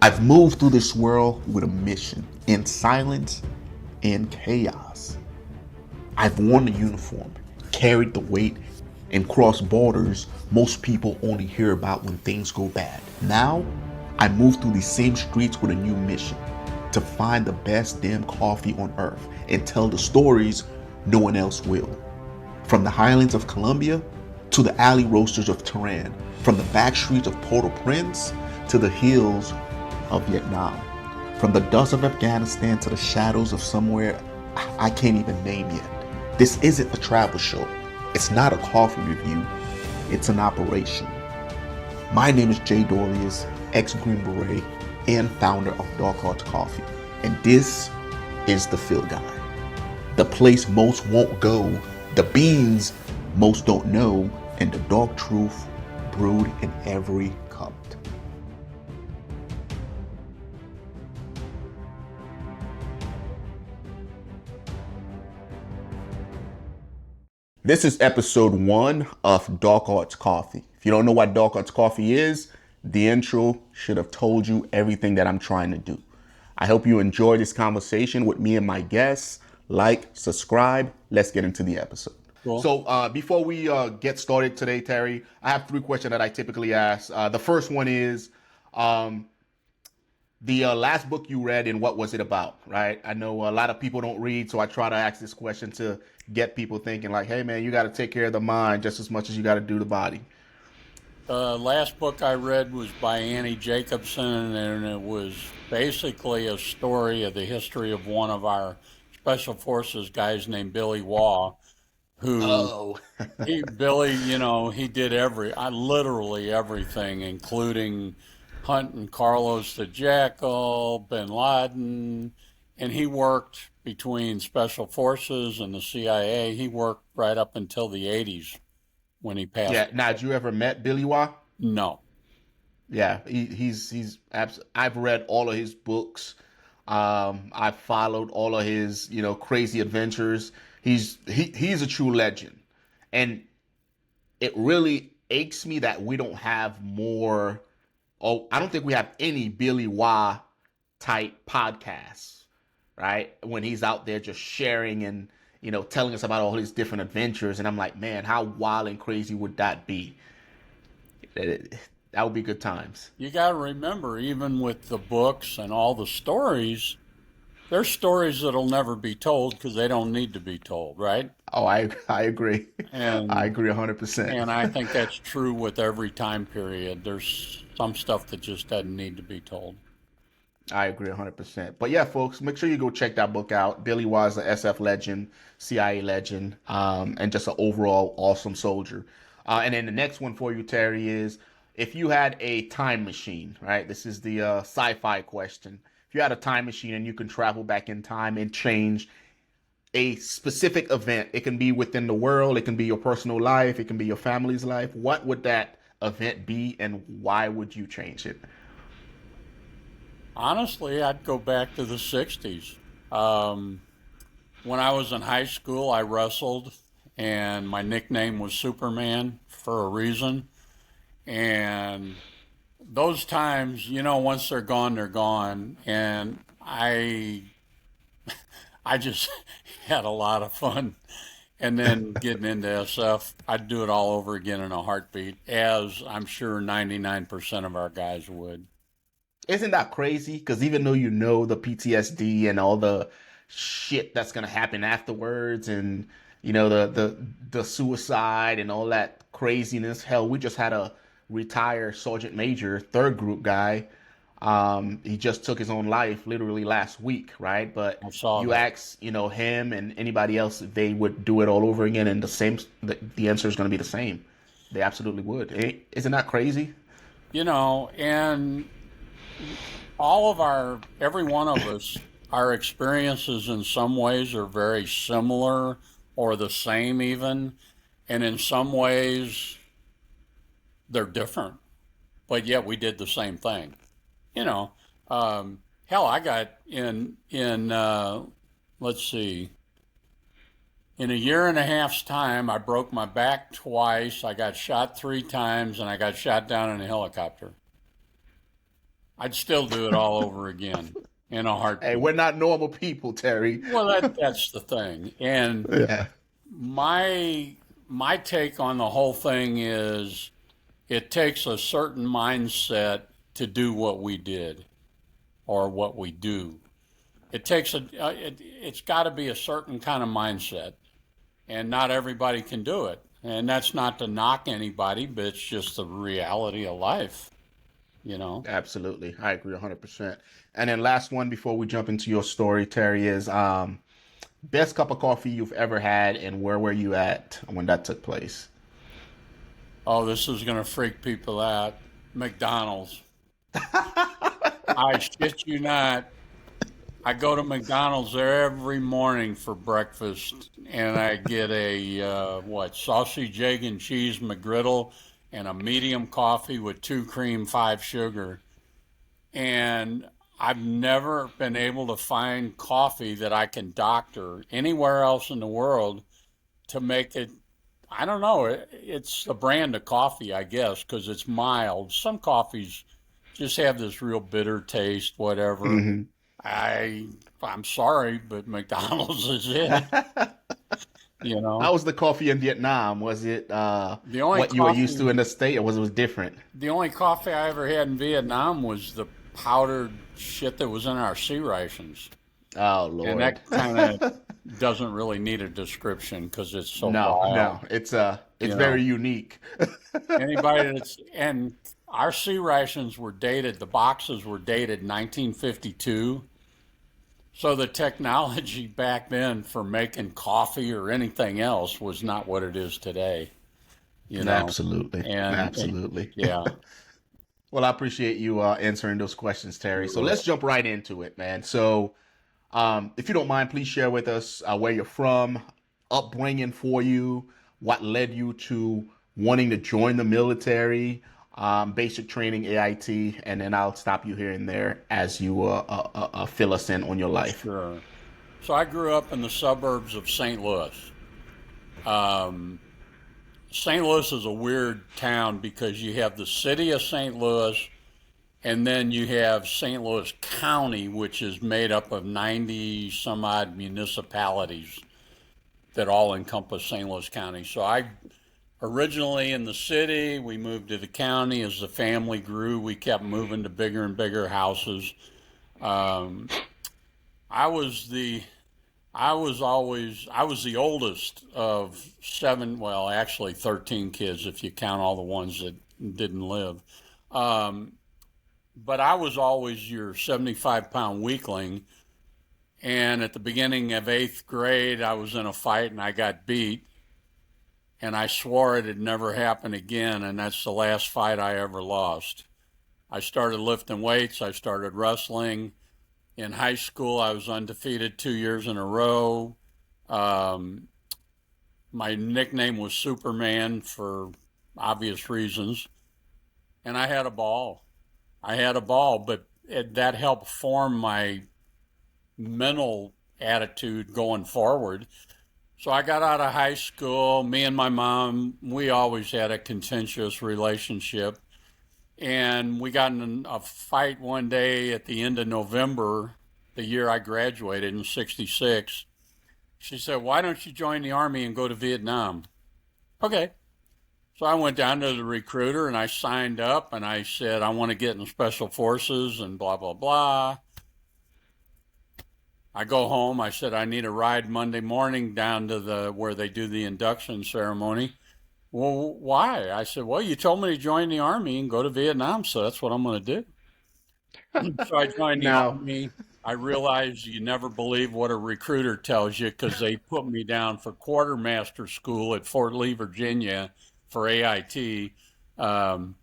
I've moved through this world with a mission, in silence and chaos. I've worn the uniform, carried the weight, and crossed borders most people only hear about when things go bad. Now, I move through these same streets with a new mission, to find the best damn coffee on earth and tell the stories no one else will. From the highlands of Colombia to the alley roasters of Tehran, from the back streets of Port-au-Prince to the hills of Vietnam, from the dust of Afghanistan to the shadows of somewhere I can't even name yet. This isn't a travel show. It's not a coffee review. It's an operation. My name is Jay Dorius, ex-Green Beret and founder of Dark Arts Coffee. And this is the Fill Guide. The place most won't go, the beans most don't know, and the dark truth brewed in every cup. This is episode 1 of Dark Arts Coffee. If you don't know what Dark Arts Coffee is, the intro should have told you everything that I'm trying to do. I hope you enjoy this conversation with me and my guests. Like, subscribe. Let's get into the episode. Cool. So before we get started today, Terry, I have 3 questions that I typically ask. The first one is, the last book you read and what was it about, right? I know a lot of people don't read, so I try to ask this question to get people thinking like, hey man, you got to take care of the mind just as much as you got to do the body. The last book I read was by Annie Jacobson, and it was basically a story of the history of one of our special forces guys named Billy Waugh, who Billy, he did literally everything, including hunting Carlos the Jackal, Bin Laden, and he worked between special forces and the CIA. He worked right up until the 80s when he passed. Yeah. Now, did you ever met Billy Waugh? No. Yeah, I've read all of his books. I've followed all of his, crazy adventures. He's a true legend, and it really aches me that we don't have more. Oh, I don't think we have any Billy Waugh type podcasts, right? When he's out there just sharing and telling us about all his different adventures, and I'm like, man, how wild and crazy would that be? That would be good times. You got to remember, even with the books and all the stories, there's stories that'll never be told because they don't need to be told, right? Oh, I agree. And I agree 100%. And I think that's true with every time period. There's some stuff that just doesn't need to be told. I agree 100%. But yeah, folks, make sure you go check that book out. Billy Waugh is an SF legend, CIA legend, and just an overall awesome soldier. And then the next one for you, Terry, is if you had a time machine, right? This is the sci-fi question. If you had a time machine and you can travel back in time and change a specific event, it can be within the world, it can be your personal life, it can be your family's life. What would that event be, and why would you change it? Honestly, I'd go back to the 60s. When I was in high school, I wrestled, and my nickname was Superman for a reason. And those times, once they're gone, they're gone. And I just had a lot of fun. And then getting into SF, I'd do it all over again in a heartbeat, as I'm sure 99% of our guys would. Isn't that crazy? Because even though the PTSD and all the shit that's gonna happen afterwards, and the suicide and all that craziness, hell, we just had a retired Sergeant Major, 3rd Group guy. He just took his own life literally last week, right? But you ask, him and anybody else if they would do it all over again, and the answer is going to be the same. They absolutely would. Isn't that crazy? And every one of us, our experiences in some ways are very similar or the same even, and in some ways they're different, but yet we did the same thing. Hell, I got in let's see, in a year and a half's time, I broke my back twice, I got shot 3 times, and I got shot down in a helicopter. I'd still do it all over again in a Hey, heartbeat. we're not normal people, Terry. Well, that's the thing. And Yeah, my my take on the whole thing is it takes a certain mindset to do what we did or what we do. It takes it's got to be a certain kind of mindset, and not everybody can do it. And that's not to knock anybody, but it's just the reality of life, you know. absolutely. I agree 100%. And then last one before we jump into your story, Terry, is best cup of coffee you've ever had, and where were you at when that took place? Oh, this is going to freak people out. McDonald's. I shit you not. I go to McDonald's there every morning for breakfast, and I get a sausage, egg, and cheese McGriddle, and a medium coffee with 2 cream, 5 sugar. And I've never been able to find coffee that I can doctor anywhere else in the world to make it. I don't know. It's the brand of coffee, I guess, because it's mild. Some coffees just have this real bitter taste, whatever. Hmm. I I'm sorry, but McDonald's is it. You How know, was the coffee in Vietnam? Was it the only what you were used to coffee in the state, or was it different? the only coffee I ever had in Vietnam was the powdered shit that was in our sea rations, Oh and Lord. that kind of doesn't really need a description because it's so No, vile. no. It's You very know, unique. anybody that's and our sea rations were dated. The boxes were dated 1952. So the technology back then for making coffee or anything else was not what it is today, you know. Absolutely. And Absolutely. yeah, Well, I appreciate you answering those questions, Terry. So let's jump right into it, man. So, if you don't mind, please share with us where you're from, upbringing for you, what led you to wanting to join the military, basic training, AIT, and then I'll stop you here and there as you fill us in on your life. sure. So I grew up in the suburbs of St. Louis. Um, St. Louis is a weird town because you have the city of St. Louis, and then you have St. Louis County, which is made up of 90 some odd municipalities that all encompass St. Louis County. So I originally in the city, we moved to the county. As the family grew, we kept moving to bigger and bigger houses. Um, I was the I was the oldest of seven, well, actually 13 kids if you count all the ones that didn't live. Um, but I was always your 75-pound weakling. And at the beginning of eighth grade, I was in a fight and I got beat. And I swore it'd never happen again. And that's the last fight I ever lost. I started lifting weights, I started wrestling. In high school, I was undefeated 2 years in a row. Um, my nickname was Superman for obvious reasons. And I had a ball. I had a ball, but that helped form my mental attitude going forward. So I got out of high school. Me and my mom, we always had a contentious relationship. And we got in a fight one day at the end of November, the year I graduated in '66. She said, "Why don't you join the Army and go to Vietnam?" Okay. So I went down to the recruiter and I signed up and I said, "I want to get in Special Forces and blah, blah, blah." I go home. I said, "I need a ride Monday morning down to the where they do the induction ceremony." "Well, why?" I said, "Well, you told me to join the Army and go to Vietnam, so that's what I'm going to do." So I joined the Now, Army. I realized you never believe what a recruiter tells you because they put me down for quartermaster school at Fort Lee, Virginia for AIT, um,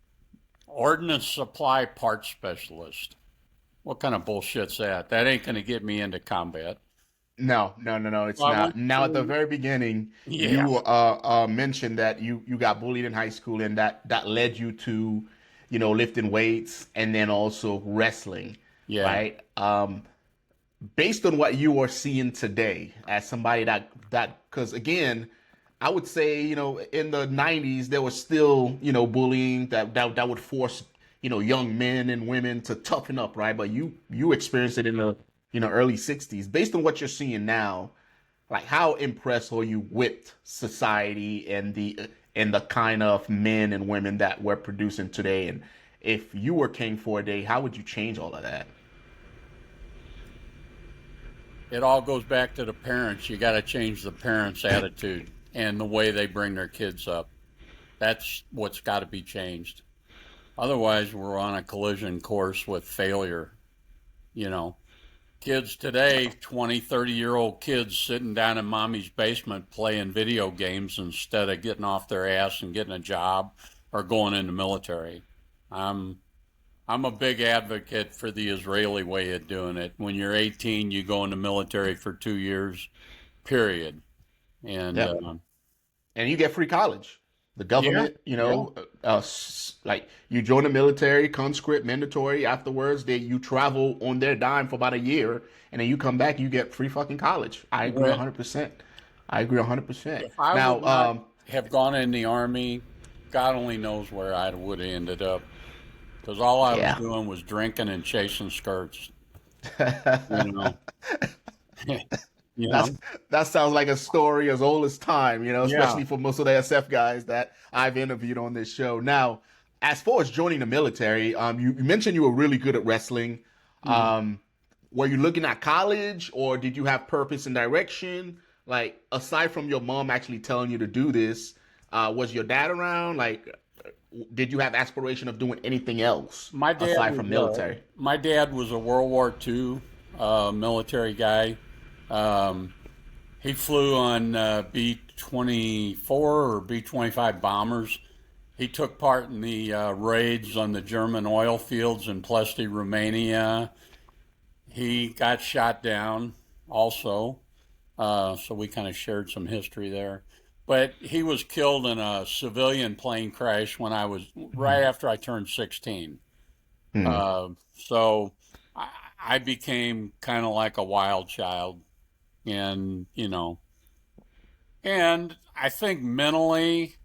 Ordnance Supply Parts Specialist. What kind of bullshit's that? That ain't going to get me into combat. no, no, no, no, So it's I not. went Now, at the to, very beginning, yeah, you mentioned that you got bullied in high school, and that led you to, lifting weights and then also wrestling, yeah, right? Based on what you are seeing today, as somebody because again, I would say, in the '90s there was still, bullying that would force young men and women to toughen up, right? But you experienced it in the early '60s. Based on what you're seeing now, like how impressed are you with society and the kind of men and women that we're producing today? And if you were king for a day, how would you change all of that? It all goes back to the parents. You got to change the parents' attitude and the way they bring their kids up. That's what's got to be changed. Otherwise, we're on a collision course with failure. You know, kids today, 20, 30-year-old kids sitting down in mommy's basement playing video games instead of getting off their ass and getting a job or going in the military. I'm I'm a big advocate for the Israeli way of doing it. When you're 18, you go in the military for 2 years, period. And Yep. And you get free college. The yeah, government, yeah. like you join the military, conscript, mandatory. Afterwards, you travel on their dime for about a year, and then you come back, you get free fucking college. I agree When 100%. I agree 100%. if I would Now, not have gone in the army, God only knows where I would have ended up. Because all I was yeah. doing was drinking and chasing skirts. You know, you That's know. that sounds like a story as old as time, Yeah. especially for most of the SF guys that I've interviewed on this show. Now, as far as joining the military, you mentioned you were really good at wrestling. Mhm. Um, were you looking at college, or did you have purpose and direction? Like, aside from your mom actually telling you to do this, was your dad around? Like, did you have aspiration of doing anything else My dad aside was from military? my dad was a World War II military guy. Um, he flew on B-24 or B-25 bombers. He took part in the raids on the German oil fields in Plesty, Romania. He got shot down also, so we kind of shared some history there. But he was killed in a civilian plane crash when I was right after I turned 16. Hmm. So I became kind of like a wild child, and and I think mentally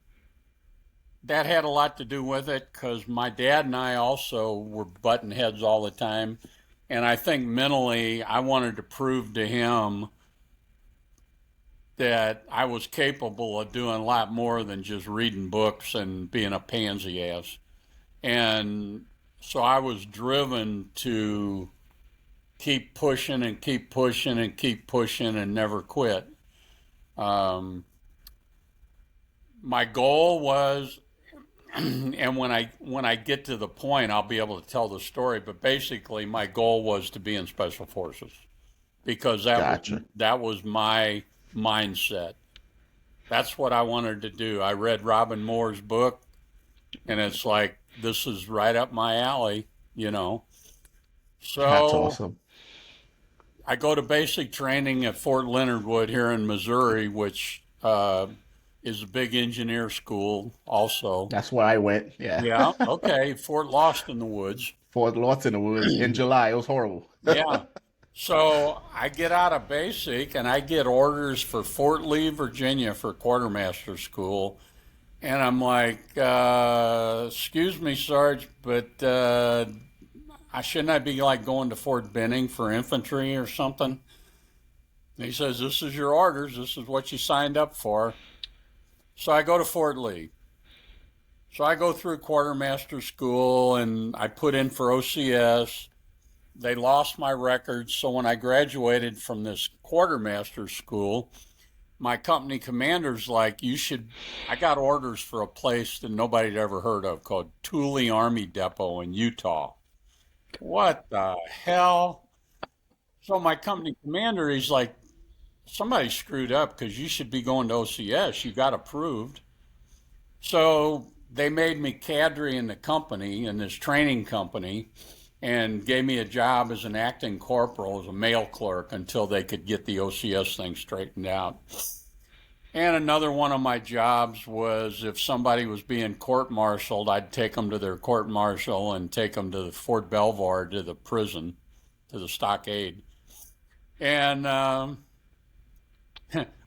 that had a lot to do with it because my dad and I also were button heads all the time. And I think mentally, I wanted to prove to him that I was capable of doing a lot more than just reading books and being a pansy ass. And so I was driven to keep pushing and keep pushing and keep pushing and never quit. Um, my goal was, and when I get to the point, I'll be able to tell the story. But basically, my goal was to be in special forces because Gotcha. that was my mindset. That's what I wanted to do. I read Robin Moore's book, and it's like this is right up my alley, you know. That's So awesome. I go to basic training at Fort Leonard Wood here in Missouri, which is a big engineer school, also. That's where I went. Yeah. Yeah, okay, Fort Lost in the Woods. Fort Lots in the Woods in July. It was horrible. Yeah. So I get out of basic and I get orders for Fort Lee, Virginia for quartermaster school. And I'm like, excuse me, Sarge, but I shouldn't I be like going to Fort Benning for infantry or something? And he says, this is your orders. This is what you signed up for. So I go to Fort Lee. So I go through quartermaster school and I put in for OCS. They lost my records. So when I graduated from this quartermaster school, my company commander's like, you should. I got orders for a place that nobody'd ever heard of called Thule Army Depot in Utah. What the hell? So my company commander, he's like, somebody screwed up because you should be going to OCS. You got approved. So they made me cadre in the company, in this training company, and gave me a job as an acting corporal, as a mail clerk, until they could get the OCS thing straightened out. And another one of my jobs was if somebody was being court martialed, I'd take them to their court martial and take them to Fort Belvoir, to the prison, to the stockade. And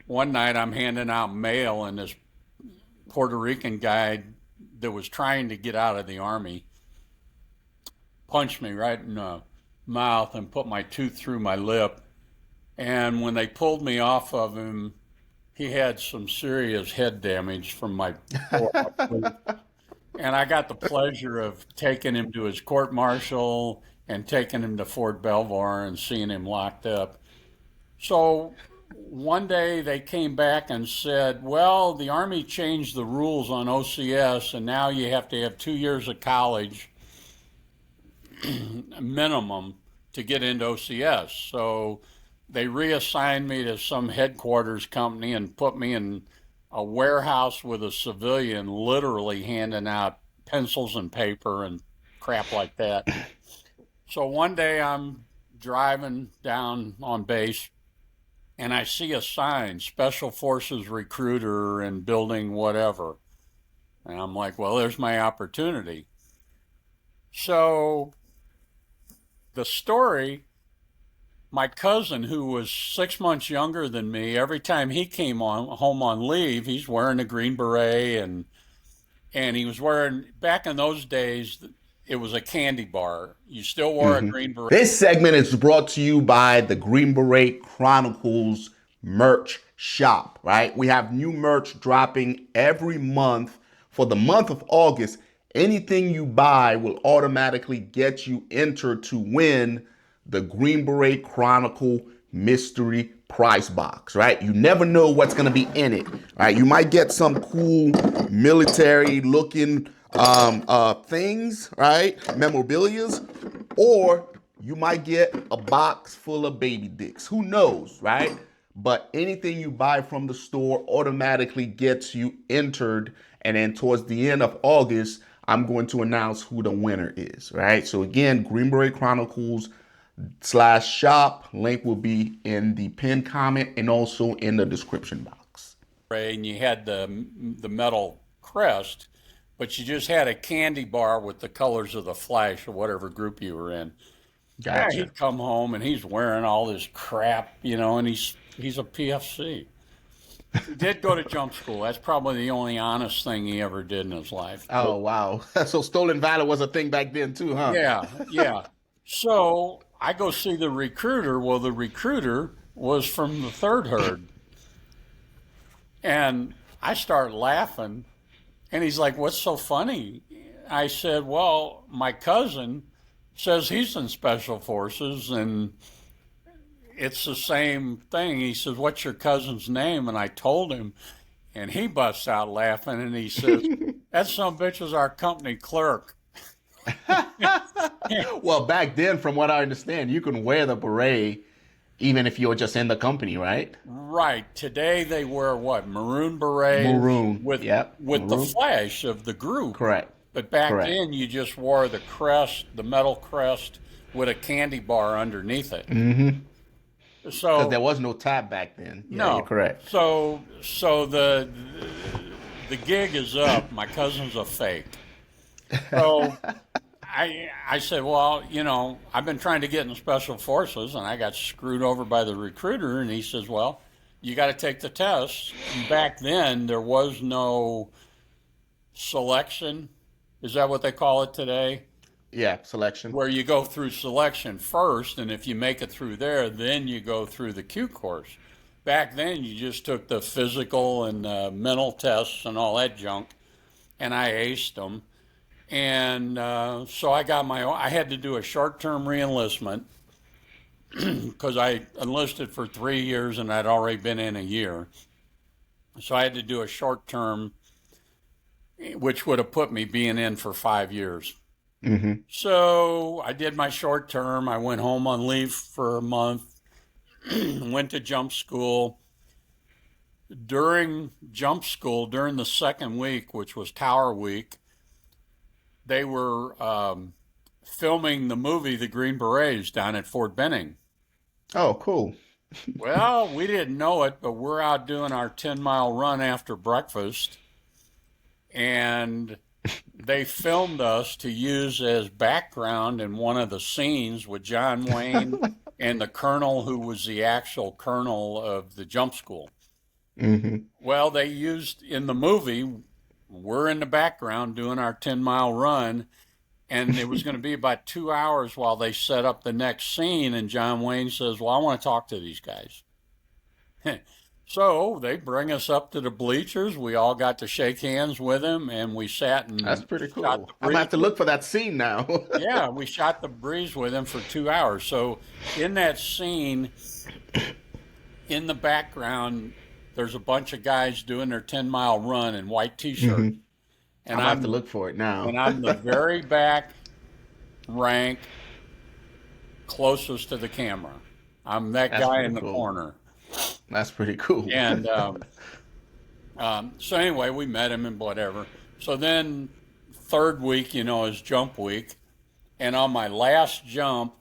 one night I'm handing out mail, and this Puerto Rican guy that was trying to get out of the army, punched me right in the mouth and put my tooth through my lip. And when they pulled me off of him, he had some serious head damage from my blow-up. And I got the pleasure of taking him to his court martial and taking him to Fort Belvoir and seeing him locked up. So one day they came back and said, well, the Army changed the rules on OCS, and now you have to have 2 years of college minimum to get into OCS. So they reassigned me to some headquarters company and put me in a warehouse with a civilian literally handing out pencils and paper and crap like that. So one day I'm driving down on base and I see a sign, Special Forces Recruiter and building whatever. And I'm like, well, there's my opportunity. So the story, my cousin, who was 6 months younger than me, every time he came home on leave, he's wearing a green beret, and he was wearing, back in those days, it was a candy bar. You still wore a green beret. This segment is brought to you by the Green Beret Chronicles merch shop, right? We have new merch dropping every month. For the month of August, anything you buy will automatically get you entered to win the Green Beret Chronicle mystery prize box, right? You never know what's going to be in it, right? You might get some cool military looking things, right? Memorabilias, or you might get a box full of baby dicks. Who knows, right? But anything you buy from the store automatically gets you entered. And then towards the end of August, I'm going to announce who the winner is, right? So again, Green Beret Chronicles /shop. Link will be in the pinned comment and also in the description box. And you had the metal crest, but you just had a candy bar with the colors of the Flash or whatever group you were in. Gotcha. Yeah, he'd come home and he's wearing all this crap, and he's a PFC. He did go to jump school. That's probably the only honest thing he ever did in his life. Oh, wow. So stolen valor was a thing back then too, huh? Yeah. So I go see the recruiter. Well, the recruiter was from the 3rd Herd. And I start laughing. And he's like, what's so funny? I said, well, my cousin says he's in Special Forces and it's the same thing. He says, what's your cousin's name? And I told him, and he busts out laughing and he says, that son of a bitch is our company clerk. Well, back then, from what I understand, you can wear the beret even if you're just in the company, right? Right. Today they wear what? Maroon beret? Maroon. With Maroon. The flash of the group. Correct. But back then you just wore the crest, the metal crest with a candy bar underneath it. Mm-hmm. So because there was no tab back then. Yeah, no, you're correct. So the gig is up. My cousin's a fake. So I said, well, I've been trying to get in Special Forces, and I got screwed over by the recruiter. And he says, well, you got to take the test. And back then, there was no selection. Is that what they call it today? Yeah, selection. Where you go through selection first, and if you make it through there, then you go through the Q course. Back then, you just took the physical and mental tests and all that junk, and I aced them. And so I got I had to do a short-term reenlistment because I enlisted for 3 years and I'd already been in a year. So I had to do a short-term, which would have put me being in for 5 years. Mm-hmm. So I did my short term. I went home on leave for a month, went to jump school. During jump school, during the second week, which was Tower Week, they were filming the movie The Green Berets down at Fort Benning. Oh, cool. Well, we didn't know it, but we're out doing our 10-mile run after breakfast, and they filmed us to use as background in one of the scenes with John Wayne and the colonel who was the actual colonel of the jump school. Mm-hmm. Well, they used in the movie, we're in the background doing our 10-mile run, And it was going to be about 2 hours while they set up the next scene. And John Wayne says, well, I want to talk to these guys. So they bring us up to the bleachers. We all got to shake hands with him, and we sat That's and pretty shot cool. the I'm gonna breeze. have to look for that scene now. Yeah, we shot the breeze with him for 2 hours. So in that scene, in the background, there's a bunch of guys doing their 10-mile run in white t-shirts, I'm and gonna have to I'm look for it now. and I'm the very back rank closest to the camera. I'm that That's guy pretty in the cool. corner. That's pretty cool. And so anyway, we met him and whatever. So then third week, is jump week. And on my last jump,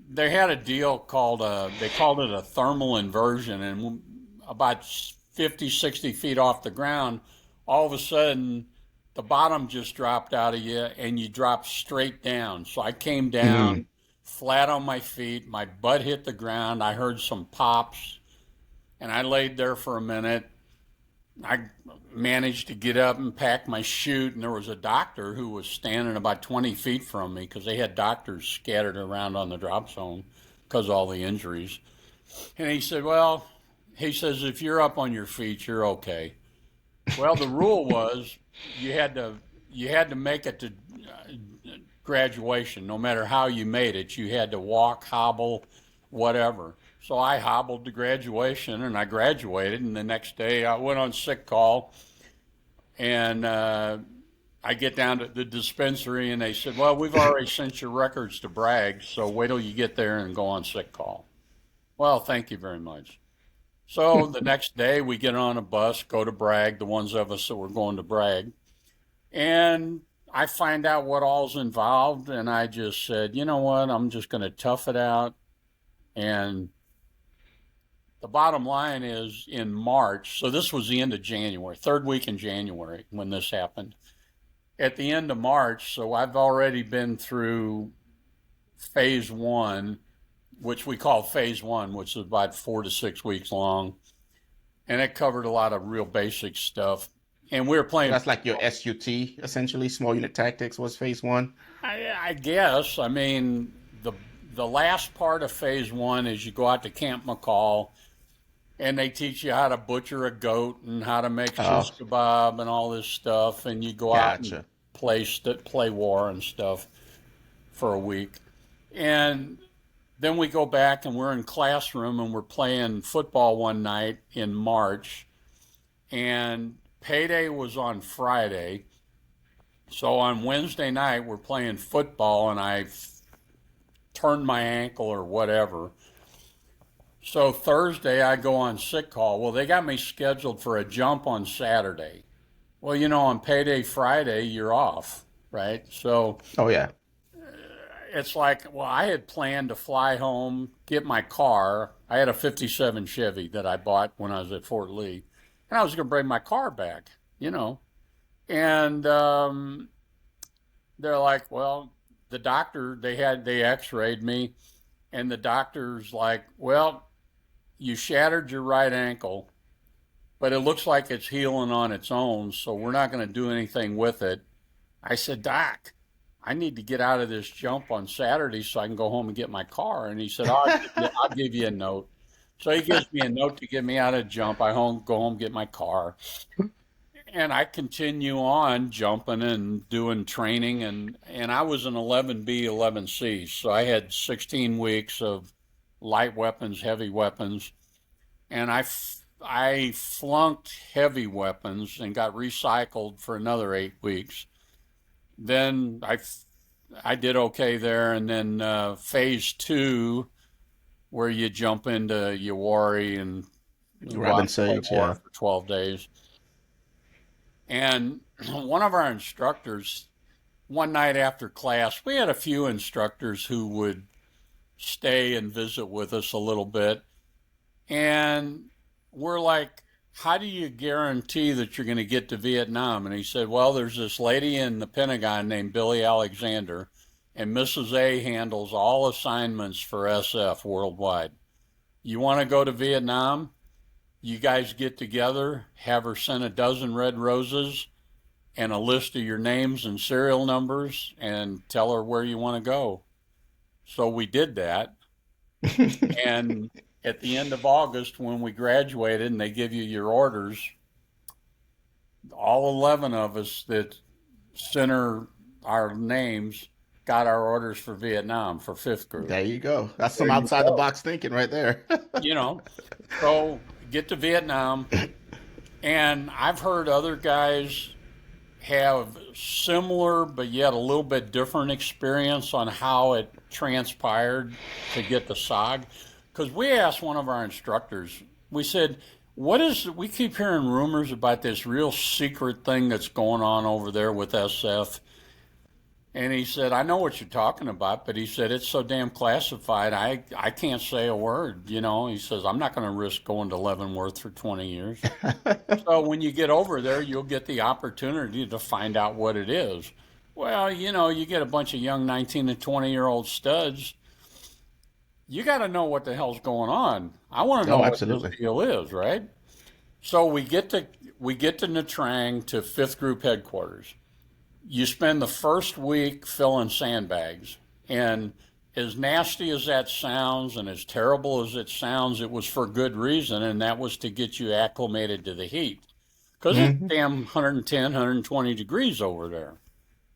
they had a deal called they called it a thermal inversion. And about 50, 60 feet off the ground, all of a sudden, the bottom just dropped out of you and you dropped straight down. So I came down flat on my feet. My butt hit the ground. I heard some pops and I laid there for a minute. I managed to get up and pack my chute, and there was a doctor who was standing about 20 feet from me because they had doctors scattered around on the drop zone because of all the injuries. And he said, well, he says, if you're up on your feet, you're okay. Well, the rule was you had to make it to graduation. No matter how you made it, you had to walk, hobble, whatever. So I hobbled to graduation and I graduated. And the next day I went on sick call and I get down to the dispensary and they said, well, we've already sent your records to Bragg, so wait till you get there and go on sick call. Well, thank you very much. So the next day we get on a bus, go to Bragg, the ones of us that were going to Bragg. And I find out what all's involved. And I just said, you know what, I'm just going to tough it out. And the bottom line is in March, so this was the end of January, third week in January when this happened. At the end of March, so I've already been through phase one, which we call phase one, which is about 4 to 6 weeks long. And it covered a lot of real basic stuff. And we were playing. That's like your SUT, essentially. Small unit tactics was phase one. I guess. I mean, the last part of phase one is you go out to Camp McCall and they teach you how to butcher a goat and how to make shish kebab and all this stuff. And you go out and play war and stuff for a week. And then we go back and we're in classroom and we're playing football one night in March. And payday was on Friday. So on Wednesday night, we're playing football and I turned my ankle or whatever. So Thursday, I go on sick call. Well, they got me scheduled for a jump on Saturday. Well, on payday Friday, you're off, right? So it's like, well, I had planned to fly home, get my car. I had a 57 Chevy that I bought when I was at Fort Lee. And I was going to bring my car back, And they're like, well, the doctor, they x-rayed me. And the doctor's like, well, you shattered your right ankle, but it looks like it's healing on its own, so we're not going to do anything with it. I said, Doc, I need to get out of this jump on Saturday so I can go home and get my car. And he said, I'll give you a note. So he gives me a note to get me out of jump. I go home, get my car. And I continue on jumping and doing training. And I was an 11B, 11C. So I had 16 weeks of light weapons, heavy weapons. And I flunked heavy weapons and got recycled for another 8 weeks. Then I did okay there. And then phase two, where you jump into Yawari and Macv-SoG, for 12 days. And one of our instructors, one night after class, we had a few instructors who would stay and visit with us a little bit. And we're like, how do you guarantee that you're going to get to Vietnam? And he said, well, there's this lady in the Pentagon named Billy Alexander, and Mrs. A handles all assignments for SF worldwide. You want to go to Vietnam? You guys get together, have her send a dozen red roses, and a list of your names and serial numbers and tell her where you want to go. So we did that. And at the end of August, when we graduated and they give you your orders, all 11 of us that center our names got our orders for Vietnam for fifth group. There you go. That's There some you outside the go. box thinking right there. You know, so get to Vietnam, and I've heard other guys have similar but yet a little bit different experience on how it transpired to get the SOG. Because we asked one of our instructors, we said, we keep hearing rumors about this real secret thing that's going on over there with SF. And he said, I know what you're talking about, but he said, it's so damn classified, I can't say a word. You know, he says, I'm not going to risk going to Leavenworth for 20 years. So when you get over there, you'll get the opportunity to find out what it is. Well, you know, you get a bunch of young 19 and 20-year-old studs. You got to know what the hell's going on. I want to know Oh, what this absolutely. deal is, right? So we get to Nha Trang to fifth group headquarters. You spend the first week filling sandbags, and as nasty as that sounds and as terrible as it sounds, it was for good reason, and that was to get you acclimated to the heat. Because it's Hmm. damn 110, 120 degrees over there.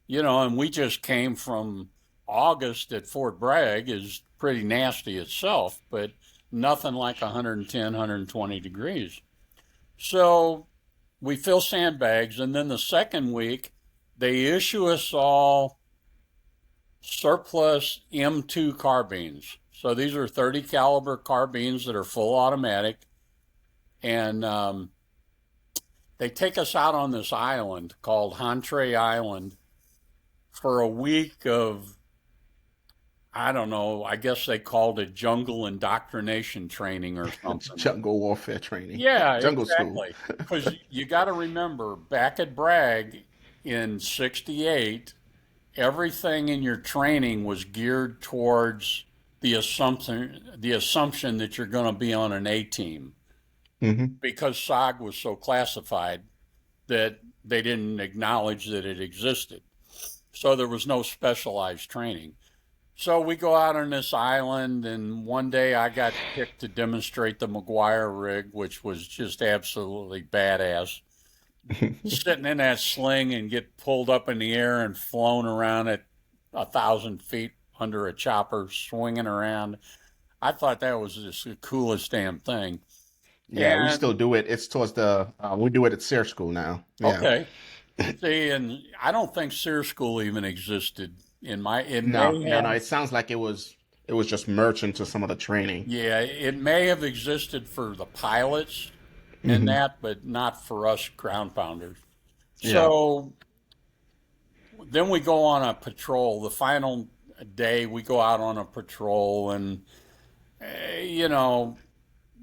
You know, and we just came from August at Fort Bragg is pretty nasty itself, but nothing like 110, 120 degrees. So we fill sandbags, and then the second week, they issue us all surplus M2 carbines. So these are 30 caliber carbines that are full automatic, and they take us out on this island called Hantre Island for a week of, I don't know, I guess they called it jungle indoctrination training or It's something. jungle warfare training, Yeah, jungle school. exactly. Because you got to remember, back at Bragg in '68, everything in your training was geared towards the assumption that you're going to be on an A team Hmm. because SOG was so classified that they didn't acknowledge that it existed. So there was no specialized training. So we go out on this island, and one day I got picked to demonstrate the McGuire rig, which was just absolutely badass. Sitting in that sling and get pulled up in the air and flown around at 1,000 feet under a chopper, swinging around. I thought that was just the coolest damn thing. Yeah, we still And do it. It's towards the we do it at SEER school now. Yeah. okay, see, and I don't think SEER school even existed in my. It No, may no, have. no. It sounds like it was just merged into some of the training. Yeah, it may have existed for the pilots and Hmm. that, but not for us ground pounders. Yeah. So then we go on a patrol. The final day, we go out on a patrol, and you know,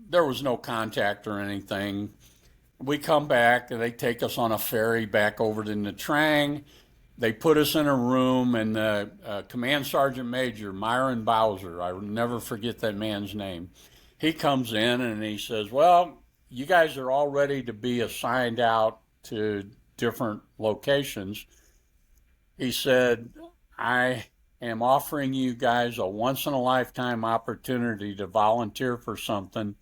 there was no contact or anything. We come back, and they take us on a ferry back over to Nha Trang. They put us in a room, and the Command Sergeant Major, Myron Bowser, I will never forget that man's name. He comes in and he says, well, you guys are all ready to be assigned out to different locations. He said, I am offering you guys a once in a lifetime opportunity to volunteer for something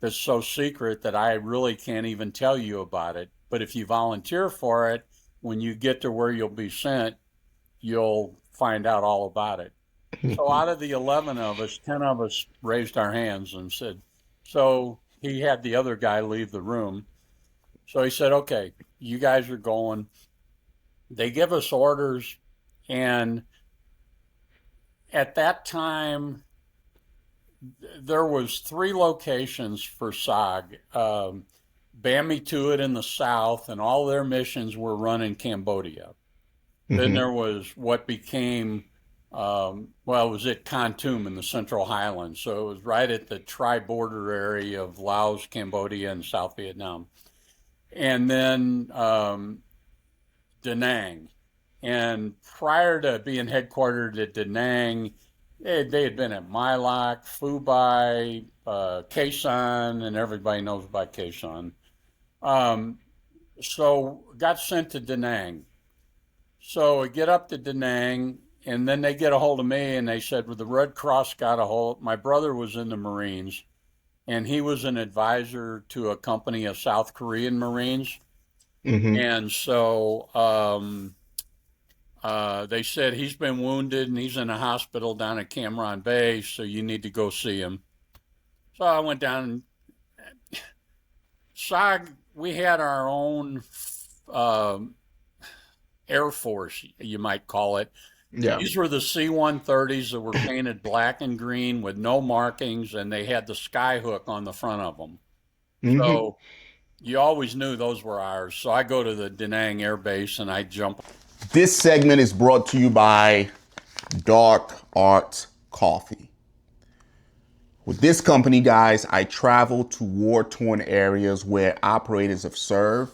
that's so secret that I really can't even tell you about it. But if you volunteer for it, when you get to where you'll be sent, you'll find out all about it. So out of the 11 of us, 10 of us raised our hands and said, so he had the other guy leave the room. So he said, okay, you guys are going. They give us orders. And at that time, there was 3 locations for SOG. Bami Tuat in the south, and all their missions were run in Cambodia. Then Hmm. there was what became, well, it was at Kon Tum in the Central Highlands. So it was right at the tri-border area of Laos, Cambodia, and South Vietnam. And then Da Nang. And prior to being headquartered at Da Nang, they had been at My Lac, Phu Bai, Khe Sanh, and everybody knows about Khe Sanh. Um, So got sent to Da Nang. So I get up to Da Nang, and then they get a hold of me, and they said, well, the Red Cross got a hold. My brother was in the Marines, and he was an advisor to a company of South Korean Marines. Mm-hmm. And so they said he's been wounded and he's in a hospital down at Cam Ranh Bay, so you need to go see him. So I went down. SOG, we had our own uh, Air Force, you might call it. Yeah. These were the C-130s that were painted black and green with no markings, and they had the sky hook on the front of them. Mm-hmm. So you always knew those were ours. So I go to the Da Nang Air Base and I jump. This segment is brought to you by Dark Arts Coffee. With this company, guys, I travel to war-torn areas where operators have served,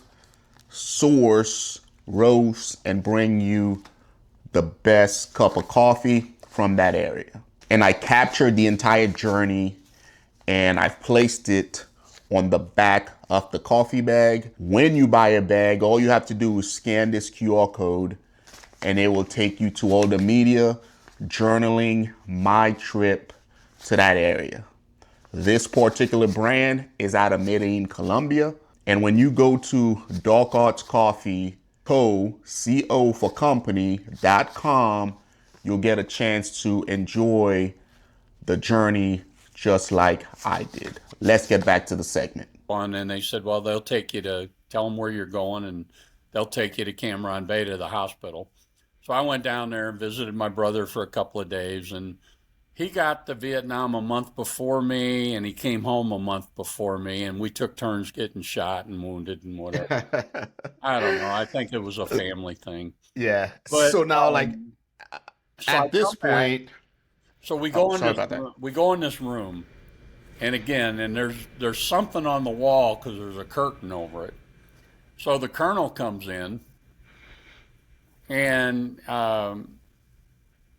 source, roast, and bring you the best cup of coffee from that area. And I captured the entire journey and I've placed it on the back of the coffee bag. When you buy a bag, all you have to do is scan this QR code and it will take you to all the media journaling my trip to that area. This particular brand is out of Medellin, Colombia. And when you go to Dark Arts Coffee Co for company.com, you'll get a chance to enjoy the journey just like I did. Let's get back to the segment. And they said, well, they'll take you to tell them where you're going and they'll take you to Cam Ranh Bay to the hospital. So I went down there and visited my brother for a couple of days, and he got to Vietnam a month before me, and he came home a month before me, and we took turns getting shot and wounded and whatever. I don't know. I think it was a family thing. Yeah. But So now, like, so I at this come back. point, So we oh, go in sorry this about that. we go in this room, and again, and there's something on the wall because there's a curtain over it. So the colonel comes in, and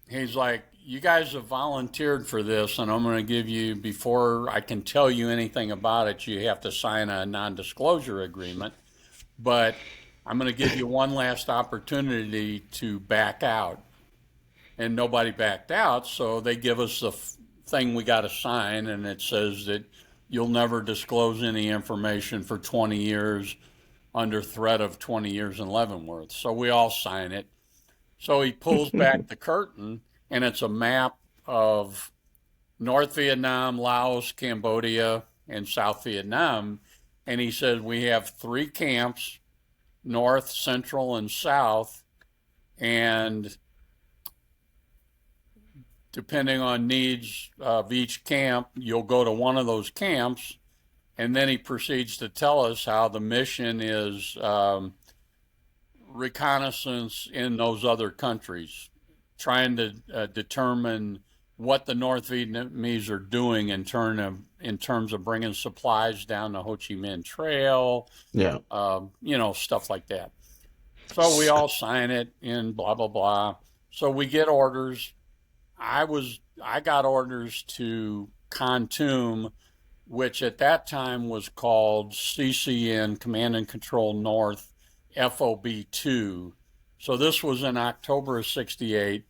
he's like, you guys have volunteered for this, and I'm going to give you, before I can tell you anything about it, you have to sign a non-disclosure agreement. But I'm going to give you one last opportunity to back out. And nobody backed out, so they give us the thing we got to sign, and it says that you'll never disclose any information for 20 years under threat of 20 years in Leavenworth. So we all sign it. So he pulls back the curtain, and it's a map of North Vietnam, Laos, Cambodia, and South Vietnam. And he says we have three camps, North, Central, and South. And depending on needs of each camp, you'll go to one of those camps. And then he proceeds to tell us how the mission is reconnaissance in those other countries, trying to determine what the North Vietnamese are doing in terms of bringing supplies down the Ho Chi Minh Trail, Yeah. stuff like that. So we all sign it and blah blah blah. So we get orders. I got orders to Khartoum, which at that time was called CCN, Command and Control North, FOB2. So this was in October of 68.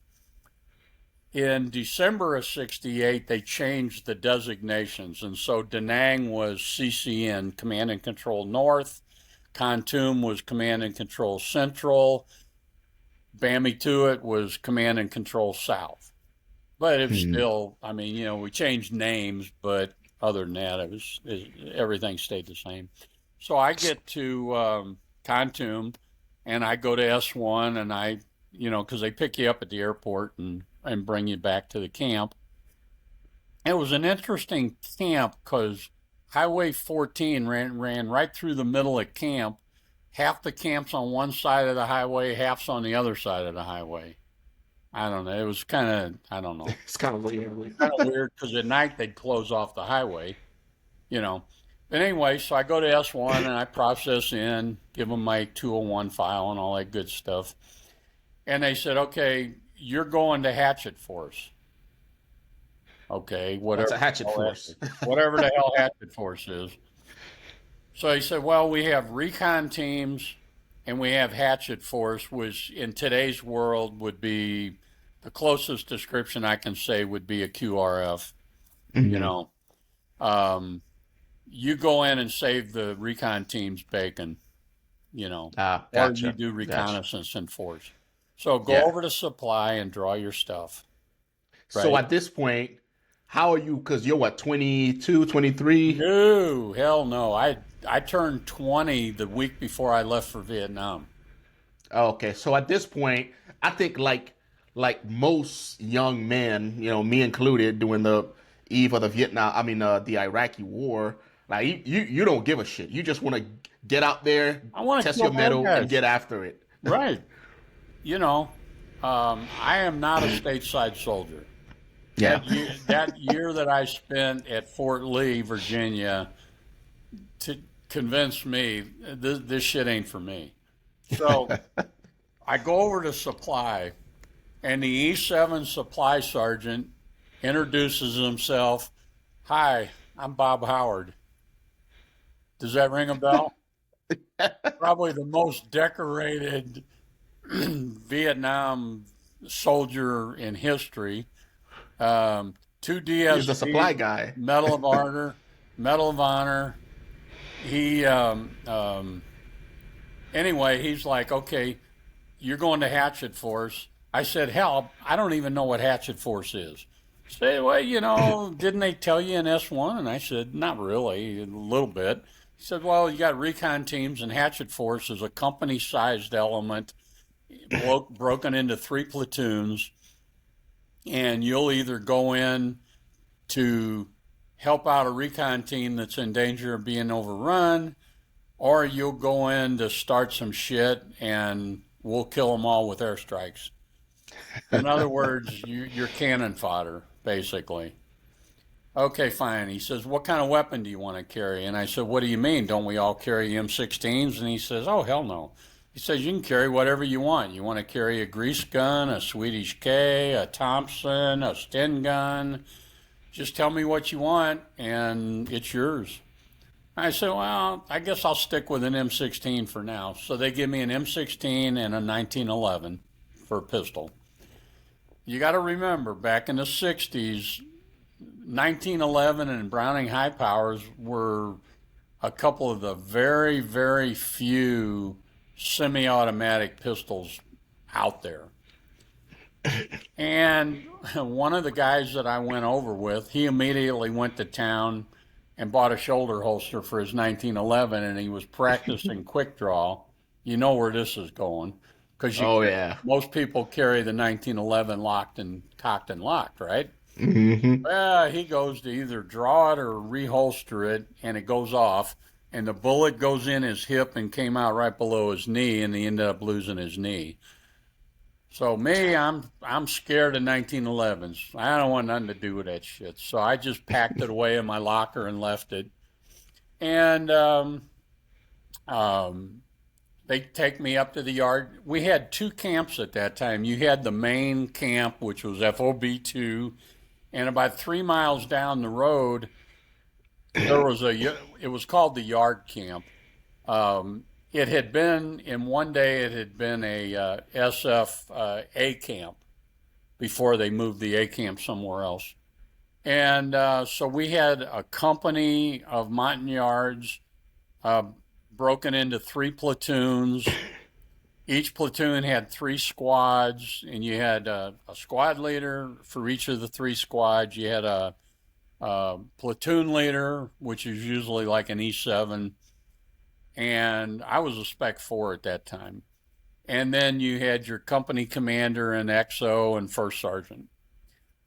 In December of 68, they changed the designations. And so Da Nang was CCN, Command and Control North. Khartoum was Command and Control Central. Bami Tuat was Command and Control South. But it was still, I mean, we changed names, but other than that, everything stayed the same. So I get to Khartoum, and I go to S1, and because they pick you up at the airport and bring you back to the camp. It was an interesting camp because Highway 14 ran right through the middle of camp. Half the camp's on one side of the highway, half's on the other side of the highway. I don't know. It was kind of, I don't know, It's kind of weird. kind of weird because at night they'd close off the highway, you know. But anyway, so I go to S1 and I process in, give them my 201 file and all that good stuff. And they said, okay, you're going to Hatchet Force. Okay, What's whatever a hatchet the hell force? whatever the hell Hatchet Force is. So he said, well, we have recon teams and we have hatchet force, which in today's world would be the closest description I can say would be a QRF. You Hmm. know, um, you go in and save the recon team's bacon, Ah, or you gotcha. do Gotcha. reconnaissance and force. So go Yeah. over to supply and draw your stuff, So right? at this point, how are you? Because you're what, 22, 23? No, hell no. I turned 20 the week before I left for Vietnam. Okay, so at this point, I think like most young men, me included, during the eve of the the Iraqi war, like you don't give a shit. You just want to get out there, I want to test kill your bad metal, and guys. get after it. Right. You know, I am not a stateside soldier. Yeah. That year that I spent at Fort Lee, Virginia, to convince me this shit ain't for me. So I go over to supply, and the E7 supply sergeant introduces himself. Hi, I'm Bob Howard. Does that ring a bell? Probably the most decorated Vietnam soldier in history. Two He's the DSV, supply guy. Medal of Honor, Medal of Honor. He, anyway, he's like, okay, you're going to Hatchet Force. I said, hell, I don't even know what Hatchet Force is. Say, well, didn't they tell you in S1? And I said, not really, a little bit. He said, well, you got recon teams, and Hatchet Force is a company sized element broken into three platoons, and you'll either go in to help out a recon team that's in danger of being overrun, or you'll go in to start some shit and we'll kill them all with airstrikes. In other words, you're cannon fodder, basically. Okay, fine. He says, what kind of weapon do you want to carry? And I said, what do you mean? Don't we all carry M16s? And he says, oh, hell no. He says, you can carry whatever you want. You want to carry a grease gun, a Swedish K, a Thompson, a Sten gun. Just tell me what you want, and it's yours. I said, well, I guess I'll stick with an M16 for now. So they give me an M16 and a 1911 for a pistol. You got to remember, back in the 60s, 1911 and Browning high powers were a couple of the very, very few semi automatic pistols out there. And one of the guys that I went over with, he immediately went to town and bought a shoulder holster for his 1911, and he was practicing quick draw. You know where this is going, because Oh yeah. most people carry the 1911 locked and cocked and locked, right? Hmm. Well, he goes to either draw it or reholster it, and it goes off, and the bullet goes in his hip and came out right below his knee, and he ended up losing his knee. So me, I'm scared of 1911s. I don't want nothing to do with that shit. So I just packed it away in my locker and left it. And um, they take me up to the yard. We had two camps at that time. You had the main camp, which was FOB2, and about 3 miles down the road, there was it was called the yard camp. It had been, in one day, it had been a SF A camp before they moved the A camp somewhere else. And so we had a company of Montagnards uh, broken into three platoons. Each platoon had three squads, and you had a squad leader for each of the three squads. You had a platoon leader, which is usually like an E7, and I was a Spec 4 at that time. And then you had your company commander and XO and first sergeant.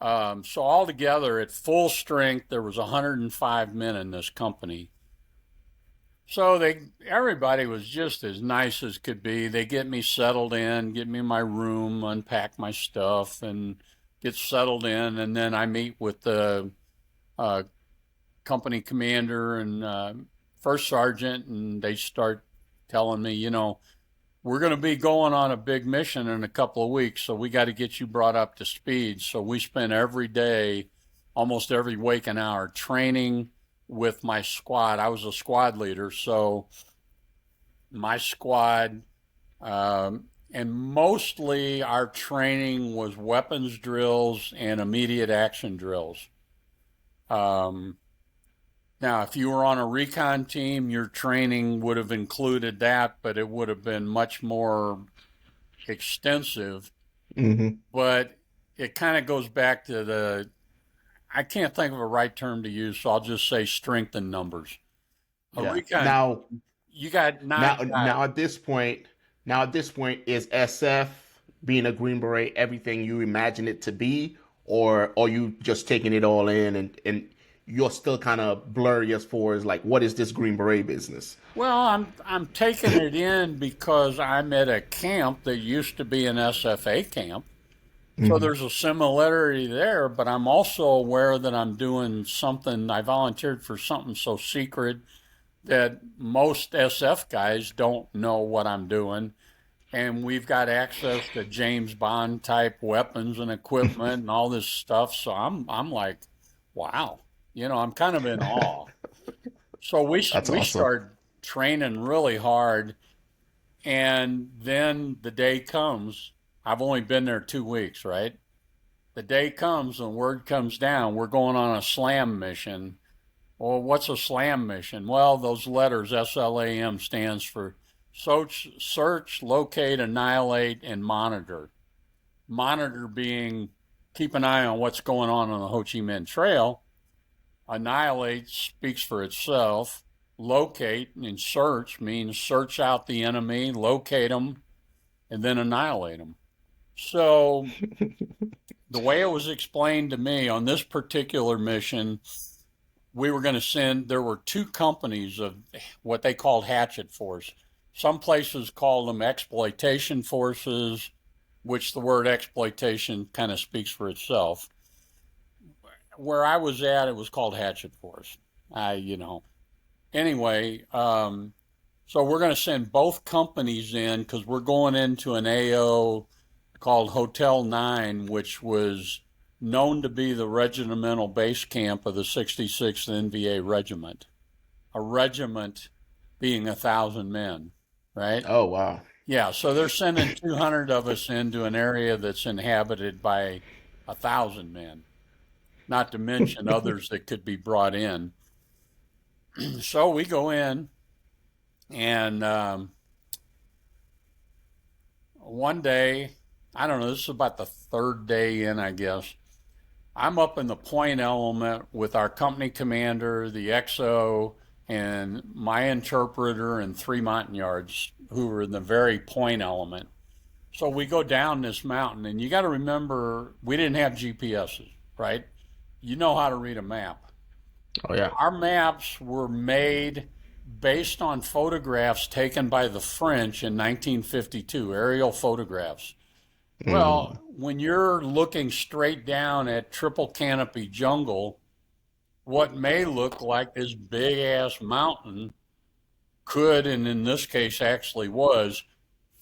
So altogether, at full strength, there was 105 men in this company. So everybody was just as nice as could be. They get me settled in, get me in my room, unpack my stuff, and get settled in. And then I meet with the uh, company commander and first sergeant, and they start telling me, we're going to be going on a big mission in a couple of weeks, so we got to get you brought up to speed. So we spent every day, almost every waking hour, training with my squad. I was a squad leader, so my squad, and mostly our training was weapons drills and immediate action drills. Um, Now, if you were on a recon team, your training would have included that, but it would have been much more extensive. Hmm. But it kind of goes back to I can't think of a right term to use, so I'll just say strength in numbers. A Yeah. recon, Now, you got nine now, guys. now at this point, is SF being a Green Beret everything you imagine it to be, or are you just taking it all in and you're still kind of blurry as far as like what is this Green Beret business? Well, I'm taking it in because I'm at a camp that used to be an SFA camp. So Hmm. there's a similarity there, but I'm also aware that I'm doing something. I volunteered for something so secret that most SF guys don't know what I'm doing. And we've got access to James Bond type weapons and equipment and all this stuff. So I'm like, wow, I'm kind of in awe. So That's we awesome. start training really hard, and then the day comes. I've only been there 2 weeks, right? The day comes and word comes down. We're going on a SLAM mission. Well, what's a SLAM mission? Well, those letters SLAM stands for search, locate, annihilate, and monitor. Monitor being keep an eye on what's going on the Ho Chi Minh Trail. Annihilate speaks for itself. Locate and search means search out the enemy, locate them, and then annihilate them. So the way it was explained to me on this particular mission, we were going to send, there were two companies of what they called hatchet force. Some places call them exploitation forces, which the word exploitation kind of speaks for itself. Where I was at, it was called hatchet force. Anyway, so we're going to send both companies in because we're going into an AO called Hotel 9, which was known to be the regimental base camp of the 66th NVA Regiment. A regiment being 1,000 men, right? Oh wow. Yeah, so they're sending 200 of us into an area that's inhabited by 1,000 men, not to mention others that could be brought in. So we go in, and one day, I don't know, this is about the third day in, I guess. I'm up in the point element with our company commander, the XO, and my interpreter and three Montagnards who were in the very point element. So we go down this mountain, and you got to remember we didn't have GPSs, right? You know how to read a map. Oh yeah. Our maps were made based on photographs taken by the French in 1952, aerial photographs. Hmm. Well, when you're looking straight down at triple canopy jungle, what may look like this big ass mountain could, and in this case actually was,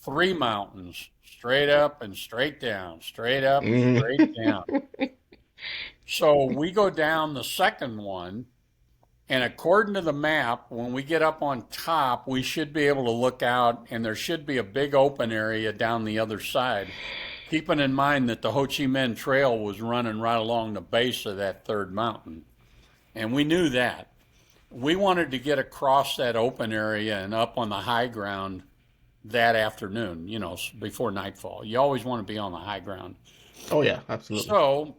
three mountains straight up and straight down, straight up and straight Hmm. down. So we go down the second one, and according to the map, when we get up on top, we should be able to look out, and there should be a big open area down the other side. Keeping in mind that the Ho Chi Minh Trail was running right along the base of that third mountain. And we knew that. We wanted to get across that open area and up on the high ground that afternoon, before nightfall. You always want to be on the high ground. Oh yeah, absolutely. So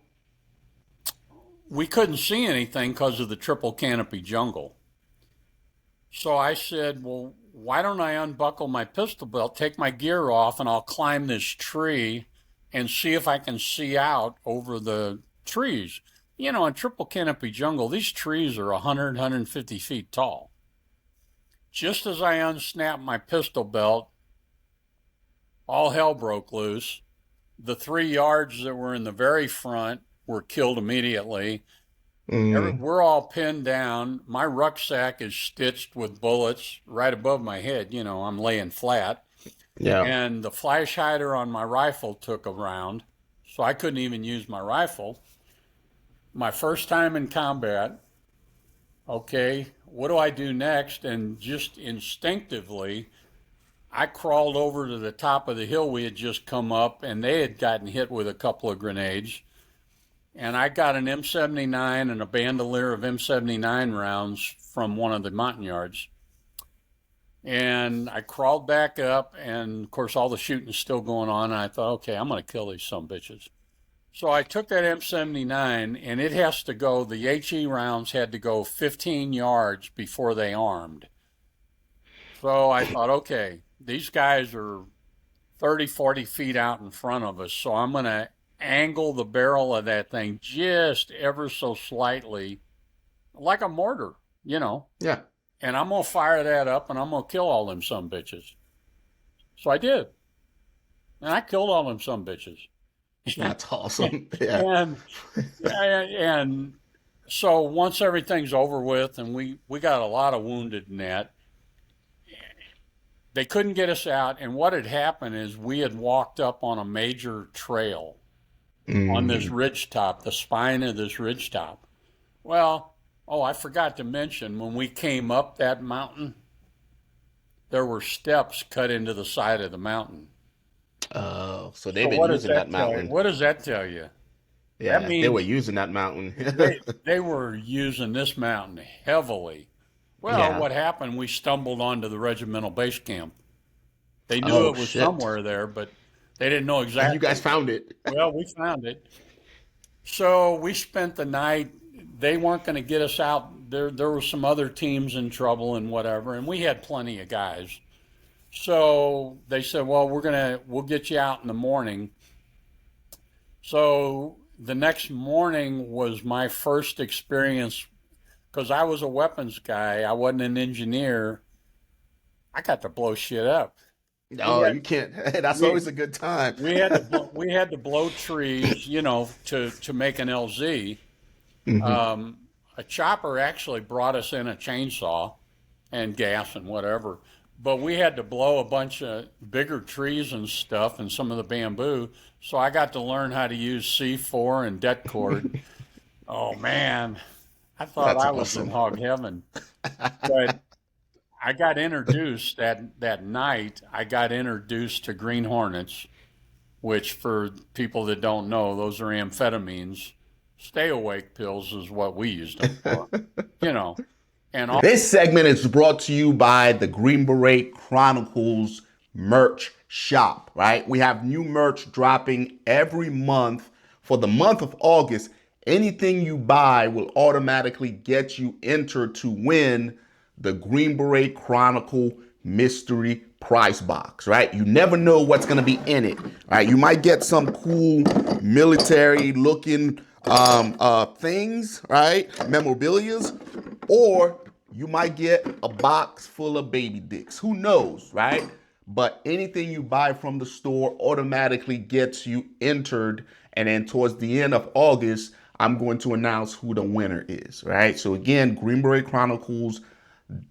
we couldn't see anything because of the triple canopy jungle. So I said, well, why don't I unbuckle my pistol belt, take my gear off, and I'll climb this tree and see if I can see out over the trees. In triple canopy jungle, these trees are 100, 150 feet tall. Just as I unsnapped my pistol belt, all hell broke loose. The 3 yards that were in the very front were killed immediately. Mm. We're all pinned down. My rucksack is stitched with bullets right above my head. I'm laying flat. Yeah. And the flash hider on my rifle took a round, so I couldn't even use my rifle. My first time in combat, okay, what do I do next? And just instinctively, I crawled over to the top of the hill we had just come up, and they had gotten hit with a couple of grenades. And I got an M79 and a bandolier of M79 rounds from one of the Montagnards. And I crawled back up, and of course, all the shooting is still going on. And I thought, okay, I'm going to kill these some bitches. So I took that M79, and it has to go, the HE rounds had to go 15 yards before they armed. So I thought, okay, these guys are 30, 40 feet out in front of us. So I'm going to angle the barrel of that thing just ever so slightly, like a mortar, you know. Yeah. And I'm going to fire that up and I'm going to kill all them some bitches. So I did. And I killed all them some bitches. That's awesome. Yeah. and so once everything's over with and we got a lot of wounded in that, they couldn't get us out. And what had happened is we had walked up on a major trail on this ridge top, the spine of this ridge top. Well, I forgot to mention when we came up that mountain, there were steps cut into the side of the mountain. Oh, so So they've been what does using that that tell you? mountain. What does that tell you? That Yeah, they were means using that mountain. they were using this mountain heavily. Well, Yeah. what happened? We stumbled onto the regimental base camp. They knew Oh it was shit. somewhere there, but they didn't know And you exactly. guys found it. Well, we found it. So we spent the night. They weren't going to get us out. There were some other teams in trouble and whatever, and we had plenty of guys. So they said, "Well, we'll get you out in the morning." So the next morning was my first experience because I was a weapons guy. I wasn't an engineer. I got to blow shit up. We Oh, had you can't. That's we always a good time. we had to blow trees, to make an LZ. Hmm. A chopper actually brought us in a chainsaw and gas and whatever, but we had to blow a bunch of bigger trees and stuff and some of the bamboo. So I got to learn how to use C4 and det cord. Oh man, I thought That's I was in awesome. hog heaven. But I got introduced that night. I got introduced to Green Hornets, which for people that don't know, those are amphetamines. Stay awake pills is what we used them for, you know. And all, This segment is brought to you by the Green Beret Chronicles merch shop, right? We have new merch dropping every month. For the month of August, anything you buy will automatically get you entered to win the Green Beret Chronicle mystery prize box, right? You never know what's going to be in it, right? You might get some cool military looking things, right? Memorabilias, or you might get a box full of baby dicks. Who knows, right? But anything you buy from the store automatically gets you entered. And then towards the end of August, I'm going to announce who the winner is, right? So again, Green Beret Chronicles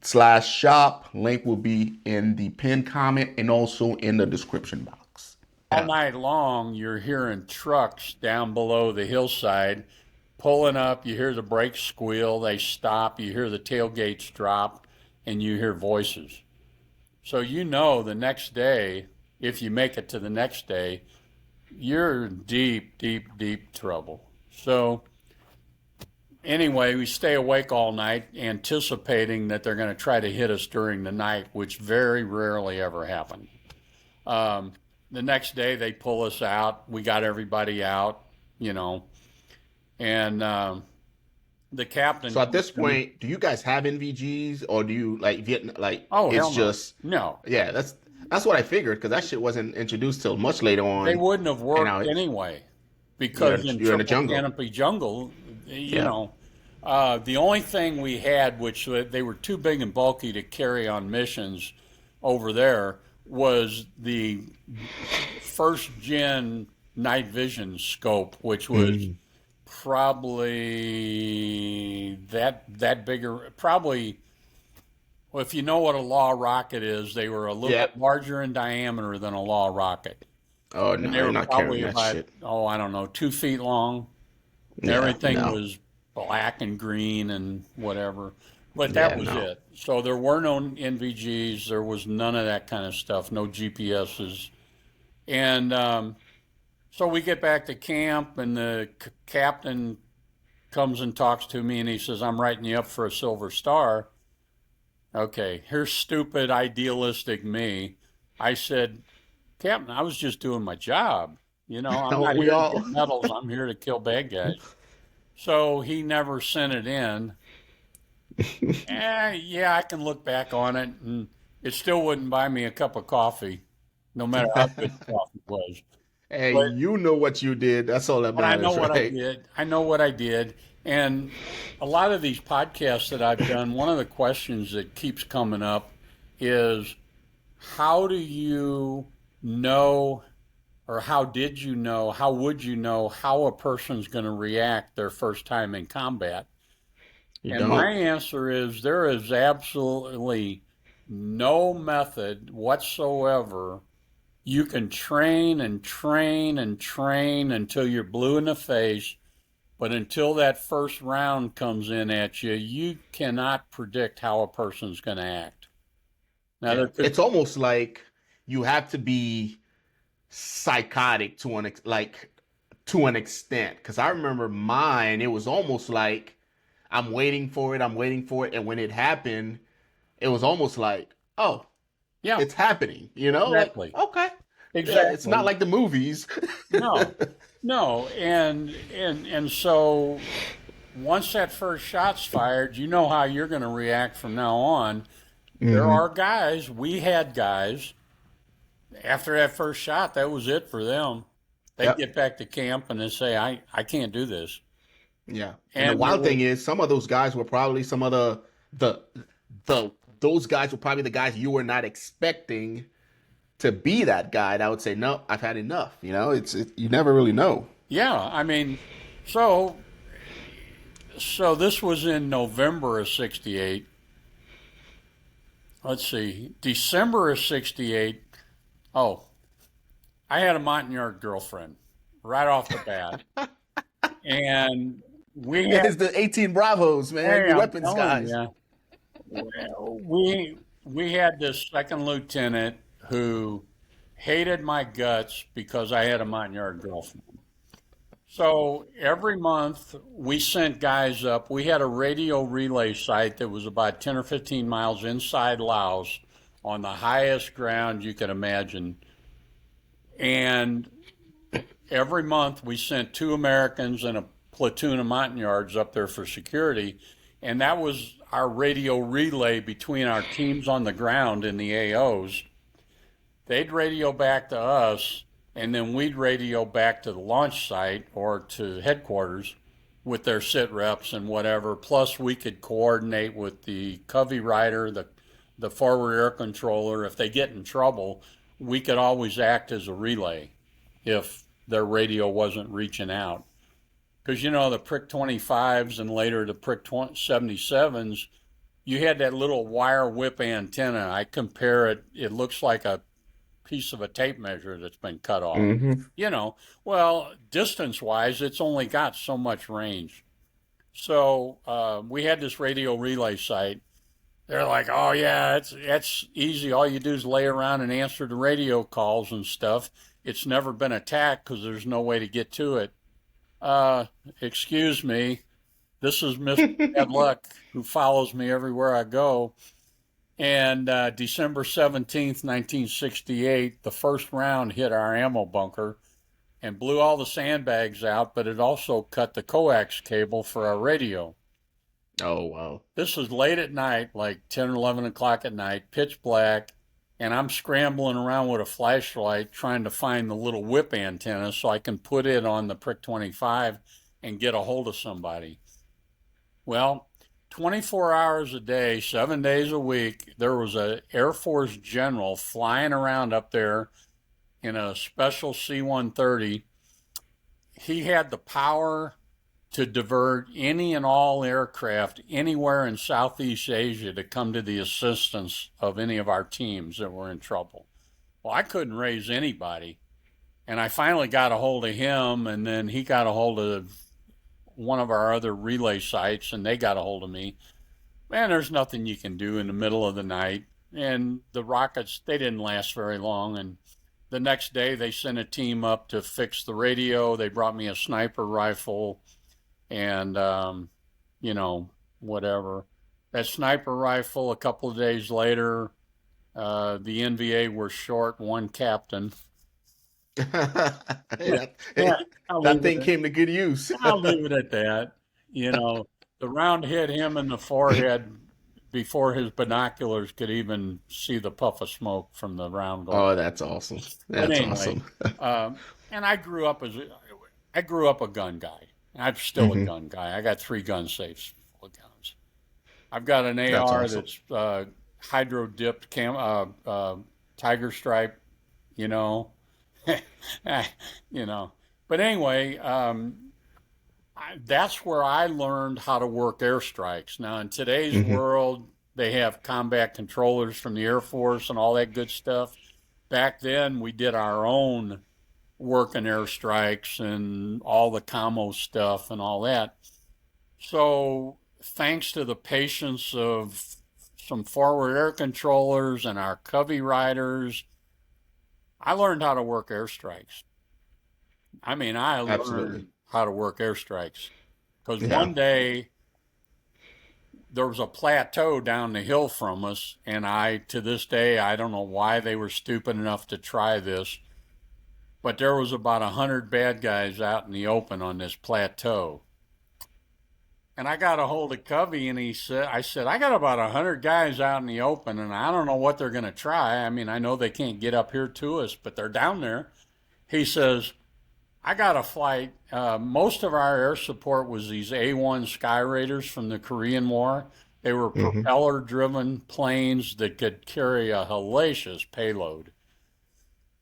/shop. Link will be in the pinned comment and also in the description box. all night long, you're hearing trucks down below the hillside pulling up. You hear the brakes squeal, they stop, you hear the tailgates drop, and you hear voices. So the next day, if you make it to the next day, you're in deep, deep, deep trouble. So anyway, we stay awake all night anticipating that they're going to try to hit us during the night, which very rarely ever happened. Um, the next day, they pull us out. We got everybody out, you know, and the captain So at comes this to me. point, do you guys have NVGs or do you like Vietnam? Like Oh, it's hell no. just No, yeah. That's what I figured because that shit wasn't introduced till much later they on, wouldn't have and now worked it's anyway because in you're in the triple jungle. canopy jungle, you Yeah. know, the only thing we had, which they were too big and bulky to carry on missions over there, was the first gen night vision scope, which was Mm. probably that bigger. Probably, well, if you know what a law rocket is, they were a little Yeah. bit larger in diameter than a law rocket, Oh and no, they you're were not probably carrying that about shit. I don't know 2 feet long. Yeah. Everything No. was black and green and whatever. But that Yeah, was no. it. So there were no NVGs. There was none of that kind of stuff. No GPSs. And so we get back to camp, and the captain comes and talks to me, and he says, "I'm writing you up for a Silver Star." Okay, here's stupid, idealistic me. I said, "Captain, I was just doing my job. I'm not We here to all. get medals. I'm here to kill bad guys." So he never sent it in. Yeah, I can look back on it, and it still wouldn't buy me a cup of coffee, no matter how good the coffee was. Hey, But you know what you did. That's all that but I know matters, what I right? did. I know what I did. And a lot of these podcasts that I've done, one of the questions that keeps coming up is, how do you know, or how did you know, how would you know how a person's going to react their first time in combat? You And my don't. answer is, there is absolutely no method whatsoever. You can train and train and train until you're blue in the face, but until that first round comes in at you, you cannot predict how a person's going to act. Now, Yeah, there could, it's almost like you have to be psychotic to an extent. Because I remember mine, it was almost like I'm waiting for it, I'm waiting for it, and when it happened, it was almost like, oh, yeah, it's happening. Like, exactly, okay, yeah, it's not exactly. like the movies. No, no, and so once that first shot's fired, you know how you're going to react from now on. There Hmm. are guys, we had guys, after that first shot, that was it for them. They'd Yep. get back to camp and they'd say, I can't do this. Yeah. And the And there wild were, thing is, some of those guys were probably some of the the those guys were probably the guys you were not expecting to be that guy that would say, no, I've had enough. You never really know. yeah, I mean, so, so this was in November of 68. Let's see, December of 68. Oh, I had a Montagnard girlfriend right off the bat. And we had, It's the 18 Bravos, man. hey, Your I'm weapons telling guys. you, we had this second lieutenant who hated my guts because I had a Montagnard girlfriend. So every month we sent guys up. We had a radio relay site that was about 10 or 15 miles inside Laos on the highest ground you could imagine. And every month we sent two Americans and a platoon of Montagnards up there for security. And that was our radio relay between our teams on the ground and the AOs. They'd radio back to us, and then we'd radio back to the launch site or to headquarters with their sit reps and whatever. Plus, we could coordinate with the Covey rider, the forward air controller. If they get in trouble, we could always act as a relay if their radio wasn't reaching out. Because the Prick 25s and later the Prick 77s, you had that little wire whip antenna. I compare it, it looks like a piece of a tape measure that's been cut off. Hmm. Well, distance wise, it's only got so much range. So we had this radio relay site. They're like, oh yeah, it's easy. All you do is lay around and answer the radio calls and stuff. It's never been attacked because there's no way to get to it. Uh, Excuse me. This is Mr. Bad Luck who follows me everywhere I go. And December 17th, 1968, the first round hit our ammo bunker and blew all the sandbags out, but it also cut the coax cable for our radio. Oh, wow. This was late at night, like 10 or 11 o'clock at night, pitch black, and I'm scrambling around with a flashlight trying to find the little whip antenna so I can put it on the Prick 25 and get a hold of somebody. Well, 24 hours a day, 7 days a week, there was an Air Force general flying around up there in a special C-130. He had the power to divert any and all aircraft anywhere in Southeast Asia to come to the assistance of any of our teams that were in trouble. Well, I couldn't raise anybody. And I finally got a hold of him, and then he got a hold of one of our other relay sites, and they got a hold of me. Man, there's nothing you can do in the middle of the night. And the rockets, they didn't last very long. And the next day, they sent a team up to fix the radio. They brought me a sniper rifle and, you know, whatever. That sniper rifle, a couple of days later, the NVA were short one captain. that, Yeah, I'll that leave it thing at, came to good use. I'll leave it at that. You know, the round hit him in the forehead before his binoculars could even see the puff of smoke from the round going. Oh, that's awesome. But That's anyway, awesome. and I grew up a gun guy. I'm still a Hmm. gun guy. I got 3 gun safes full of guns. I've got an That's AR awesome. that's hydro dipped tiger stripe. You know, you know. But anyway, that's where I learned how to work airstrikes. Now, in today's Hmm. world, they have combat controllers from the Air Force and all that good stuff. Back then, we did our own working airstrikes and all the commo stuff and all that. So, thanks to the patience of some forward air controllers and our Covey riders, I learned how to work airstrikes. I mean, I Absolutely. learned how to work airstrikes because Yeah. one day there was a plateau down the hill from us, and to this day, I don't know why they were stupid enough to try this, but there was about 100 bad guys out in the open on this plateau. And I got a hold of Covey, and I said, I got about 100 guys out in the open, and I don't know what they're going to try. I mean, I know they can't get up here to us, but they're down there. He says, I got a flight. Most of our air support was these A-1 Sky Raiders from the Korean War. They were Hmm. propeller-driven planes that could carry a hellacious payload.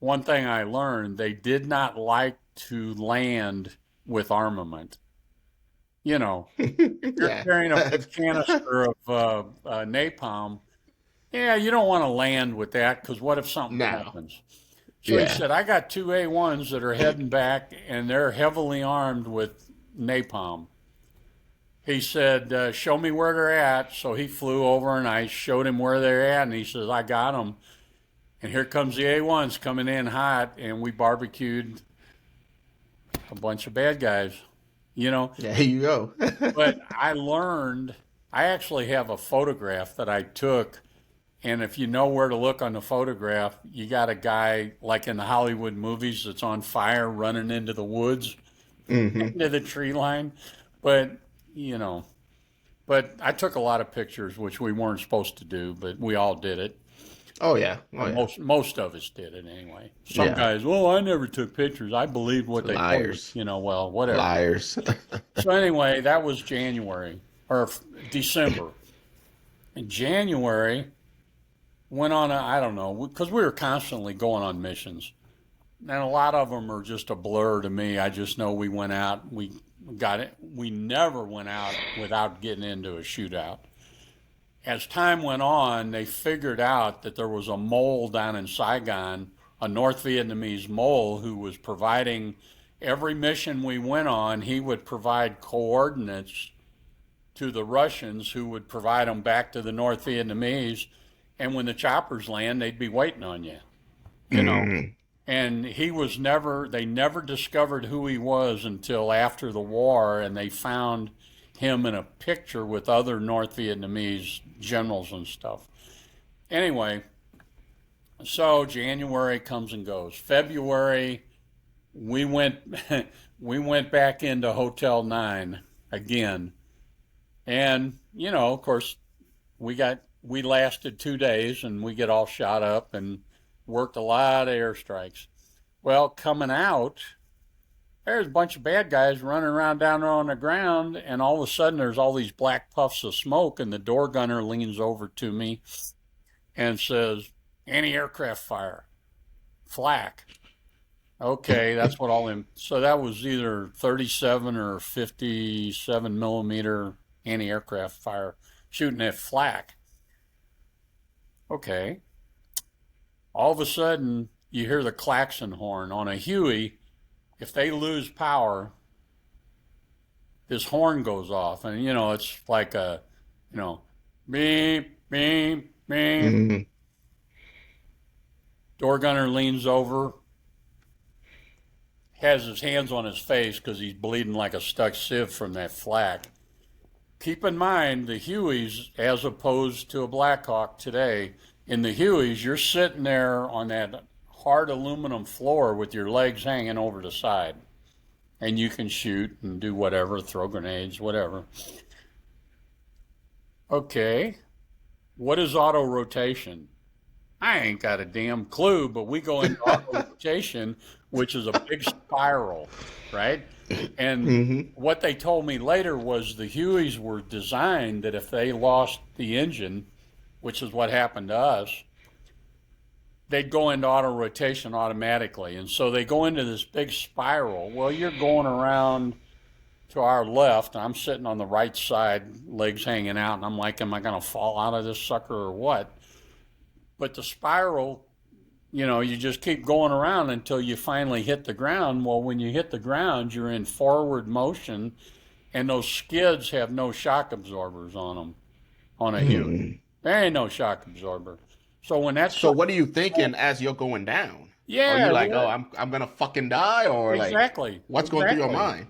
One thing I learned, they did not like to land with armament. You know, if you're Yeah. carrying a big canister of napalm, yeah, you don't want to land with that because what if something Now. happens? So he Yeah. said, I got 2 A-1s that are heading back and they're heavily armed with napalm. He said, show me where they're at. So he flew over and I showed him where they're at. And he says, I got them. And here comes the A-1s coming in hot. And we barbecued a bunch of bad guys, you know. There you go. But I actually have a photograph that I took. And if you know where to look on the photograph, you got a guy like in the Hollywood movies that's on fire running into the woods, Hmm. into the tree line. But, you know, but I took a lot of pictures, which we weren't supposed to do, but we all did it. Oh yeah. Oh Or yeah. most of us did it anyway. Some Yeah. guys, well, I never took pictures. I believed what they told me. Liars. You know, well, whatever. Liars. So anyway, that was January or December. In January, went on I don't know, because we were constantly going on missions. And a lot of them are just a blur to me. I just know we went out, we got it. We never went out without getting into a shootout. As time went on, they figured out that there was a mole down in Saigon, a North Vietnamese mole who was providing every mission we went on, he would provide coordinates to the Russians who would provide them back to the North Vietnamese. And when the choppers land, they'd be waiting on you, you know. Hmm. And they never discovered who he was until after the war, and they found him in a picture with other North Vietnamese generals and stuff. Anyway, so January comes and goes. February, we went we went back into Hotel 9 again. And, you know, of course, we lasted 2 days and we get all shot up and worked a lot of airstrikes. Well, coming out, there's a bunch of bad guys running around down there on the ground, and all of a sudden there's all these black puffs of smoke, and the door gunner leans over to me and says, anti-aircraft fire, flak. Okay, that's what all them. So that was either 37 or 57 millimeter anti-aircraft fire shooting at flak. Okay. All of a sudden, you hear the klaxon horn on a Huey. If they lose power, this horn goes off, and it's like a, beep, beep, beep. Mm-hmm. Door gunner leans over, has his hands on his face because he's bleeding like a stuck sieve from that flak. Keep in mind the Hueys, as opposed to a Blackhawk today. In the Hueys, you're sitting there on that hard aluminum floor with your legs hanging over the side, and you can shoot and do whatever, throw grenades, whatever. Okay, what is auto rotation? I ain't got a damn clue, but we go into auto rotation, which is a big spiral, right? And Mm-hmm. what they told me later was the Hueys were designed that if they lost the engine, which is what happened to us, they'd go into auto rotation automatically. And so they go into this big spiral. Well, you're going around to our left, and I'm sitting on the right side, legs hanging out, and I'm like, am I going to fall out of this sucker or what? But the spiral, you just keep going around until you finally hit the ground. Well, when you hit the ground, you're in forward motion, and those skids have no shock absorbers on them on a Huey. There ain't no shock absorber. So when that's So what are you thinking as you're going down? yeah, Are you like, oh, I'm gonna fucking die, or exactly. like, what's going through your mind?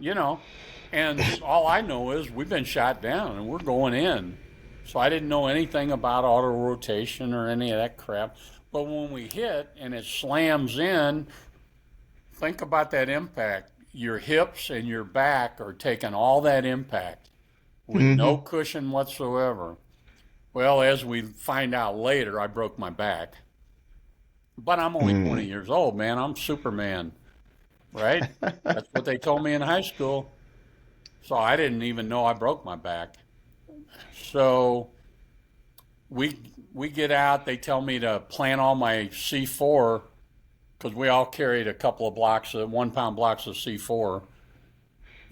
And all I know is we've been shot down and we're going in. So I didn't know anything about auto rotation or any of that crap. But when we hit and it slams in, think about that impact. Your hips and your back are taking all that impact with no cushion whatsoever. Well, as we find out later, I broke my back. But I'm only 20 years old, man. I'm Superman, right? That's what they told me in high school. So I didn't even know I broke my back. So we get out. They tell me to plant all my C4 because we all carried a couple of 1-pound blocks of C4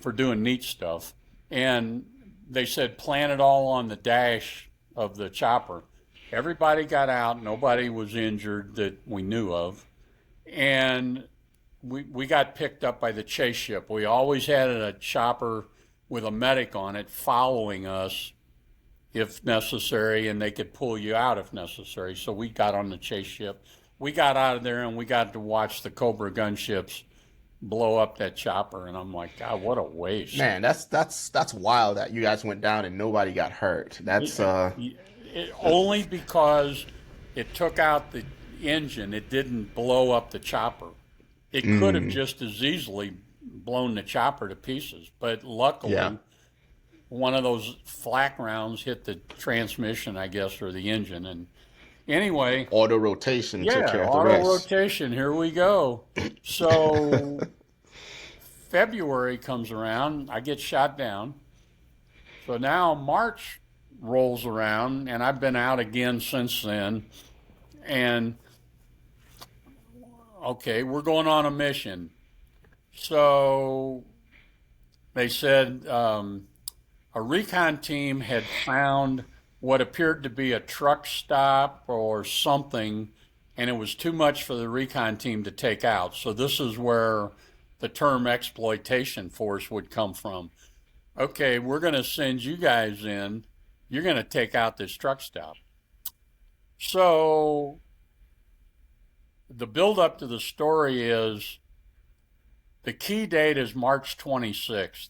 for doing neat stuff. And they said plant it all on the dash of the chopper. Everybody got out. Nobody was injured that we knew of. And we got picked up by the chase ship. We always had a chopper with a medic on it following us if necessary, and they could pull you out if necessary. So we got on the chase ship. We got out of there, and we got to watch the Cobra gunships blow up that chopper. And I'm like, God, what a waste. Man, that's wild that you guys went down and nobody got hurt. That's only because it took out the engine. It didn't blow up the chopper. It could have just as easily blown the chopper to pieces, but luckily one of those flak rounds hit the transmission, I guess, or the engine. And anyway, auto rotation took care of the auto rest. rotation, here we go. So February comes around, I get shot down. So now March rolls around, and I've been out again since then. And okay, we're going on a mission. So they said a recon team had found what appeared to be a truck stop or something, and it was too much for the recon team to take out. So this is where the term exploitation force would come from. Okay, we're going to send you guys in. You're going to take out this truck stop. So the build-up to the story is the key date is March 26th.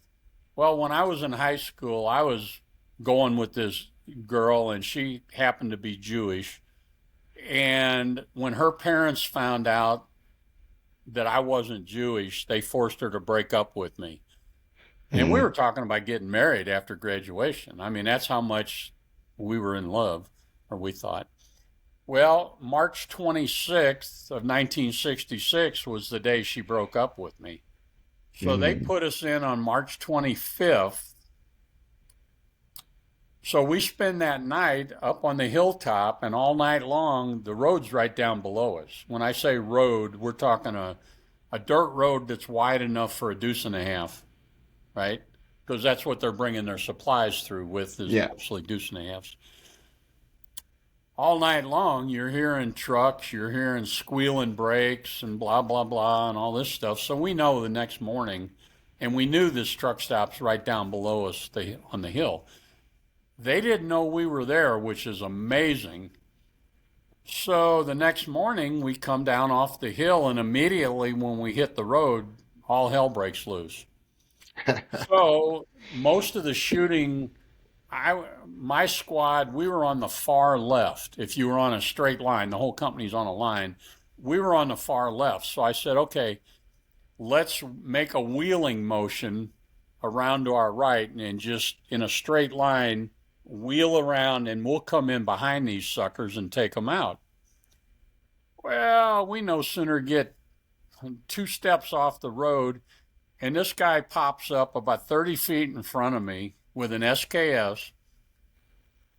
Well, when I was in high school, I was going with this girl, and she happened to be Jewish. And when her parents found out that I wasn't Jewish, they forced her to break up with me. And we were talking about getting married after graduation. I mean, that's how much we were in love, or we thought. Well, March 26th of 1966 was the day she broke up with me. So they put us in on March 25th. So we spend that night up on the hilltop, and all night long, the road's right down below us. When I say road, we're talking a dirt road that's wide enough for a deuce and a half, right? Because that's what they're bringing their supplies through with, is mostly deuce and a halves. All night long, you're hearing trucks, you're hearing squealing brakes and blah, blah, blah, and all this stuff. So we know the next morning And we knew this truck stop's right down below us on the hill. They didn't know we were there, which is amazing. So the next morning, we come down off the hill, and immediately when we hit the road, all hell breaks loose. So most of the shooting, my squad, we were on the far left. If you were on a straight line, the whole company's on a line. We were on the far left. So I said, okay, let's make a wheeling motion around to our right and just in a straight line wheel around, and we'll come in behind these suckers and take them out. Well, we no sooner get 2 steps off the road, and this guy pops up about 30 feet in front of me with an SKS,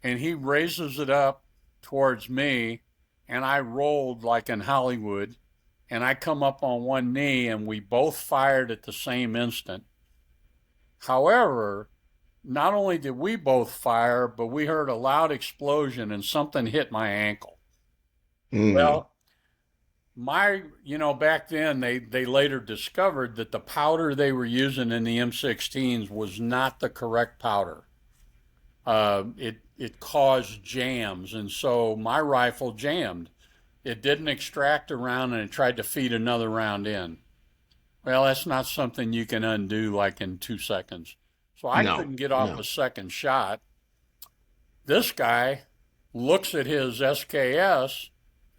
and he raises it up towards me, and I rolled like in Hollywood, and I come up on one knee, and we both fired at the same instant. However, not only did we both fire, but we heard a loud explosion and something hit my ankle. Well, back then they later discovered that the powder they were using in the M16s was not the correct powder. It caused jams, and so my rifle jammed. It didn't extract a round, and it tried to feed another round in. Well, that's not something you can undo like in 2 seconds. So I couldn't get off a second shot. This guy looks at his SKS,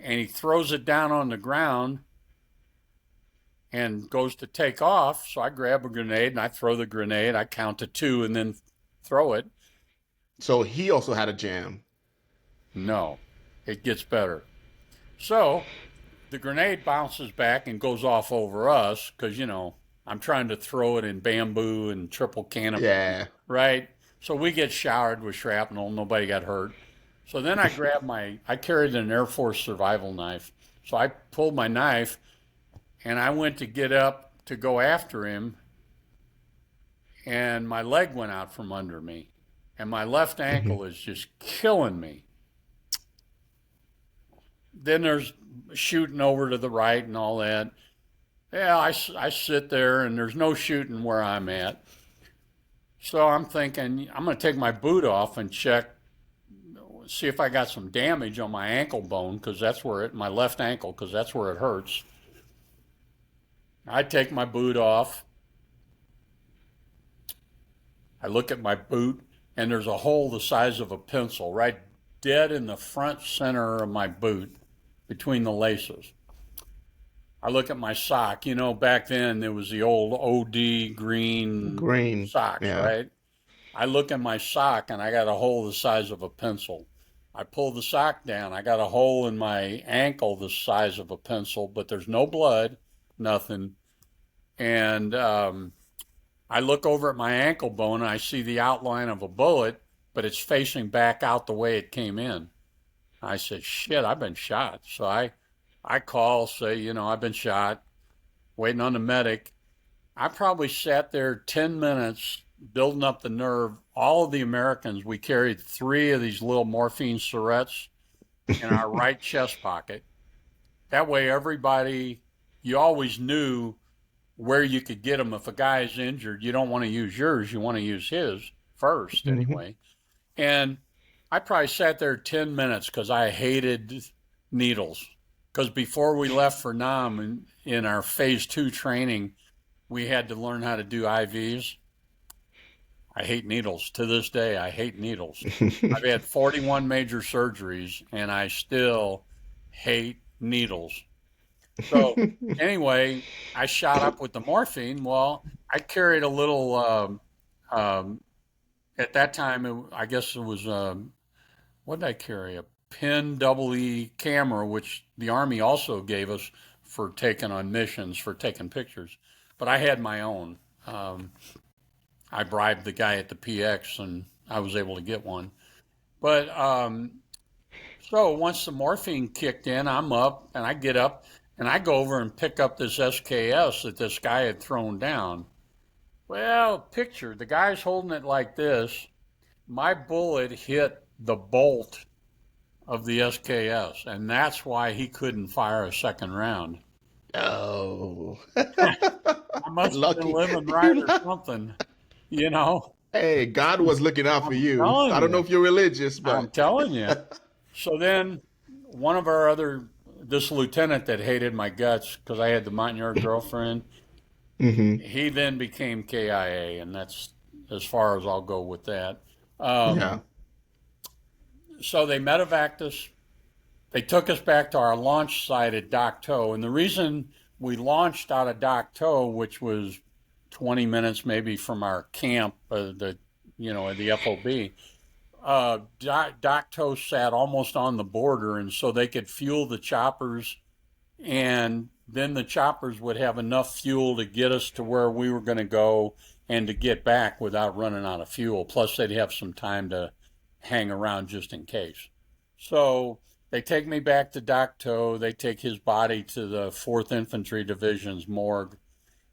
and he throws it down on the ground and goes to take off. So I grab a grenade and I throw the grenade. I count to 2 and then throw it. So he also had a jam. No, it gets better. So the grenade bounces back and goes off over us because, I'm trying to throw it in bamboo and triple canopy. Yeah. Right? So we get showered with shrapnel. Nobody got hurt. So then I grabbed I carried an Air Force survival knife. So I pulled my knife and I went to get up to go after him. And my leg went out from under me. And my left ankle is just killing me. Then there's shooting over to the right and all that. Yeah, I sit there and there's no shooting where I'm at. So I'm thinking, I'm going to take my boot off and check, see if I got some damage on my ankle bone, because that's where my left ankle, because that's where it hurts. I take my boot off. I look at my boot, and there's a hole the size of a pencil right dead in the front center of my boot between the laces. I look at my sock. Back then there was the old OD green socks, right? I look at my sock and I got a hole the size of a pencil. I pull the sock down. I got a hole in my ankle the size of a pencil, but there's no blood, nothing. And I look over at my ankle bone and I see the outline of a bullet, but it's facing back out the way it came in. I said, shit, I've been shot. So I call, say, I've been shot, waiting on the medic. I probably sat there 10 minutes building up the nerve. All of the Americans, we carried 3 of these little morphine syrettes in our right chest pocket. That way everybody, you always knew where you could get them. If a guy is injured, you don't want to use yours, you want to use his first anyway. And I probably sat there 10 minutes because I hated needles. Because before we left for Nam in our phase 2 training, we had to learn how to do IVs. I hate needles. To this day, I hate needles. I've had 41 major surgeries, and I still hate needles. So anyway, I shot up with the morphine. Well, I carried a little, at that time, I guess it was, what did I carry? A Pen EE camera, which the Army also gave us for taking on missions, for taking pictures. But I had my own. I bribed the guy at the PX, and I was able to get one. But so once the morphine kicked in, I'm up, and I get up, and I go over and pick up this SKS that this guy had thrown down. Well, picture, the guy's holding it like this. My bullet hit the bolt of the SKS, and that's why he couldn't fire a second round. Oh. I must have been Lucky. living right You or lu- something, you know. Hey, God was looking out for I'm you. I telling don't know you. if you're religious, I'm but telling you. So then one of our other, this lieutenant that hated my guts because I had the Montagnard girlfriend, hmm he then became KIA, and that's as far as I'll go with that. yeah. Um, so they medevaced us. They took us back to our launch site at Dak To, and the reason we launched out of Dak To, which was 20 minutes maybe from our camp, the FOB, Dak To sat almost on the border, and so they could fuel the choppers, and then the choppers would have enough fuel to get us to where we were going to go and to get back without running out of fuel. Plus, they'd have some time to hang around just in case. So they take me back to Dak To. They take his body to the 4th Infantry Division's morgue,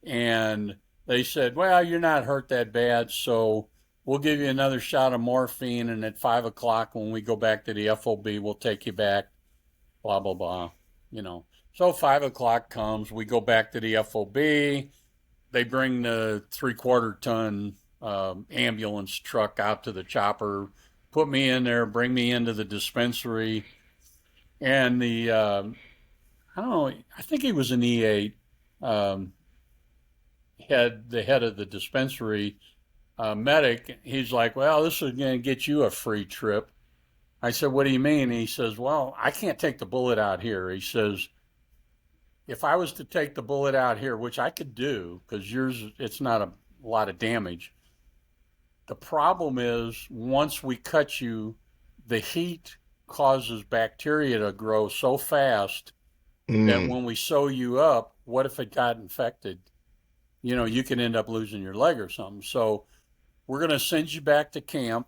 and they said, "Well, you're not hurt that bad, so we'll give you another shot of morphine, and at 5 o'clock when we go back to the FOB, we'll take you back." Blah blah blah, you know. So 5 o'clock comes, we go back to the FOB. They bring the 3/4 ton ambulance truck out to the chopper, put me in there, bring me into the dispensary, and I don't know, I think he was an E8. Um, the head of the dispensary medic. He's like, "Well, this is going to get you a free trip." I said, "What do you mean?" He says, "Well, I can't take the bullet out here." He says, "If I was to take the bullet out here, which I could do, because yours, it's not a lot of damage. The problem is once we cut you, the heat causes bacteria to grow so fast that Mm. when we sew you up, what if it got infected? You know, you can end up losing your leg or something. So we're going to send you back to camp.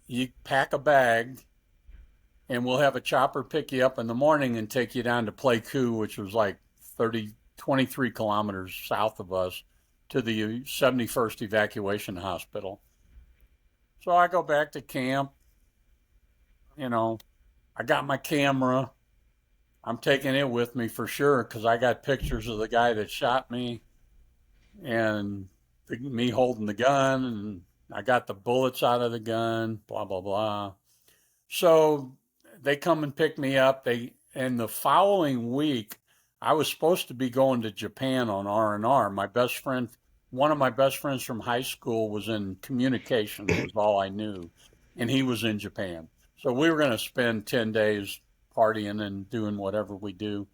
You pack a bag, and we'll have a chopper pick you up in the morning and take you down to Pleiku, which was like 23 kilometers south of us, to the 71st Evacuation Hospital." So I go back to camp. You know, I got my camera. I'm taking it with me for sure because I got pictures of the guy that shot me and me holding the gun, and I got the bullets out of the gun, blah, blah, blah. So they come and pick me up. And the following week, I was supposed to be going to Japan on R&R. My best friend, one of my best friends from high school, was in communications, was all I knew, and he was in Japan. So we were going to spend 10 days partying and doing whatever we do.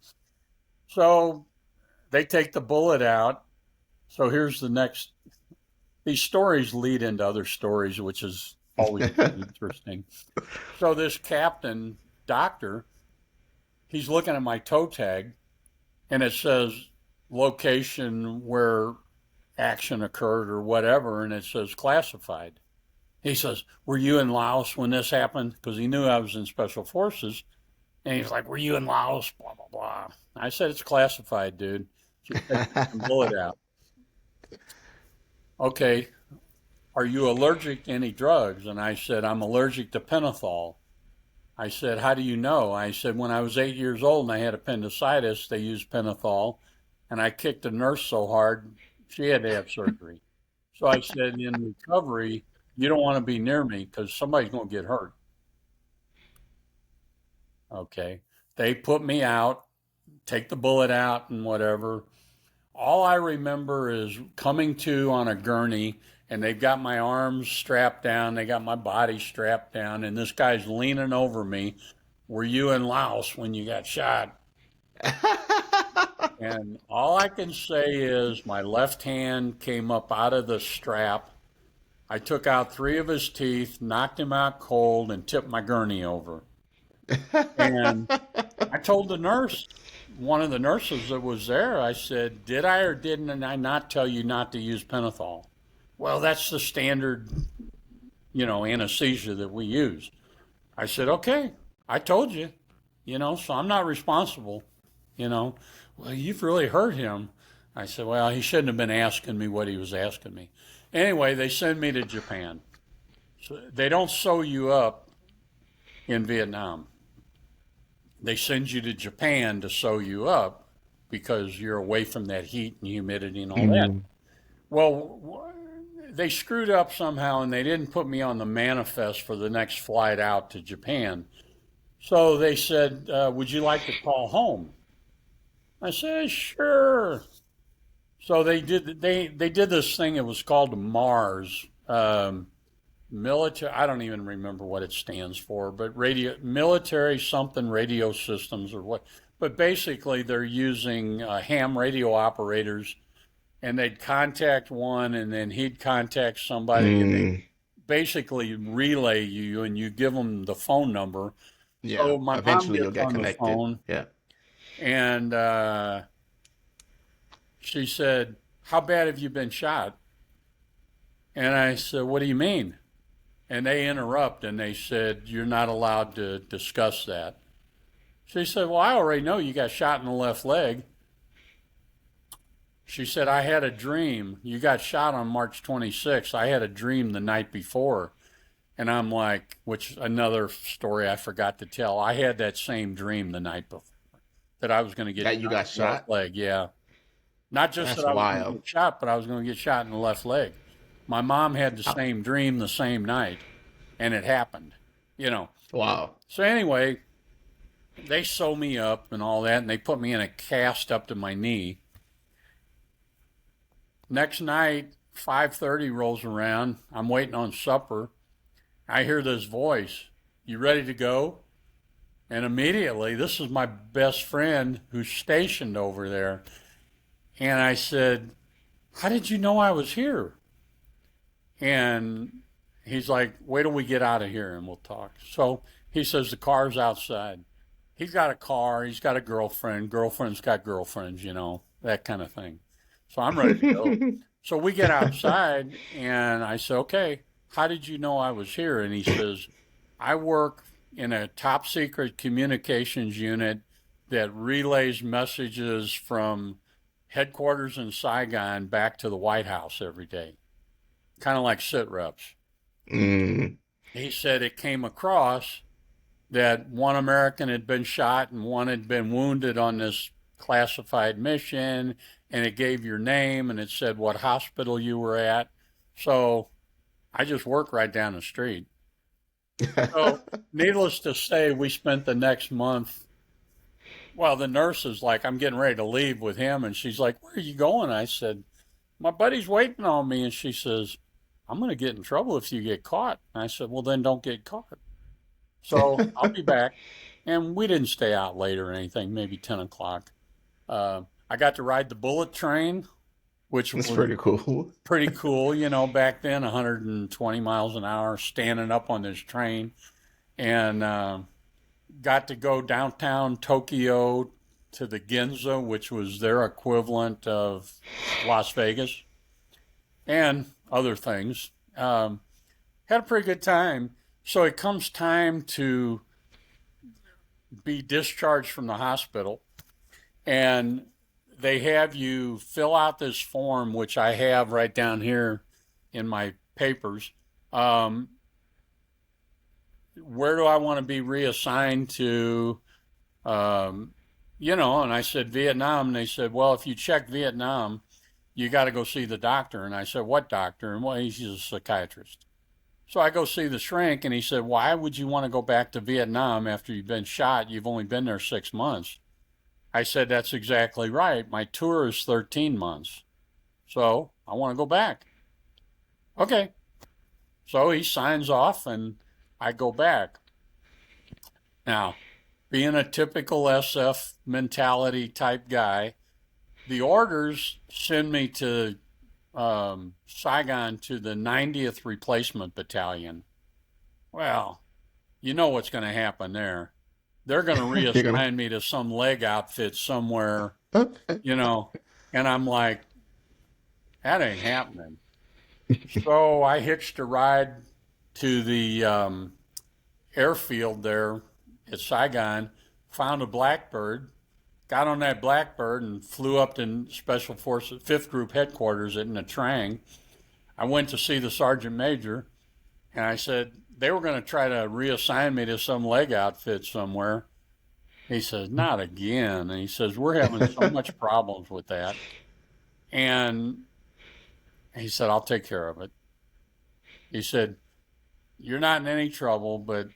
So they take the bullet out. So here's the next. These stories lead into other stories, which is always interesting. So this captain, doctor, he's looking at my toe tag, and it says location where action occurred or whatever, and it says classified. He says, "Were you in Laos when this happened?" Because he knew I was in special forces. And he's like, "Were you in Laos?" Blah, blah, blah. I said, "It's classified, dude. Just take the bullet out." "Okay, are you allergic to any drugs?" And I said, "I'm allergic to pentothal." I said, "How do you know?" I said, "When I was 8 years old and I had appendicitis, they used pentothal, and I kicked a nurse so hard, she had to have surgery." So I said, "In recovery, you don't want to be near me because somebody's going to get hurt." Okay. They put me out, take the bullet out and whatever. All I remember is coming to on a gurney, and they've got my arms strapped down, they got my body strapped down, and this guy's leaning over me. "Were you in Laos when you got shot?" And all I can say is my left hand came up out of the strap. I took out three of his teeth, knocked him out cold, and tipped my gurney over. And I told the nurse, one of the nurses that was there, I said, "Did I or didn't I not tell you not to use pentothal?" "Well, that's the standard, anesthesia that we use." I said, "Okay, I told you, so I'm not responsible, you know." "Well, you've really hurt him." I said, "Well, he shouldn't have been asking me what he was asking me." Anyway, they send me to Japan. So they don't sew you up in Vietnam. They send you to Japan to sew you up because you're away from that heat and humidity and all that. Mm. Well, they screwed up somehow and they didn't put me on the manifest for the next flight out to Japan. So they said, would you like to call home? I said, sure. So they did this thing. It was called Mars, military. I don't even remember what it stands for, but military something radio systems or what. But basically, they're using ham radio operators, and they'd contact one, and then he'd contact somebody, and they Mm. basically relay you, and you give them the phone number. Yeah. So my mom Eventually you'll gets get on the connected. phone, Yeah. and she said, "How bad have you been shot?" And I said, "What do you mean?" And they interrupt and they said, "You're not allowed to discuss that." She said, "Well, I already know you got shot in the left leg." She said, "I had a dream. You got shot on March 26th. I had a dream the night before." And I'm like, which another story I forgot to tell. I had that same dream the night before that I was going to get That you shot got in the left shot? leg. Yeah. Not just That's that I was going to wild. get shot, but I was going to get shot in the left leg. My mom had the Uh, same dream the same night, and it happened, you know. Wow. So anyway, they sew me up and all that, and they put me in a cast up to my knee. Next night, 5:30 rolls around. I'm waiting on supper. I hear this voice. "You ready to go?" And immediately, this is my best friend who's stationed over there. And I said, "How did you know I was here?" And he's like, "Wait till we get out of here and we'll talk." So he says, "The car's outside." He's got a car. He's got a girlfriend. Girlfriend's got girlfriends, that kind of thing. So I'm ready to go. So we get outside and I say, "Okay, how did you know I was here?" And he says, "I work in a top secret communications unit that relays messages from headquarters in Saigon back to the White House every day, kind of like sit reps." Mm. He said it came across that one American had been shot and one had been wounded on this classified mission, and it gave your name and it said what hospital you were at. So I just work right down the street. So, needless to say, we spent the next month. Well, the nurse is like, "I'm getting ready to leave with him." And she's like, "Where are you going?" I said, "My buddy's waiting on me." And she says, "I'm going to get in trouble if you get caught." And I said, "Well, then don't get caught." So I'll be back. And we didn't stay out late or anything, maybe 10 o'clock. I got to ride the bullet train, which That's was pretty cool. pretty cool, back then, 120 miles an hour, standing up on this train. And got to go downtown Tokyo to the Ginza, which was their equivalent of Las Vegas, and other things. Had a pretty good time. So it comes time to be discharged from the hospital, and they have you fill out this form, which I have right down here in my papers. Where do I want to be reassigned to? And I said Vietnam, and they said, "Well, if you check Vietnam, you got to go see the doctor." And I said, "What doctor?" And well, he's a psychiatrist. So I go see the shrink, and he said, "Why would you want to go back to Vietnam after you've been shot? You've only been there 6 months." I said, "That's exactly right. My tour is 13 months. So I want to go back." Okay. So he signs off, and I go back. Now, being a typical SF mentality type guy, the orders send me to Saigon to the 90th Replacement Battalion. Well, you know what's going to happen there. They're going to You're gonna. reassign me to some leg outfit somewhere, and I'm like, that ain't happening. So I hitched a ride to the airfield there at Saigon, found a Blackbird, got on that Blackbird and flew up to Special Forces 5th Group headquarters at Nha Trang. I went to see the sergeant major, and I said they were going to try to reassign me to some leg outfit somewhere. He says, not again. And he says, we're having so much problems with that. And he said, I'll take care of it. He said, you're not in any trouble, but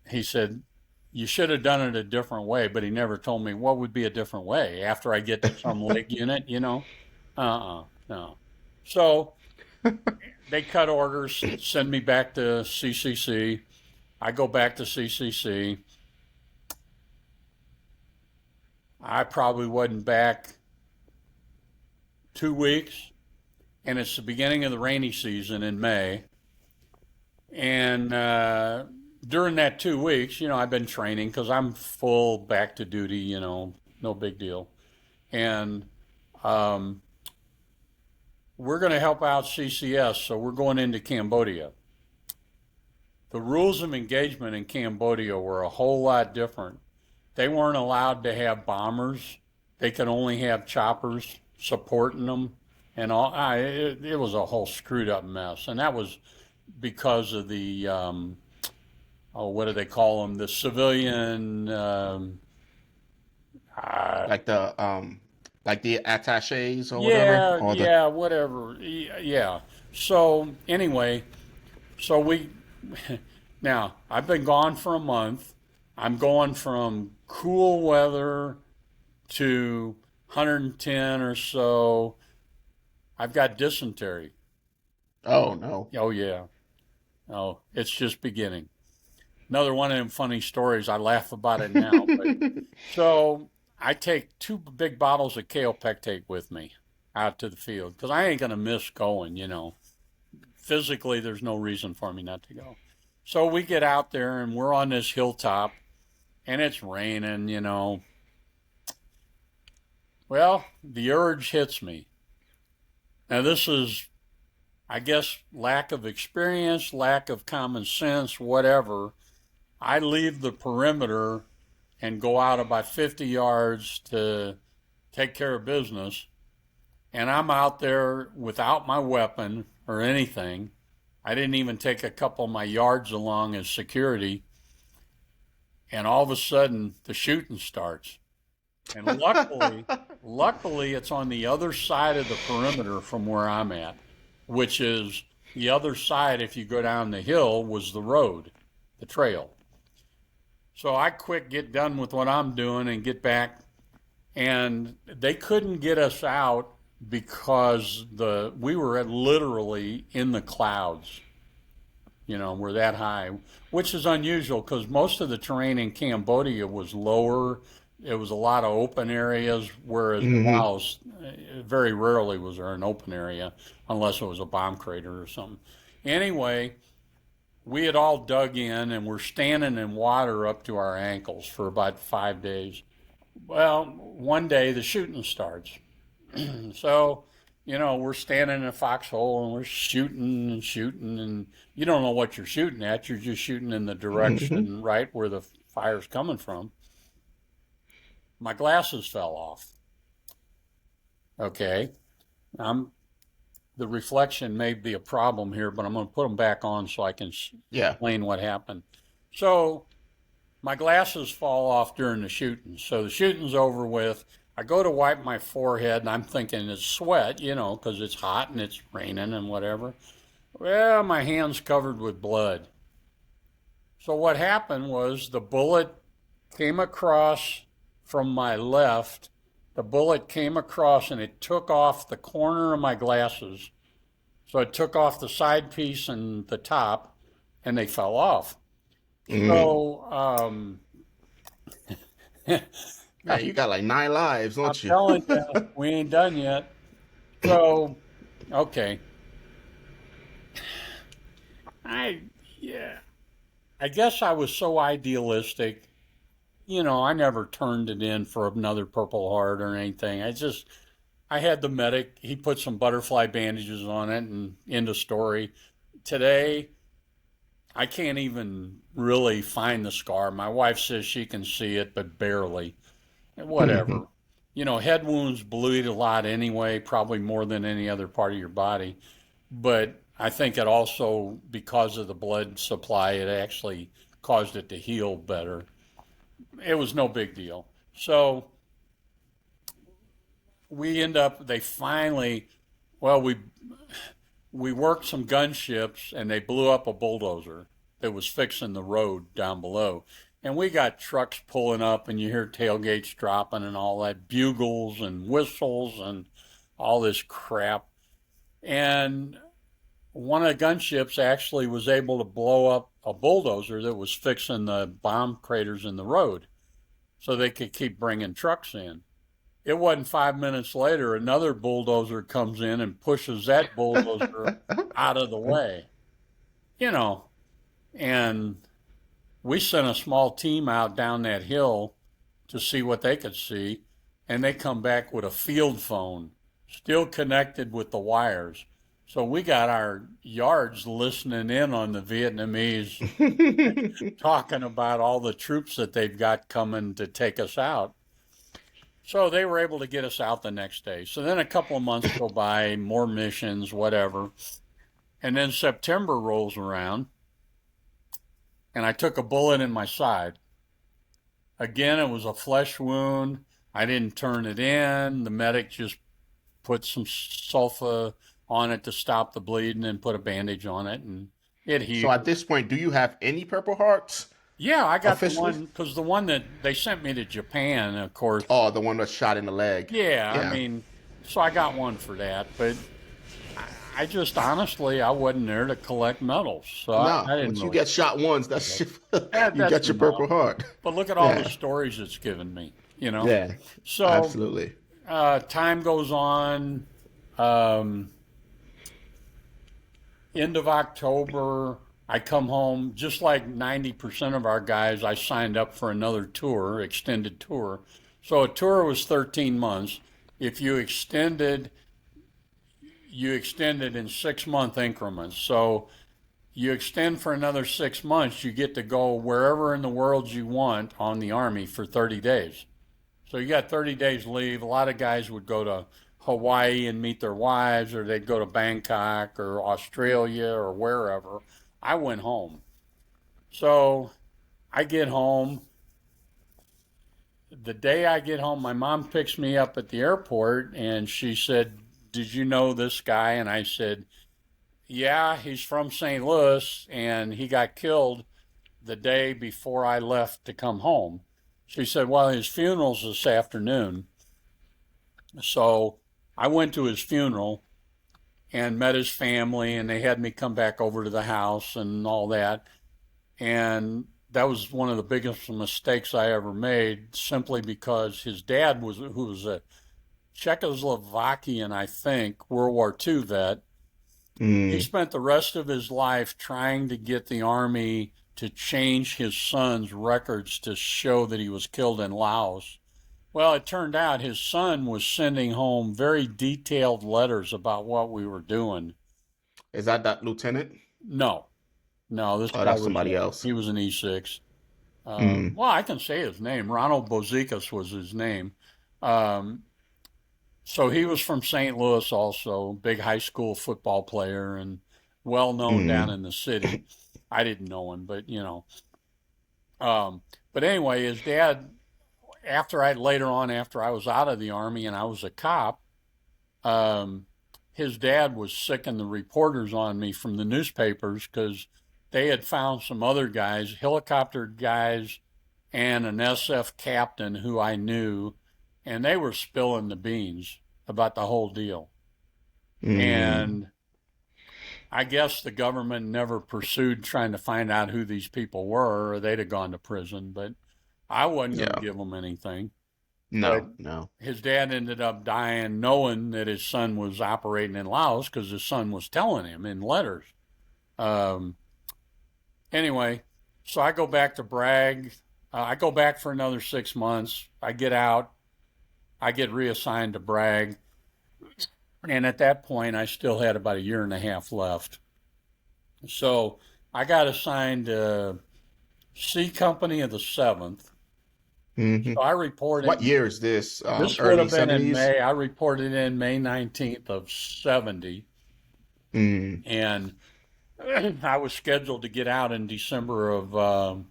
he said, you should have done it a different way. But he never told me what would be a different way after I get to some leg unit, no. So they cut orders, send me back to CCC. I go back to CCC. I probably wasn't back 2 weeks, and it's the beginning of the rainy season in May. And during that 2 weeks, I've been training because I'm full back to duty, no big deal. And we're going to help out CCS, so we're going into Cambodia. The rules of engagement in Cambodia were a whole lot different. They weren't allowed to have bombers. They could only have choppers supporting them. And all. It was a whole screwed up mess. And that was because of the, what do they call them? The civilian, Like the attaches or whatever, or the whatever. Yeah. So anyway, we, now I've been gone for a month. I'm going from cool weather to 110 or so. I've got dysentery. Oh no. Oh yeah. Oh, it's just beginning. Another one of them funny stories. I laugh about it now. But, so I take 2 big bottles of kale pectate with me out to the field because I ain't going to miss going, Physically, there's no reason for me not to go. So we get out there and we're on this hilltop and it's raining, Well, the urge hits me. Now, this is, I guess, lack of experience, lack of common sense, whatever. I leave the perimeter and go out about 50 yards to take care of business. And I'm out there without my weapon or anything. I didn't even take a couple of my yards along as security. And all of a sudden, the shooting starts. And luckily, it's on the other side of the perimeter from where I'm at, which is the other side. If you go down the hill, was the road, the trail. So I get done with what I'm doing and get back. And they couldn't get us out because we were literally in the clouds. We're that high, which is unusual because most of the terrain in Cambodia was lower. It was a lot of open areas, whereas Laos, very rarely was there an open area unless it was a bomb crater or something. Anyway, we had all dug in and we're standing in water up to our ankles for about 5 days. Well, one day the shooting starts. So, we're standing in a foxhole and we're shooting and you don't know what you're shooting at. You're just shooting in the direction right where the fire's coming from. My glasses fell off. Okay. The reflection may be a problem here, but I'm going to put them back on so I can explain what happened. So my glasses fall off during the shooting. So the shooting's over with. I go to wipe my forehead and I'm thinking it's sweat, because it's hot and it's raining and whatever. Well, my hand's covered with blood. So what happened was the bullet came across from my left. The bullet came across and it took off the corner of my glasses. So it took off the side piece and the top, and they fell off. So, hey, you got like 9 lives, don't you? I'm telling you, we ain't done yet. So, okay. I guess I was so idealistic. I never turned it in for another Purple Heart or anything. I had the medic. He put some butterfly bandages on it and end of story. Today, I can't even really find the scar. My wife says she can see it, but barely. Whatever. Head wounds bleed a lot anyway, probably more than any other part of your body. But I think it also, because of the blood supply, it actually caused it to heal better. it was no big deal. So we end up, they finally, well, we worked some gunships and they blew up a bulldozer that was fixing the road down below. And we got trucks pulling up and you hear tailgates dropping and all that, bugles and whistles and all this crap. And one of the gunships actually was able to blow up a bulldozer that was fixing the bomb craters in the road so they could keep bringing trucks in. It wasn't 5 minutes later, another bulldozer comes in and pushes that bulldozer out of the way, you know. And we sent a small team out down that hill to see what they could see. And they come back with a field phone, still connected with the wires. So we got our yards listening in on the Vietnamese talking about all the troops that they've got coming to take us out. So they were able to get us out the next day. So then a couple of months go by, more missions, whatever. And then September rolls around, and I took a bullet in my side. Again, it was a flesh wound. I didn't turn it in. The medic just put some sulfa on it to stop the bleeding and put a bandage on it, and it healed. So at this point, do you have any Purple Hearts? Yeah, I got Officially? the one, because the one that they sent me to Japan, of course. Oh, the one that's shot in the leg. Yeah, I mean, so I got one for that, but I just honestly, I wasn't there to collect medals. So No, I didn't once you really, get shot once, that's you that's got your Purple enough. Heart. But look at all Yeah. the stories it's given me, you know? Yeah, So absolutely. time goes on. Um, End of October, I come home. Just like 90% of our guys, I signed up for another tour, extended tour. So a tour was 13 months. If you extended in 6 month increments. So you extend for another 6 months, you get to go wherever in the world you want on the Army for 30 days. So you got 30 days leave. A lot of guys would go to Hawaii and meet their wives, or they'd go to Bangkok or Australia or wherever. I went home. So I get home. The day I get home, my mom picks me up at the airport and she said, "Did you know this guy?" And I said, "Yeah, he's from St. Louis and he got killed the day before I left to come home." She said, "Well, his funeral's this afternoon." So I went to his funeral and met his family, and they had me come back over to the house and all that. And that was one of the biggest mistakes I ever made, simply because his dad was, who was a Czechoslovakian, I think, World War II vet. He spent the rest of his life trying to get the Army to change his son's records to show that he was killed in Laos. Well, it turned out his son was sending home very detailed letters about what we were doing. Is that lieutenant? No, no, this Oh, guy that's was, somebody else. he was an E6. Mm. Well, I can say his name. Ronald Bozikas was his name. Um, so he was from St. Louis also, big high school football player and well known down Mm. in the city. I didn't know him, but you know. But anyway, his dad, later on, after I was out of the Army and I was a cop, um, his dad was sicking the reporters on me from the newspapers because they had found some other guys, helicopter guys, and an SF captain who I knew, and they were spilling the beans about the whole deal. Mm. And I guess the government never pursued trying to find out who these people were, or they'd have gone to prison, but I wasn't going to Yeah. give them anything. No, But no. his dad ended up dying knowing that his son was operating in Laos because his son was telling him in letters. Um, anyway, so I go back to Bragg. I go back for another 6 months. I get out. I get reassigned to Bragg. And at that point, I still had about a year and a half left. So I got assigned to C Company of the 7th. Hmm. So I reported. What year is this? This would Early have been in 70s? May. I reported in May 19th of 70. Mm. And I was scheduled to get out in December of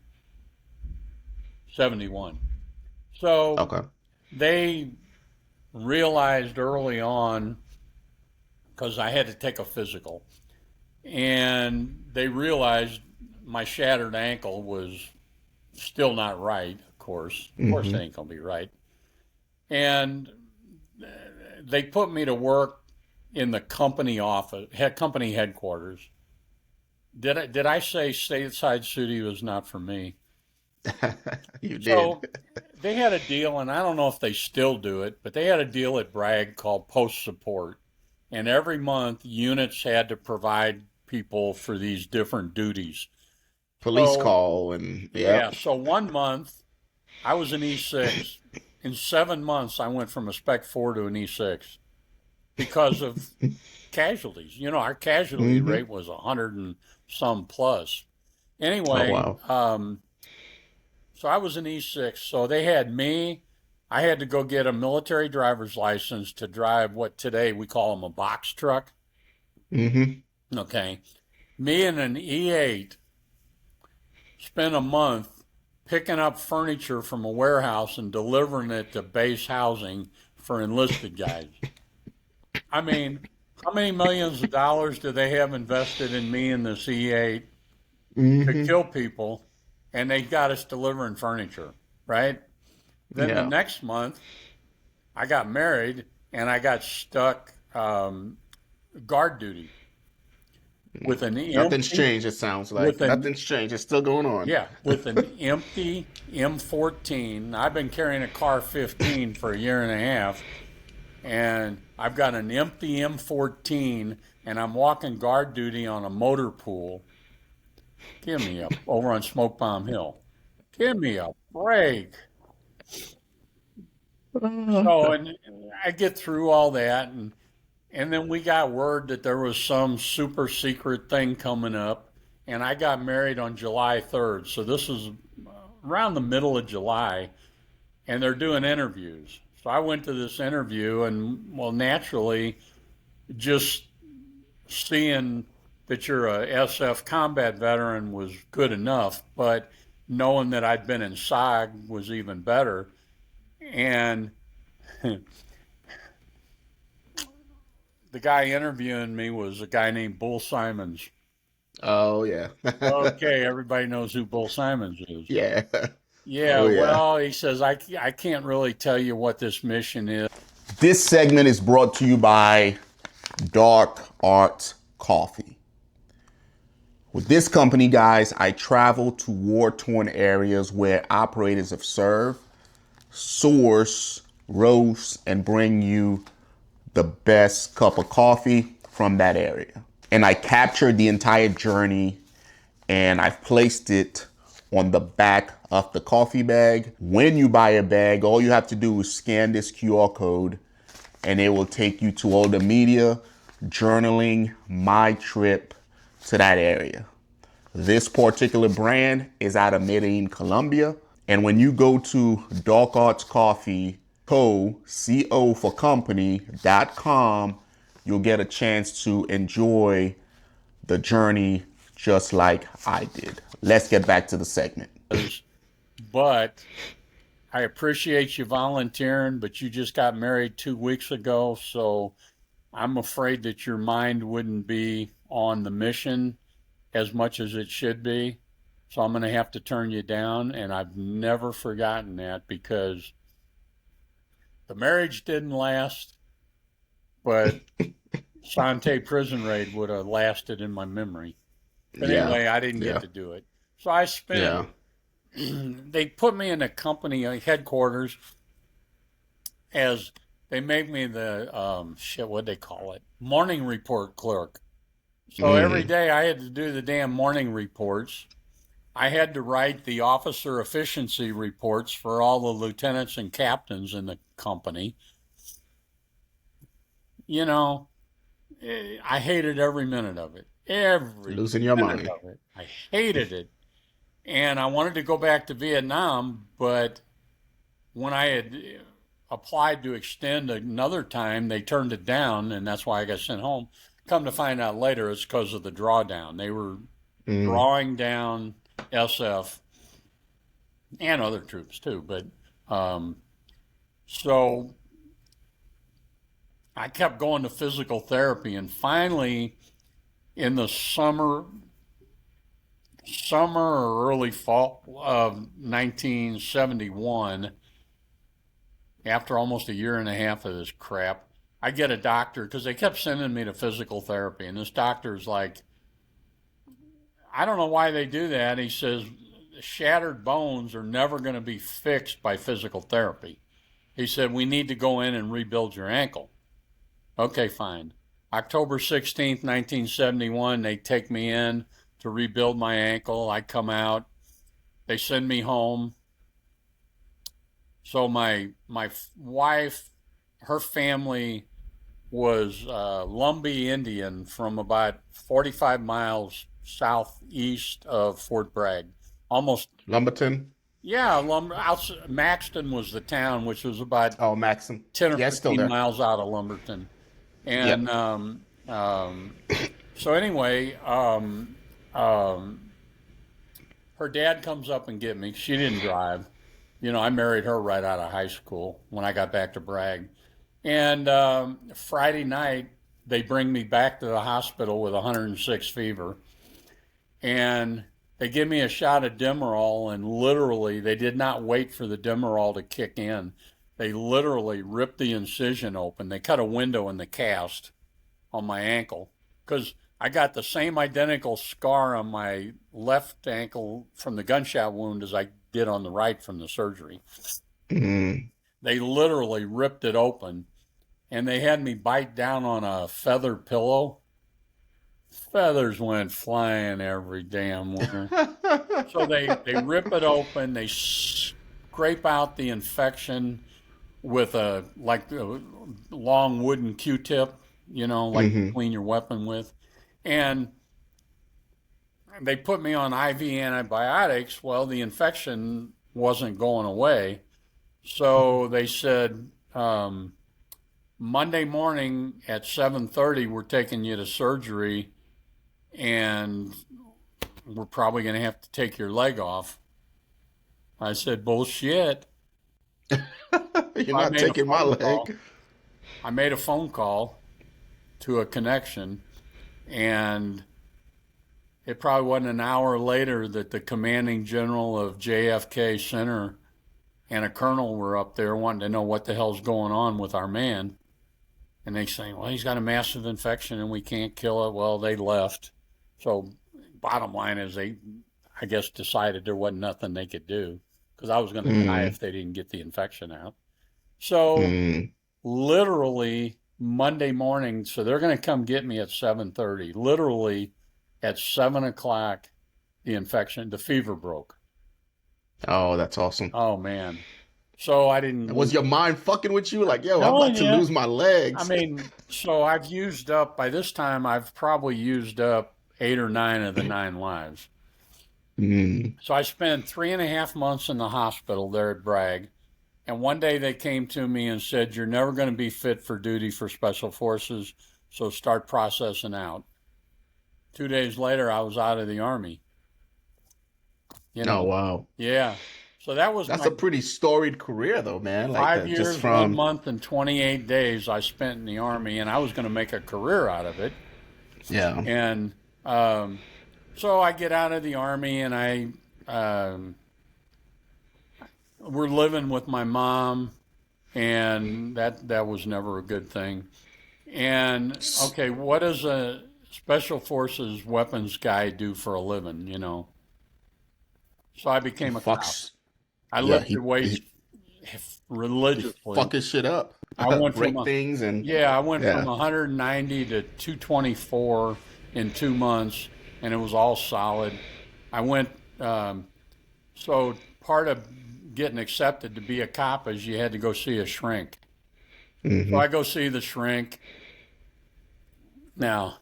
71. So Okay. they realized early on, because I had to take a physical, and they realized my shattered ankle was still not right, of course. Of course, it Mm-hmm. ain't going to be right. And they put me to work in the company office, company headquarters. Did I say stateside city was not for me? You did. So they had a deal, and I don't know if they still do it, but they had a deal at Bragg called post support. And every month, units had to provide people for these different duties. Police So, call and yeah, yep. so one month I was an E6. In 7 months, I went from a Spec 4 to an E6 because of casualties. Our casualty Mm-hmm. rate was 100 and some plus. Oh Anyway, wow. so I was an E6. So they had me. I had to go get a military driver's license to drive what today we call them a box truck. Mm-hmm. Okay. Me and an E8 spent a month picking up furniture from a warehouse and delivering it to base housing for enlisted guys. I mean, how many millions of dollars do they have invested in me and the C8 to Mm-hmm. kill people, and they got us delivering furniture, right? Then the Yeah. next month, I got married and I got stuck guard duty with an Nothing's empty, changed, it sounds with like. an Nothing's changed. It's still going on. yeah, with an empty M14. I've been carrying a car 15 for a year and a half, and I've got an empty M14, and I'm walking guard duty on a motor pool. Give me a over on Smoke Bomb Hill. Give me a break. So, and I get through all that, and then we got word that there was some super secret thing coming up, and I got married on July 3rd. So this is around the middle of July, and they're doing interviews. So I went to this interview, and well, naturally, just seeing that you're a SF combat veteran was good enough, but knowing that I'd been in SOG was even better. And the guy interviewing me was a guy named Bull Simons. Oh yeah. Okay, everybody knows who Bull Simons is. Yeah. Yeah, Oh yeah. well, he says, I can't really tell you what this mission is. This segment is brought to you by Dark Arts Coffee. With this company, guys, I travel to war-torn areas where operators have served, source, roast, and bring you the best cup of coffee from that area. And I captured the entire journey and I've placed it on the back of the coffee bag. When you buy a bag, all you have to do is scan this QR code and it will take you to all the media, journaling, my trip to that area. This particular brand is out of Medellin, Colombia. And when you go to Dark Arts Coffee Co for company.com, you'll get a chance to enjoy the journey just like I did. Let's get back to the segment. But I appreciate you volunteering, but you just got married 2 weeks ago, so I'm afraid that your mind wouldn't be on the mission as much as it should be. So I'm going to have to turn you down, and I've never forgotten that because the marriage didn't last, but Sante prison raid would have lasted in my memory. But Yeah. anyway, I didn't get Yeah. to do it. So I spent, Yeah. they put me in the company headquarters as they made me the, what'd they call it? Morning report clerk. So every Mm. day I had to do the damn morning reports. I had to write the officer efficiency reports for all the lieutenants and captains in the company. You know, I hated every minute of it. Every Losing your minute mind. of it. I hated it. And I wanted to go back to Vietnam, but when I had applied to extend another time, they turned it down, and that's why I got sent home. Come to find out later, it's because of the drawdown. They were Mm. drawing down SF, and other troops too. But so I kept going to physical therapy, and finally, in the summer or early fall of 1971, after almost a year and a half of this crap, I get a doctor because they kept sending me to physical therapy. And this doctor's like, I don't know why they do that. He says, shattered bones are never going to be fixed by physical therapy. He said, we need to go in and rebuild your ankle. Okay, fine. October 16th, 1971, they take me in to rebuild my ankle. I come out. They send me home. So my wife, her family was Lumbee Indian from about 45 miles southeast of Fort Bragg. Almost. Lumberton. Yeah, Maxton was the town, which was about Maxton. 10 or Yeah, still 15 there. miles out of Lumberton. And so anyway, her dad comes up and get me. She didn't drive. You know, I married her right out of high school when I got back to Bragg. And Friday night, they bring me back to the hospital with 106 fever. And they give me a shot of Demerol, and literally, they did not wait for the Demerol to kick in. They literally ripped the incision open. They cut a window in the cast on my ankle because I got the same identical scar on my left ankle from the gunshot wound as I did on the right from the surgery. Mm. They literally ripped it open, and they had me bite down on a feather pillow. Feathers went flying every damn winter. So they rip it open, they scrape out the infection with a long wooden Q-tip, you know, like you clean your weapon with. And they put me on IV antibiotics. Well, the infection wasn't going away. So they said, Monday morning at 7:30, we're taking you to surgery, and we're probably going to have to take your leg off. I said, bullshit. You're not taking my leg. I made a phone call to a connection, and it probably wasn't an hour later that the commanding general of JFK Center and a colonel were up there wanting to know what the hell's going on with our man. And they say, well, he's got a massive infection and we can't kill it. Well, they left. So bottom line is they, I guess, decided there wasn't nothing they could do because I was going to die if they didn't get the infection out. So literally Monday morning, so they're going to come get me at 7:30. Literally at 7 o'clock, the fever broke. Oh, that's awesome. Oh, man. So I didn't. Was your mind fucking with you? Like, yo, I'm about to lose my legs. I mean, so I've used up, by this time, I've probably used up 8 or 9 of the 9 lives. So I spent 3.5 months in the hospital there at Bragg. And one day they came to me and said, you're never going to be fit for duty for Special Forces, so start processing out. 2 days later, I was out of the Army. You know? Oh, wow. Yeah. So that's a pretty storied career, though, man. Like 5 years, 1 month, and 28 days I spent in the Army, and I was going to make a career out of it. Yeah. And so I get out of the Army, and we're living with my mom, and that was never a good thing. And, okay, what does a Special Forces weapons guy do for a living, you know? So I became a cop. I lifted weights religiously. Fucking shit up. I went from things and I went from 190 to 224 in 2 months, and it was all solid. I went. So part of getting accepted to be a cop is you had to go see a shrink. So I go see the shrink. Now,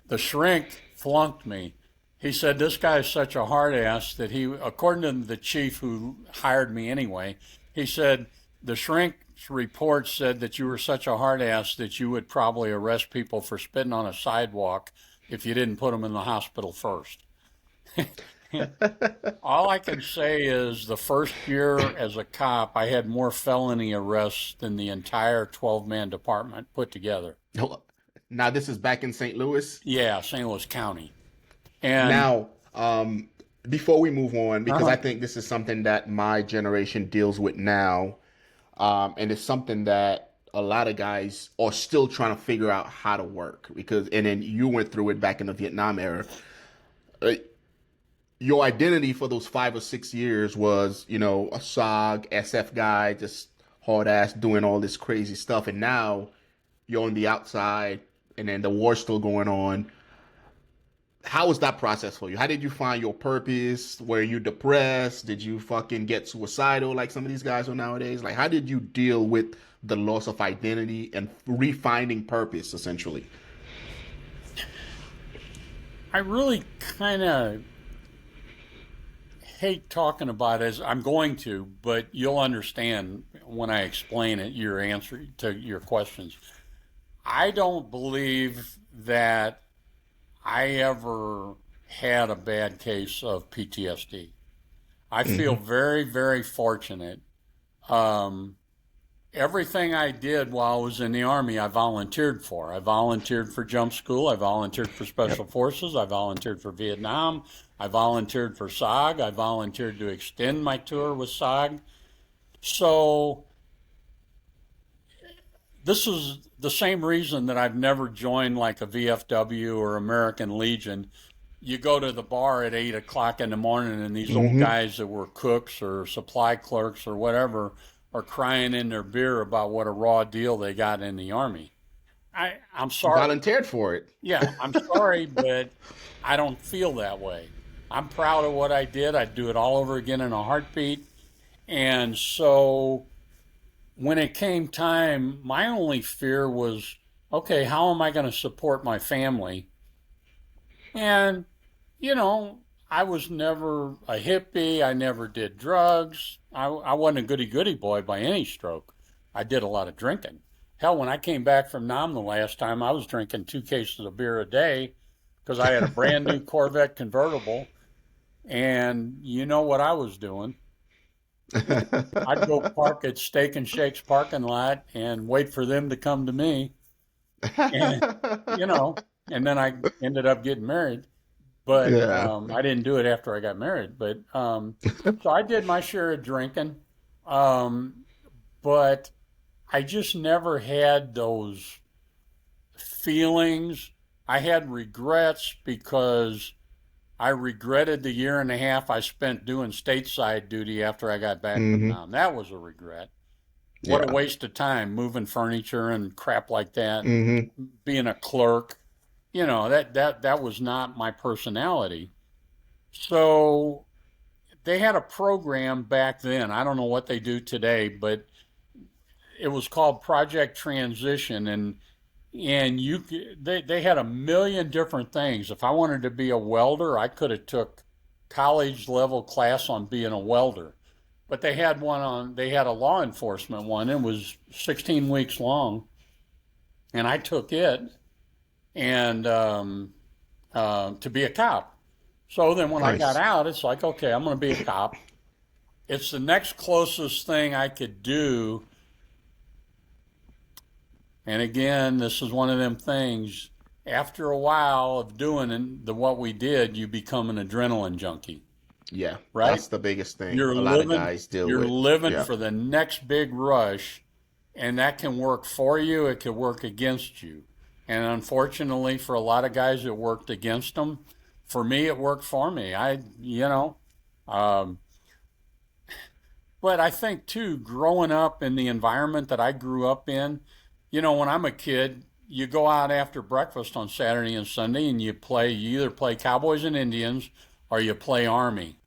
the shrink flunked me. He said, this guy is such a hard ass that according to the chief who hired me anyway, he said, the shrink's report said that you were such a hard ass that you would probably arrest people for spitting on a sidewalk if you didn't put them in the hospital first. All I can say is the first year as a cop, I had more felony arrests than the entire 12-man department put together. Now this is back in St. Louis. Yeah, St. Louis County. And Now, before we move on, because I uh think this is something that my generation deals with now, and it's something that a lot of guys are still trying to figure out how to work. Because, and then you went through it back in the Vietnam era. Uh, your identity for those 5 or 6 years was, you know, a SOG, SF guy, just hard ass doing all this crazy stuff. And now you're on the outside, and then the war's still going on. How was that process for you? How did you find your purpose? Were you depressed? Did you fucking get suicidal like some of these guys are nowadays? Like, how did you deal with the loss of identity and refinding purpose, essentially? I really kind of hate talking about it as I'm going to, but you'll understand when I explain it, your answer to your questions. I don't believe that I ever had a bad case of PTSD. I feel very, very fortunate. Um, Everything I did while I was in the Army, I volunteered for. I volunteered for jump school. I volunteered for Special Forces. I volunteered for Vietnam. I volunteered for SOG. I volunteered to extend my tour with SOG. So this is the same reason that I've never joined like a VFW or American Legion. You go to the bar at 8 o'clock in the morning, and these old guys that were cooks or supply clerks or whatever are crying in their beer about what a raw deal they got in the Army. I'm You sorry. volunteered for it. Yeah, I'm sorry, but I don't feel that way. I'm proud of what I did. I'd do it all over again in a heartbeat. And so when it came time, my only fear was, okay, how am I going to support my family? And, you know, I was never a hippie. I never did drugs. I wasn't a goody goody boy by any stroke. I did a lot of drinking. Hell, when I came back from Nam the last time, I was drinking 2 cases of beer a day because I had a brand new Corvette convertible. And you know what I was doing? I'd go park at Steak and Shake's parking lot and wait for them to come to me. And, you know, and then I ended up getting married. But Yeah. I didn't do it after I got married. But so I did my share of drinking. Um, but I just never had those feelings. I had regrets because I regretted the year and a half I spent doing stateside duty after I got back from hmm Nam. That was a regret. What a Yeah. waste of time moving furniture and crap like that, hmm being a clerk. You know, that was not my personality. So they had a program back then. I don't know what they do today, but it was called Project Transition, and they had a million different things. If I wanted to be a welder, I could have took college level class on being a welder. But they had a law enforcement one. It was 16 weeks long, and I took it and to be a cop. So then when I got Nice. out, it's like, okay, I'm going to be a cop. It's the next closest thing I could do. And again, this is one of them things. After a while of doing what we did, you become an adrenaline junkie, Yeah. right? That's the biggest thing You're a lot of living, guys deal you're with. living Yeah. for the next big rush, and that can work for you. It can work against you. And unfortunately, for a lot of guys, it worked against them. For me, it worked for me. Um, but I think too, growing up in the environment that I grew up in, when I'm a kid, you go out after breakfast on Saturday and Sunday and you either play Cowboys and Indians or you play Army.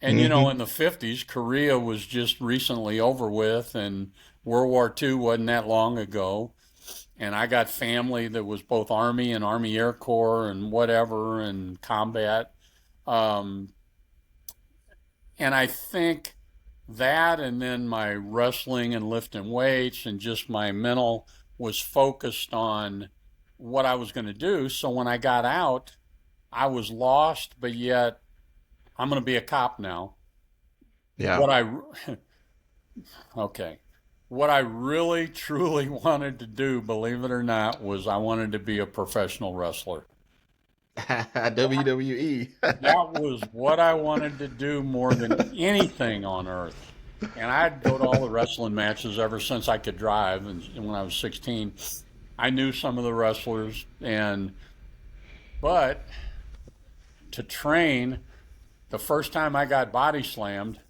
And hmm in the 50s, Korea was just recently over with, and World War II wasn't that long ago. And I got family that was both Army and Army Air Corps and whatever and combat. Um, and I think that, and then my wrestling and lifting weights and just my mental was focused on what I was going to do. So when I got out, I was lost, but yet I'm going to be a cop now. Yeah. What I okay. What I really truly wanted to do, believe it or not, was I wanted to be a professional wrestler. WWE. That was what I wanted to do more than anything on earth. And I'd go to all the wrestling matches ever since I could drive. And when I was 16, I knew some of the wrestlers. But to train, the first time I got body slammed,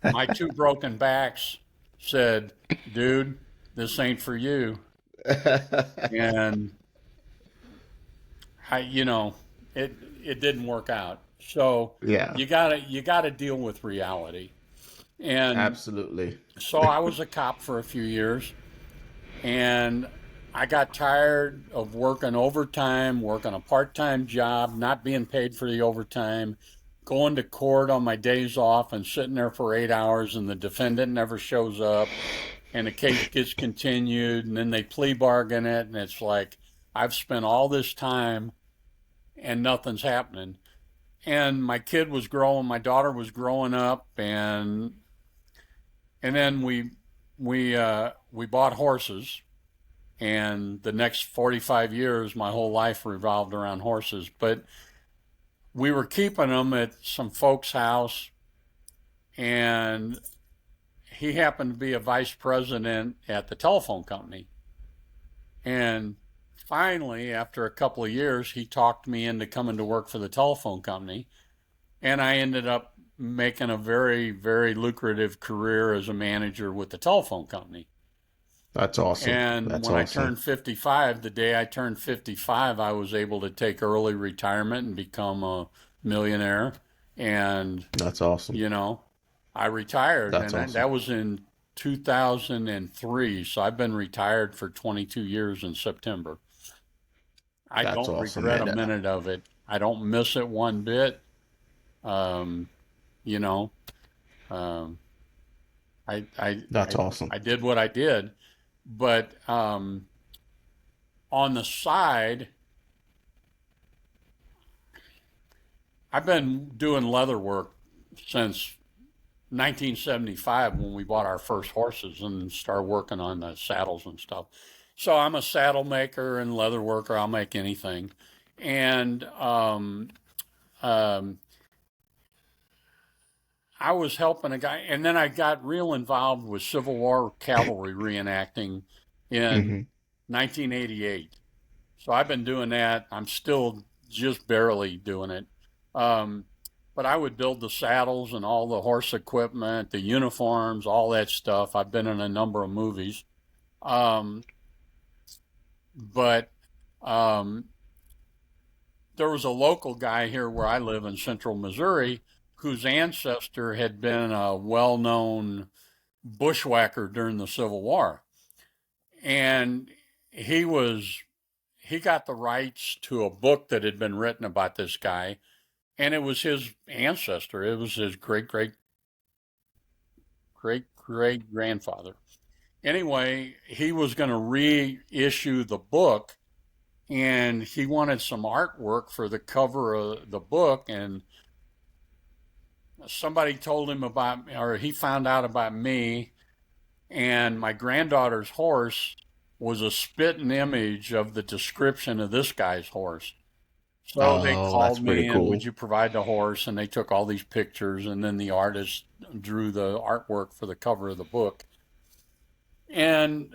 my two broken backs said, dude, this ain't for you. And I, it it didn't work out. So Yeah, you gotta deal with reality. And absolutely. so I was a cop for a few years, and I got tired of working overtime, working a part-time job, not being paid for the overtime, going to court on my days off and sitting there for 8 hours, and the defendant never shows up, and the case gets continued, and then they plea bargain it, and it's like I've spent all this time and nothing's happening. And my kid was growing, my daughter was growing up, and then we bought horses, and the next 45 years, my whole life revolved around horses. But we were keeping them at some folks' house, and he happened to be a vice president at the telephone company. And finally, after a couple of years, he talked me into coming to work for the telephone company. And I ended up making a very, very lucrative career as a manager with the telephone company. That's awesome. And That's when I awesome. turned 55, the day I turned 55, I was able to take early retirement and become a millionaire. And, That's awesome. you know, I retired, That's and awesome. that was in 2003. So I've been retired for 22 years in September. I That's don't awesome, regret a man. minute of it. I don't miss it one bit. Um, you know, um, I, I, That's I, awesome. I did what I did, but on the side, I've been doing leather work since 1975 when we bought our first horses and started working on the saddles and stuff. So I'm a saddle maker and leather worker. I'll make anything. And um, I was helping a guy, and then I got real involved with Civil War cavalry reenacting in Hmm. 1988. So I've been doing that. I'm still just barely doing it. Um, but I would build the saddles and all the horse equipment, the uniforms, all that stuff. I've been in a number of movies. Um, but um, there was a local guy here where I live in central Missouri whose ancestor had been a well known bushwhacker during the Civil War. And he was he got the rights to a book that had been written about this guy, and it was his ancestor. It was his great grandfather. Anyway, he was going to reissue the book, and he wanted some artwork for the cover of the book. And somebody told him about, or he found out about me, and my granddaughter's horse was a spitting image of the description of this guy's horse. So they Oh, that's called pretty me and would cool. you provide the horse? And they took all these pictures, and then the artist drew the artwork for the cover of the book. And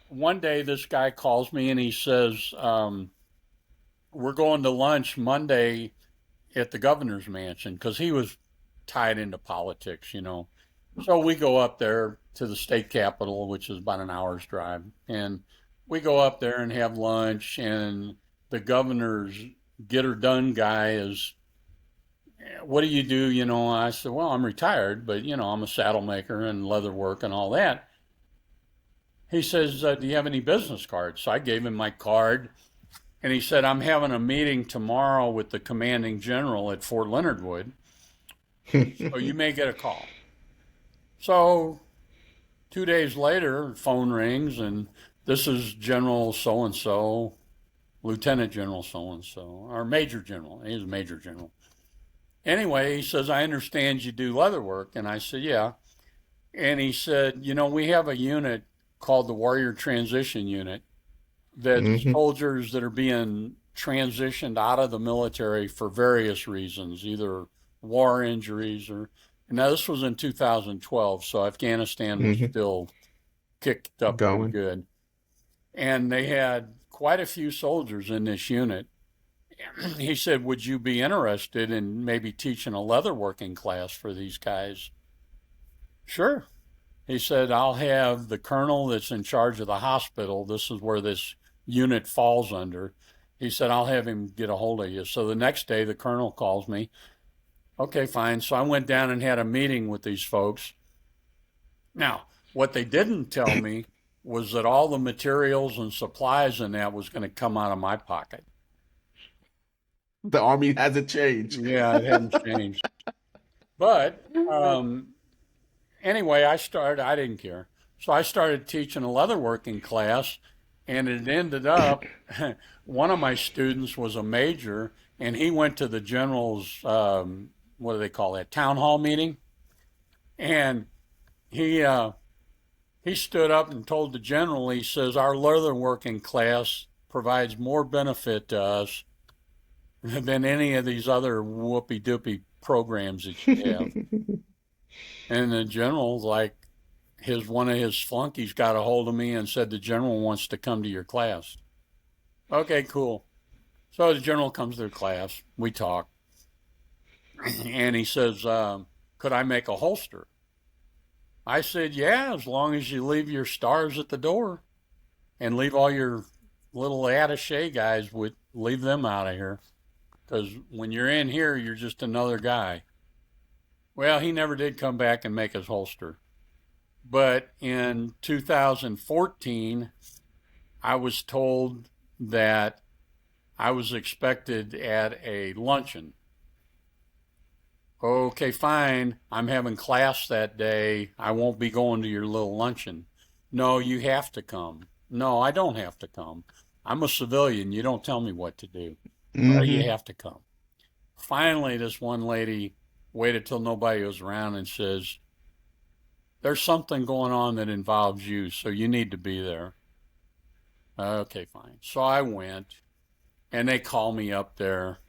one day this guy calls me and he says, we're going to lunch Monday at the governor's mansion because he was tied into politics. So we go up there to the state capitol, which is about an hour's drive. And we go up there and have lunch, and the governor's get her done guy is, what do you do? I said, well, I'm retired, but I'm a saddle maker and leather work and all that. He says, do you have any business cards? So I gave him my card, and he said, I'm having a meeting tomorrow with the commanding general at Fort Leonard Wood, so you may get a call. So 2 days later, phone rings, and this is General so and so, Lieutenant General so and so, or Major General. He's a Major General. Anyway, he says, I understand you do leather work. And I said, yeah. And he said, we have a unit called the Warrior Transition Unit that's Mm-hmm. soldiers that are being transitioned out of the military for various reasons, either war injuries or. Now, this was in 2012, so Afghanistan was Mm-hmm. still kicked up pretty Going. good. And they had quite a few soldiers in this unit. He said, would you be interested in maybe teaching a leatherworking class for these guys? Sure. He said, I'll have the colonel that's in charge of the hospital. This is where this unit falls under. He said, I'll have him get a hold of you. So the next day, the colonel calls me. Okay, fine. So I went down and had a meeting with these folks. Now, what they didn't tell me was that all the materials and supplies and that was going to come out of my pocket. The Army hasn't changed. Yeah, it hadn't changed. But anyway, I didn't care. So I started teaching a leatherworking class, and it ended up one of my students was a major, and he went to the general's, what do they call that, town hall meeting. And he, he stood up and told the general, he says, our leatherworking class provides more benefit to us than any of these other whoopee doopy programs that you have. And the general's like, one of his flunkies got a hold of me and said the general wants to come to your class. Okay, cool. So the general comes to the class. We talk. And he says, could I make a holster? I said, yeah, as long as you leave your stars at the door and leave all your little attache guys, leave them out of here. Because when you're in here, you're just another guy. Well, he never did come back and make his holster. But in 2014, I was told that I was expected at a luncheon. Okay, fine. I'm having class that day. I won't be going to your little luncheon. No, you have to come. No, I don't have to come. I'm a civilian. You don't tell me what to do. No, you Mm-hmm. have to come. Finally, this one lady waited till nobody was around and says, there's something going on that involves you, so you need to be there. Okay, fine. So I went, and they called me up there,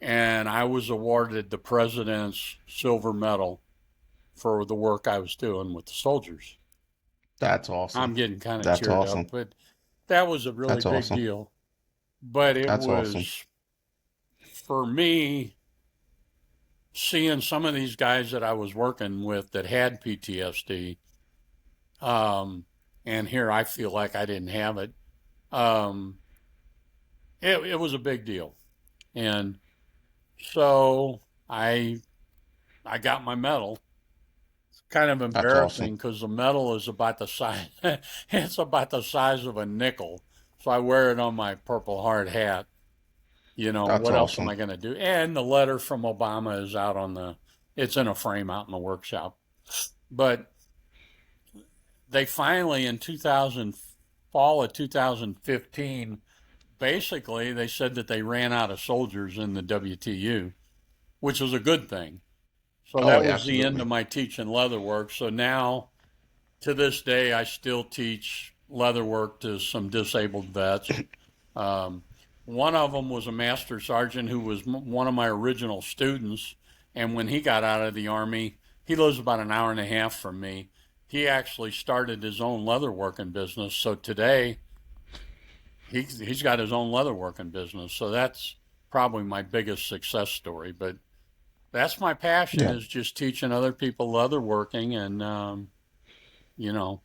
and I was awarded the President's Silver Medal for the work I was doing with the soldiers. That's awesome. I'm getting kind of That's teared up, awesome. but that was a really That's big awesome. deal. But it That's awesome. was, for me, seeing some of these guys that I was working with that had PTSD, and here I feel like I didn't have it. Um, it was a big deal, and so I got my medal. It's kind of That's awesome. embarrassing because the medal is about the size it's about the size of a nickel. So I wear it on my Purple Heart hat. That's What else am I awesome. going to do? And the letter from Obama is out it's in a frame out in the workshop. But they finally, in fall of 2015, basically they said that they ran out of soldiers in the WTU, which was a good thing. So Oh, that yeah, was the end of absolutely. my teaching leatherwork. So now, to this day, I still teach leatherwork to some disabled vets. Um, One of them was a master sergeant who was one of my original students. And when he got out of the Army, he lives about an hour and a half from me. He actually started his own leatherworking business. So today, he's got his own leatherworking business. So that's probably my biggest success story. But that's my passion Yeah. is just teaching other people leatherworking and, you know,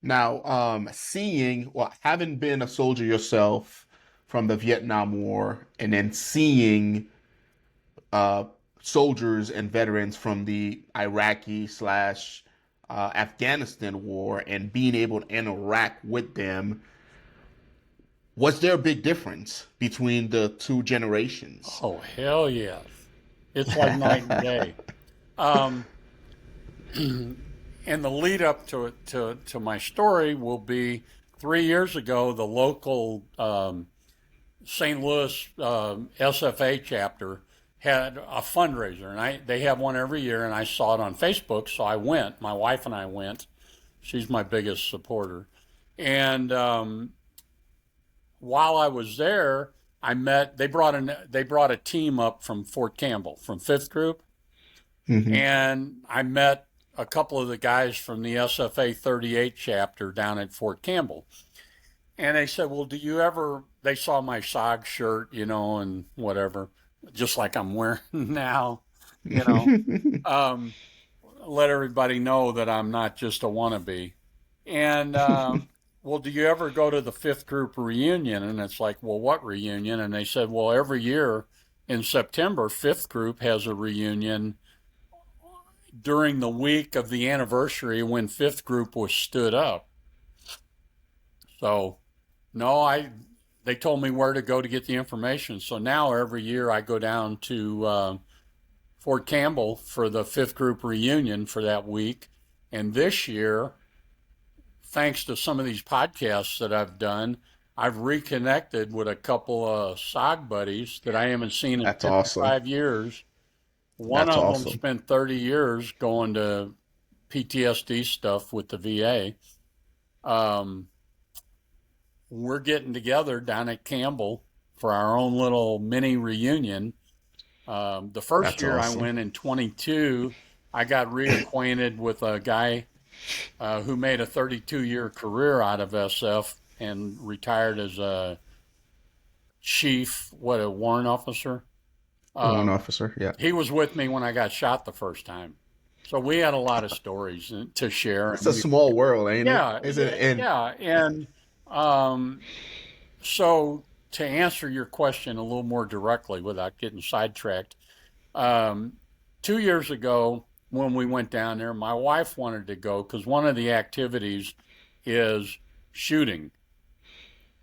Now, well, having been a soldier yourself from the Vietnam War, and then seeing uh, soldiers and veterans from the Iraqi slash Afghanistan war, and being able to interact with them, was there a big difference between the two generations? oh, hell yes. It's like night and day. Um, and the lead up to my story will be 3 years ago, the local St. Louis SFA chapter had a fundraiser, and they have one every year, and I saw it on Facebook, so I went. My wife and I went. She's my biggest supporter, and while I was there, I met. They brought a team up from Fort Campbell from Fifth Group, Hmm. and I met a couple of the guys from the SFA 38 chapter down at Fort Campbell. And they said, well, do you ever, they saw my SOG shirt, and whatever, just like I'm wearing now, you know, um, let everybody know that I'm not just a wannabe. And, well, do you ever go to the fifth group reunion? And it's like, well, what reunion? And they said, well, every year in September, fifth group has a reunion during the week of the anniversary when fifth group was stood up. So, no, they told me where to go to get the information. So now every year I go down to Fort Campbell for the fifth group reunion for that week. And this year, thanks to some of these podcasts that I've done, I've reconnected with a couple of SOG buddies that I haven't seen in That's awesome. 55 years. One That's of them awesome. spent 30 years going to PTSD stuff with the VA. Um, we're getting together down at Campbell for our own little mini reunion. The first That's year I awesome. went in 22, I got reacquainted with a guy who made a 32-year career out of SF and retired as a chief, what, a warrant officer. One Um, officer. Yeah. he was with me when I got shot the first time. So we had a lot of stories to share. It's And a we, small world, ain't it? yeah, Is it? yeah, And yeah. And um, so to answer your question a little more directly without getting sidetracked, um, 2 years ago when we went down there, my wife wanted to go because one of the activities is shooting.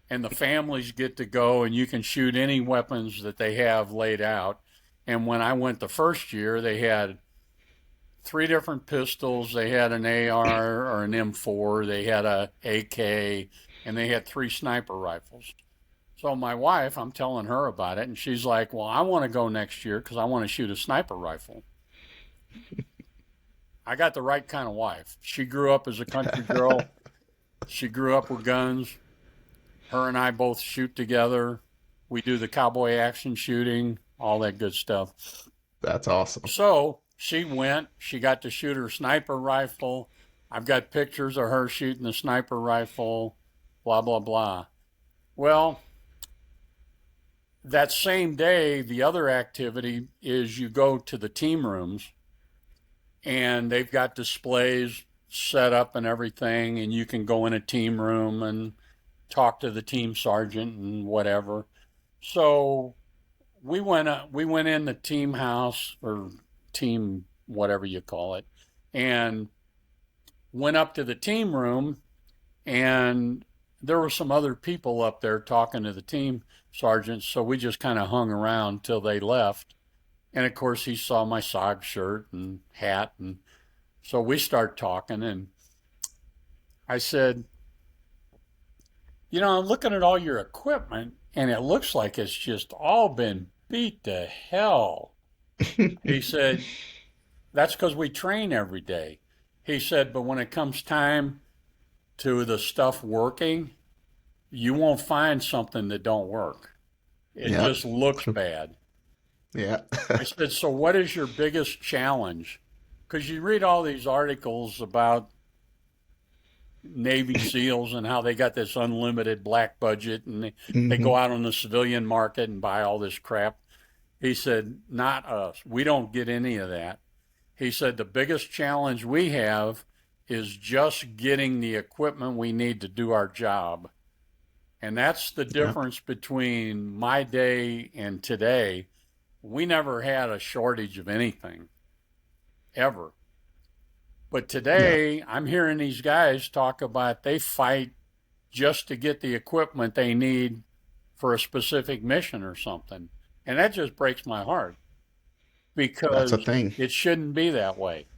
And the families get to go and you can shoot any weapons that they have laid out. And when I went the first year, they had three different pistols. They had an AR or an M4. They had a AK, and they had three sniper rifles. So my wife, I'm telling her about it, and she's like, "Well, I want to go next year because I want to shoot a sniper rifle." I got the right kind of wife. She grew up as a country girl. She grew up with guns. Her and I both shoot together. We do the cowboy action shooting, all that good stuff. that's awesome. So she went, she got to shoot her sniper rifle. I've got pictures of her shooting the sniper rifle, blah, blah, blah. Well, that same day, the other activity is you go to the team rooms and they've got displays set up and everything, and you can go in a team room and talk to the team sergeant and whatever. So we went in the team house or team whatever you call it, and went up to the team room, and there were some other people up there talking to the team sergeants. So we just kind of hung around till they left. And of course, he saw my SOG shirt and hat, and so we start talking. And I said, I'm looking at all your equipment, and it looks like it's just all been beat to hell. He said, that's because we train every day. He said, but when it comes time to the stuff working, you won't find something that don't work. It Yeah. just looks bad. Yeah. I said, so what is your biggest challenge? Because you read all these articles about Navy SEALs and how they got this unlimited black budget and they go Hmm. out on the civilian market and buy all this crap. He said, not us. We don't get any of that. He said, the biggest challenge we have is just getting the equipment we need to do our job. And that's the Yeah. difference between my day and today. We never had a shortage of anything, ever. But Yeah. today, I'm hearing these guys talk about they fight just to get the equipment they need for a specific mission or something. And that just breaks my heart That's a because thing. it shouldn't be that way.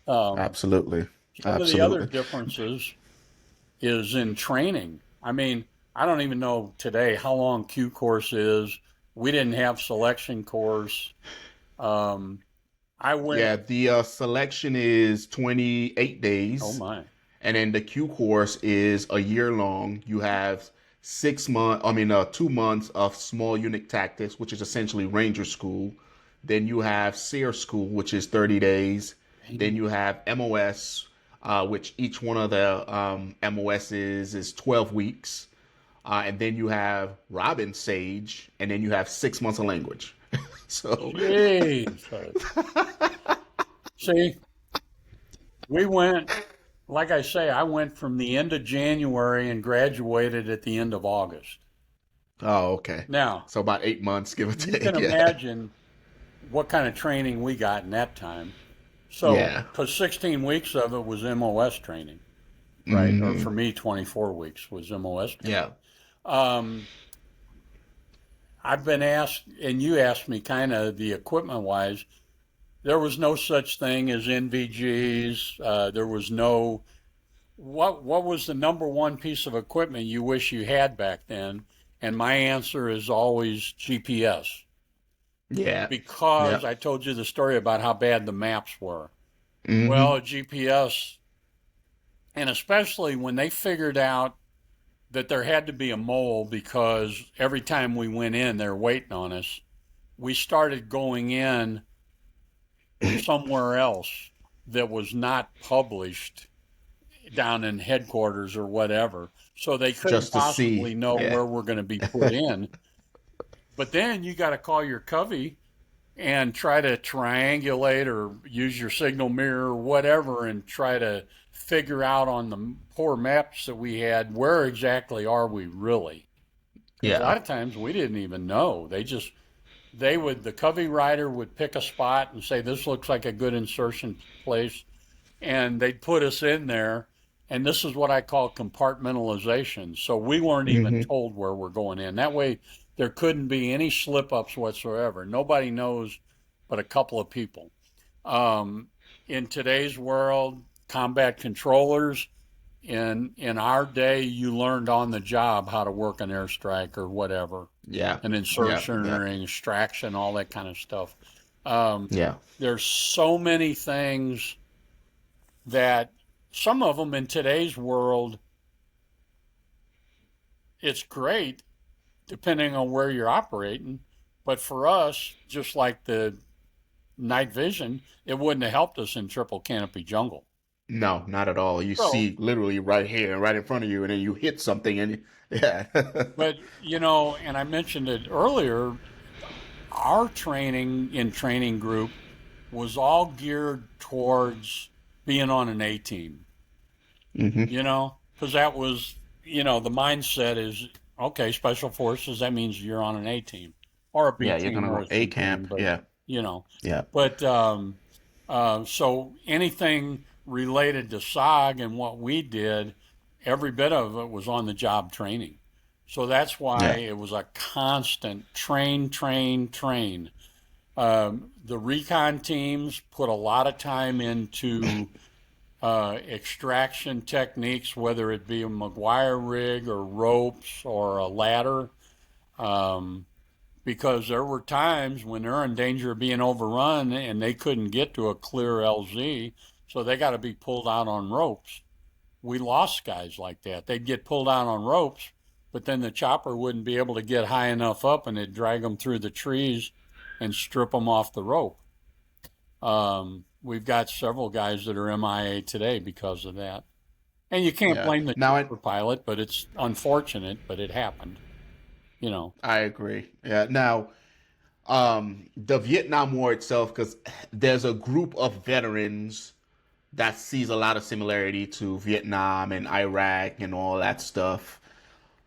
Um, Absolutely. some of the other Absolutely. differences is in training. I mean, I don't even know today how long Q course is, We didn't have selection course. I went. Yeah, the selection is 28 Oh days, my. and then the Q course is a year long. You have 6 months, 2 months of small unit tactics, which is essentially Ranger School. Then you have SEER School, which is 30 days. Then you have MOS, which each one of the MOSs is 12 weeks. And then you have Robin Sage, and then you have 6 months of language. So, Jesus. See, we went, like I say, I went from the end of January and graduated at the end of August. oh, okay. Now, So about 8 months, give or you can take. Yeah. imagine what kind of training we got in that time. So, Yeah. because 16 weeks of it was MOS training, right? Or Hmm. for me, 24 weeks was MOS training. Yeah. Um, I've been asked, and you asked me kind of the equipment wise, there was no such thing as NVGs. There was no, what was the number one piece of equipment you wish you had back then? And my answer is always GPS, Yeah. because Yeah. I told you the story about how bad the maps were. Hmm. Well, GPS, and especially when they figured out that there had to be a mole because every time we went in, they're waiting on us, we started going in somewhere else that was not published down in headquarters or whatever. So they couldn't Just to possibly see. know Yeah. where we're going to be put in. But then you got to call your covey and try to triangulate or use your signal mirror or whatever and try to figure out on the poor maps that we had where exactly are we really. Because a Yeah. lot of times we didn't even know. The covey rider would pick a spot and say, this looks like a good insertion place. And they'd put us in there. And this is what I call compartmentalization. So we weren't even Hmm. told where we're going in. That way, there couldn't be any slip ups whatsoever. Nobody knows but a couple of people. Um, in today's world, combat controllers, in our day, you learned on the job how to work an airstrike or whatever, Yeah. an Yeah. insertion Yeah. or an extraction, all that kind of stuff. Um, Yeah. there's so many things that some of them in today's world, it's great depending on where you're operating. But for us, just like the night vision, it wouldn't have helped us in triple canopy jungle. No, not at all. You So, see literally right here, right in front of you, and then you hit something, and yeah. but and I mentioned it earlier, our training in training group was all geared towards being on an A team, Hmm. because that was, the mindset is, okay, special forces, that means you're on an A team or a B Yeah, you're team gonna or go a A C team, camp. but, Yeah. you know, Yeah. but, so anything related to SOG and what we did, every bit of it was on the job training. So that's why Yeah. it was a constant train, train, train. The recon teams put a lot of time into extraction techniques, whether it be a McGuire rig or ropes or a ladder, um, because there were times when they're in danger of being overrun and they couldn't get to a clear LZ, so they got to be pulled out on ropes. We lost guys like that. They'd get pulled out on ropes, but then the chopper wouldn't be able to get high enough up and it'd drag them through the trees and strip them off the rope. We've got several guys that are MIA today because of that. And you can't Yeah. blame the Now, chopper pilot, but it's unfortunate, but it happened, you know. I agree. Yeah. Now, the Vietnam War itself, because there's a group of veterans that sees a lot of similarity to Vietnam and Iraq and all that stuff.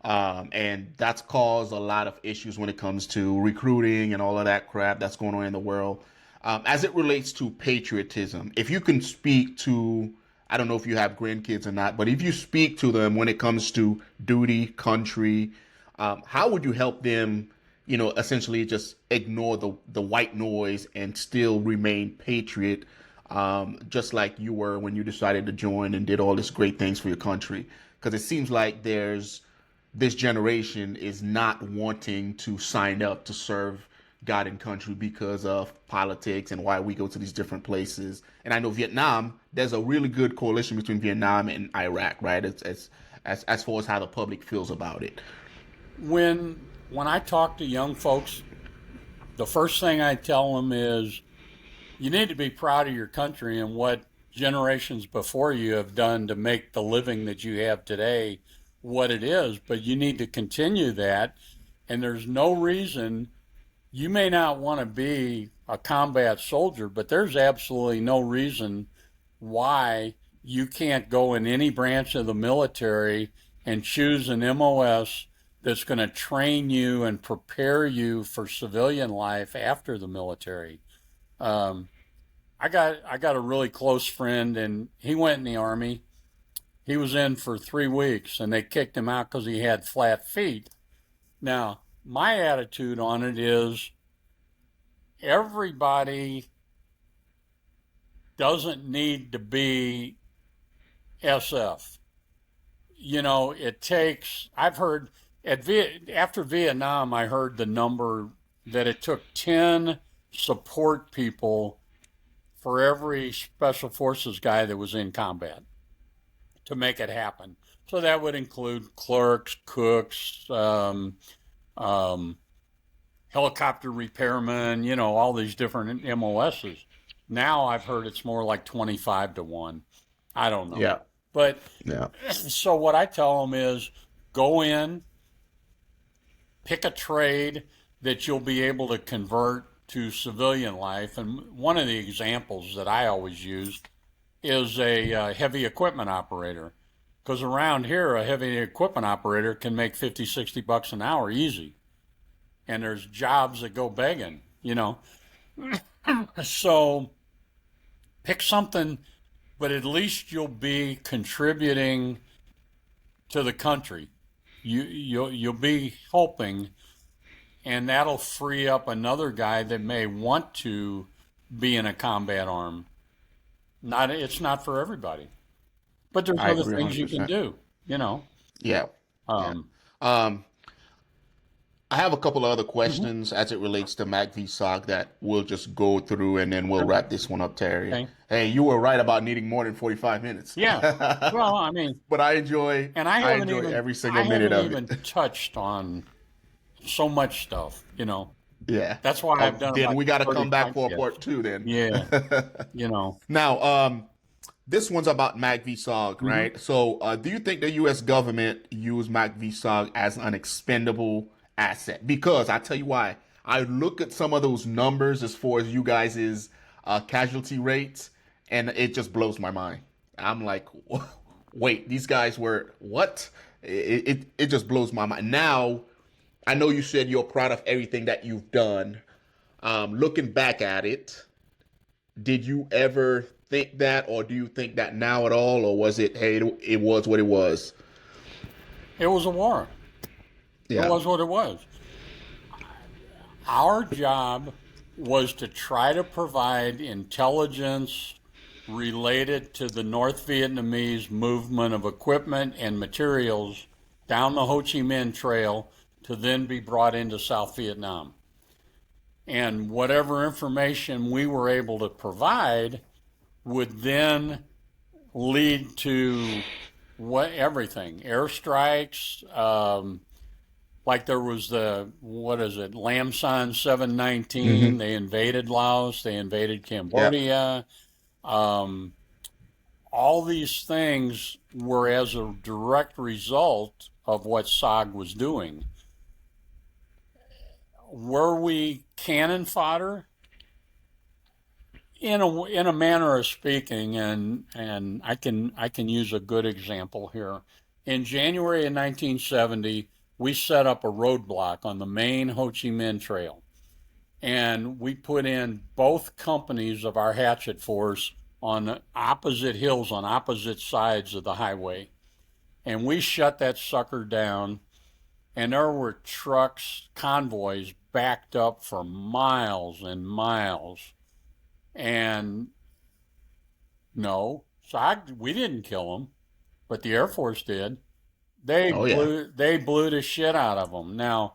And that's caused a lot of issues when it comes to recruiting and all of that crap that's going on in the world. As it relates to patriotism, if you can speak to, I don't know if you have grandkids or not, but if you speak to them when it comes to duty, country, how would you help them, essentially just ignore the white noise and still remain patriot, just like you were when you decided to join and did all these great things for your country? Because it seems like there's this generation is not wanting to sign up to serve God and country because of politics and why we go to these different places. And I know Vietnam, there's a really good coalition between Vietnam and Iraq, right? As far as how the public feels about it. When I talk to young folks, the first thing I tell them is you need to be proud of your country and what generations before you have done to make the living that you have today what it is, but you need to continue that. And there's no reason you may not want to be a combat soldier, but there's absolutely no reason why you can't go in any branch of the military and choose an MOS that's going to train you and prepare you for civilian life after the military. I got a really close friend, and he went in the Army. He was in for 3 weeks, and they kicked him out because he had flat feet. Now, my attitude on it is everybody doesn't need to be SF. It takes, I've heard, after Vietnam, I heard the number that it took 10 support people for every special forces guy that was in combat to make it happen. So that would include clerks, cooks, helicopter repairmen, all these different MOSs. Now I've heard it's more like 25-1. I don't know. Yeah. But Yeah. so what I tell them is go in, pick a trade that you'll be able to convert to civilian life. And one of the examples that I always use is a heavy equipment operator. Because around here, a heavy equipment operator can make $50-$60 an hour easy. And there's jobs that go begging. So pick something, but at least you'll be contributing to the country. You'll be helping, and that'll free up another guy that may want to be in a combat arm. It's not for everybody, but there's I other agree things you can 100%. do. Yeah. Yeah. Um, I have a couple of other questions as it relates to Macv-SoG that we'll just go through and then we'll wrap this one up, Terry. Okay. Hey, you were right about needing more than 45 minutes. Yeah. Well, I mean, But I enjoy every single minute I of haven't it. even touched on so much stuff. Yeah. That's why I've done Then about we got to 30 come back for a podcasts. part 2 then. Yeah. Now, this one's about Macv-SoG, right? So, do you think the U.S. government used Macv-SoG as an expendable asset? Because I tell you why. I look at some of those numbers as far as you guys' casualty rates, and it just blows my mind. I'm like, wait, these guys were what? It just blows my mind. Now, I know you said you're proud of everything that you've done. Looking back at it, did you ever think that, or do you think that now at all, or was it, hey, it was what it was? It was a war. Yeah. It was what it was. Our job was to try to provide intelligence related to the North Vietnamese movement of equipment and materials down the Ho Chi Minh Trail to then be brought into South Vietnam. And whatever information we were able to provide would then lead to everything, airstrikes, like there was Lam San 719, they invaded Laos, they invaded Cambodia. All these things were as a direct result of what SOG was doing. Were we cannon fodder? In a manner of speaking, and I can use a good example here. In January of 1970, we set up a roadblock on the main Ho Chi Minh Trail, and we put in both companies of our hatchet force on opposite hills on opposite sides of the highway, and we shut that sucker down. And there were trucks, convoys backed up for miles and miles. And no, we didn't kill them, but the Air Force did. Oh yeah. They blew the shit out of them. Now,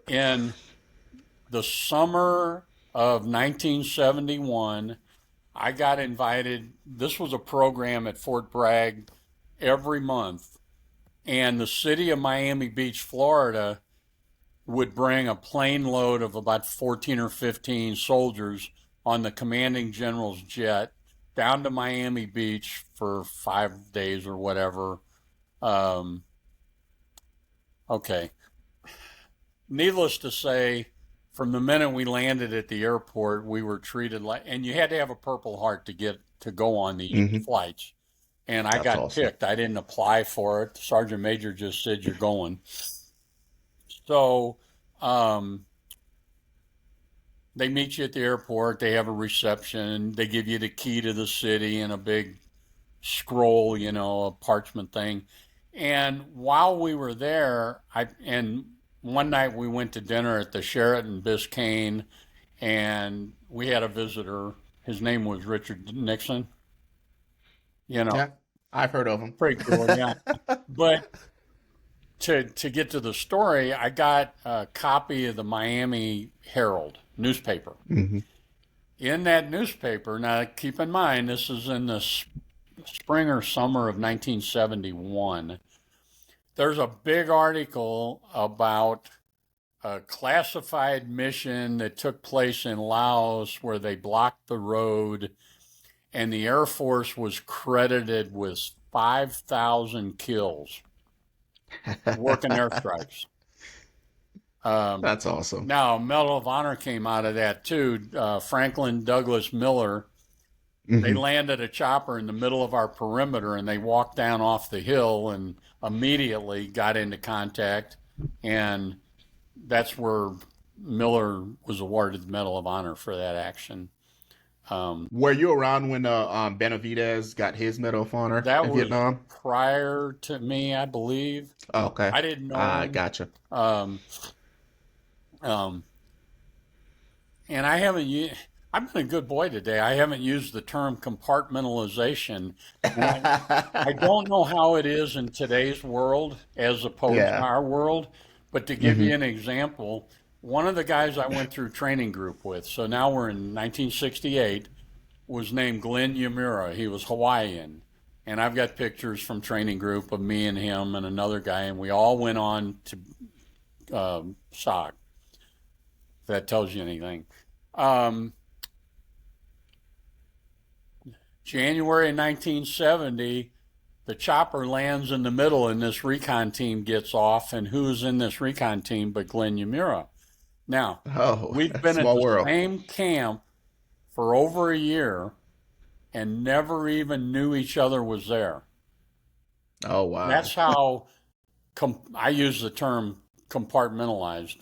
in the summer of 1971, I got invited. This was a program at Fort Bragg every month, and the city of Miami Beach, Florida, would bring a plane load of about 14 or 15 soldiers on the commanding general's jet down to Miami Beach for 5 days or whatever. Um, okay. Needless to say, from the minute we landed at the airport, we were treated like, and you had to have a Purple Heart to get to go on these Hmm. flights. And I That's got awesome. picked. I didn't apply for it. The Sergeant Major just said, "You're going." So, um, they meet you at the airport. They have a reception. They give you the key to the city and a big scroll, a parchment thing. And while we were there, and one night we went to dinner at the Sheraton Biscayne, and we had a visitor. His name was Richard Nixon. You know, Yeah, I've heard of them. pretty cool, yeah. But to get to the story, I got a copy of the Miami Herald newspaper. Hmm. In that newspaper, now keep in mind, this is in the spring or summer of 1971. There's a big article about a classified mission that took place in Laos where they blocked the road, and the Air Force was credited with 5,000 kills working airstrikes. That's awesome. Now, Medal of Honor came out of that too. Franklin Douglas Miller, they Hmm. landed a chopper in the middle of our perimeter and they walked down off the hill and immediately got into contact. And that's where Miller was awarded the Medal of Honor for that action. Were you around when Benavidez got his Medal of Honor That in was Vietnam? prior to me, I believe. Oh, okay. I didn't know him. Gotcha. Um, um, and I've been a good boy today. I haven't used the term compartmentalization. And I don't know how it is in today's world as opposed to Yeah. our world. But to give Hmm. you an example, one of the guys I went through training group with, so now we're in 1968, was named Glenn Yamura. He was Hawaiian. And I've got pictures from training group of me and him and another guy, and we all went on to SOG, if that tells you anything. Um, January 1970, the chopper lands in the middle and this recon team gets off. And who's in this recon team but Glenn Yamura? Now, Oh, we've been at small the world. same camp for over a year and never even knew each other was there. Oh, wow. That's how I use the term compartmentalized.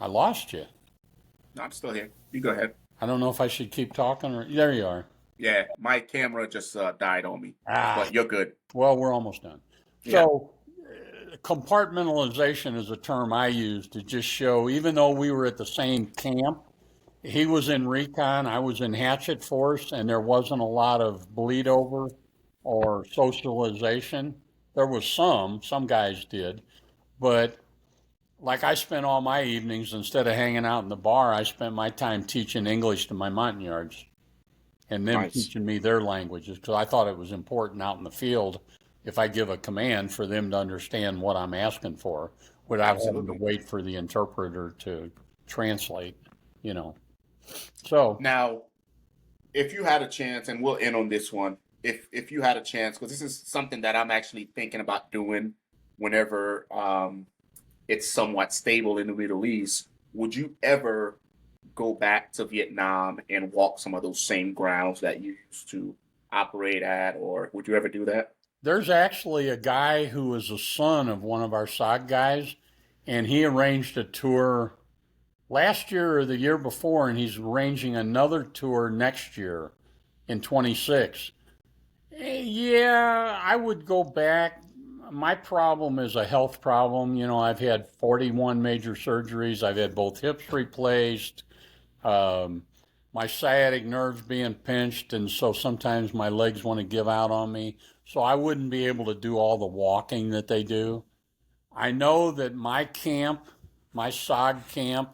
I lost you. No, I'm still here. You go ahead. I don't know if I should keep talking or there you are. Yeah, my camera just died on me, Ah, but you're good. well, we're almost done. Yeah. So, compartmentalization is a term I use to just show, even though we were at the same camp, he was in recon, I was in hatchet force, and there wasn't a lot of bleed over or socialization. There was some guys did, but like I spent all my evenings, instead of hanging out in the bar, I spent my time teaching English to my Montagnards and them Nice. teaching me their languages because I thought it was important out in the field if I give a command for them to understand what I'm asking for without having to Absolutely. wait for the interpreter to translate, you know. So Now, if you had a chance, and we'll end on this one, if you had a chance, because this is something that I'm actually thinking about doing whenever it's somewhat stable in the Middle East, would you ever go back to Vietnam and walk some of those same grounds that you used to operate at, or would you ever do that? there's actually a guy who was a son of one of our SOG guys, and he arranged a tour last year or the year before, and he's arranging another tour next year in 26. Yeah, I would go back. My problem is a health problem. I've had 41 major surgeries. I've had both hips replaced, um, my sciatic nerves being pinched, and so sometimes my legs want to give out on me. so I wouldn't be able to do all the walking that they do. I know that my camp, my SOG camp,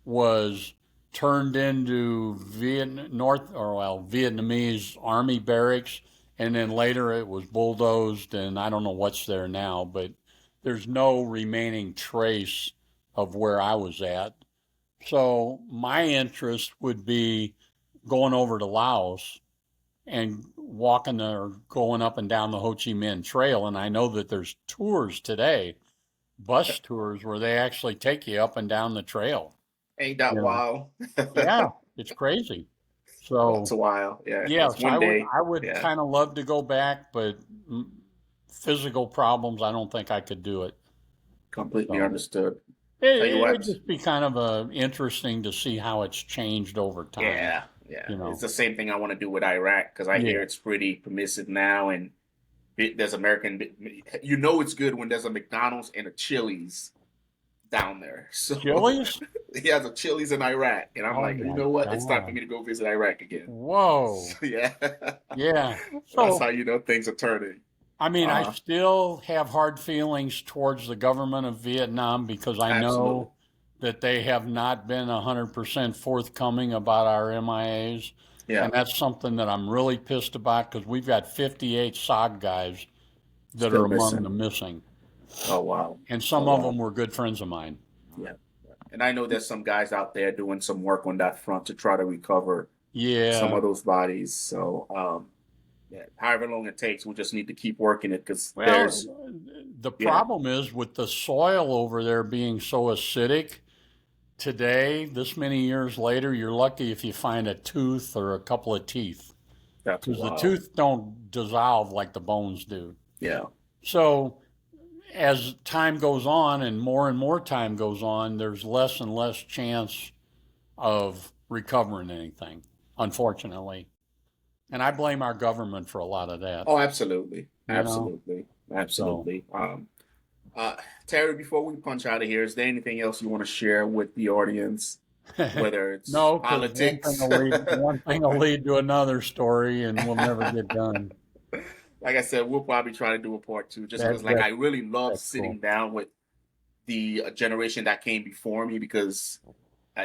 was turned into Vietnamese army barracks, and then later it was bulldozed, and I don't know what's there now, but there's no remaining trace of where I was at. So my interest would be going over to Laos and walking or going up and down the Ho Chi Minh Trail. And I know that there's tours today, bus tours, where they actually take you up and down the trail. Ain't that You know? wild? Yeah, it's crazy. So It's a while. Yeah. yeah, It's so one day. I would Yeah. kind of love to go back, but physical problems, I don't think I could do it. Completely So understood. Tell you it'd what. just be kind of interesting to see how it's changed over time. Yeah. Yeah. You know. It's the same thing I want to do with Iraq because I hear Yeah. it's pretty permissive now, and there's American. You know, it's good when there's a McDonald's and a Chili's down there. So Chili's? he has a Chili's in Iraq, and I'm Oh like, you my know what? It's time for God. me to go visit Iraq again. Whoa. So, yeah. Yeah. That's So, how you know things are turning. I mean, I Uh, still have hard feelings towards the government of Vietnam because I absolutely. know that they have not been 100% forthcoming about our MIAs. Yeah. And that's something that I'm really pissed about because we've got 58 SOG guys that Still are among missing. the missing. Oh wow. And Oh some of wow. them were good friends of mine. Yeah. And I know there's some guys out there doing some work on that front to try to recover some Yeah. of those bodies. So, yeah, however long it takes, we'll just need to keep working it because Well, there's, the yeah, problem is with the soil over there being so acidic today, this many years later, you're lucky if you find a tooth or a couple of teeth that's because the wild. tooth don't dissolve like the bones do. Yeah. So as time goes on and more time goes on, there's less and less chance of recovering anything, unfortunately. And I blame our government for a lot of that, Oh, absolutely. you know? Absolutely. So, Absolutely. Terry, before we punch out of here, is there anything else you want to share with the audience, whether it's no, because politics? one thing will lead to another story, and we'll never get done. Like I said, we'll probably try to do a part two just That because, like, that I really love that's sitting cool. down with the generation that came before me because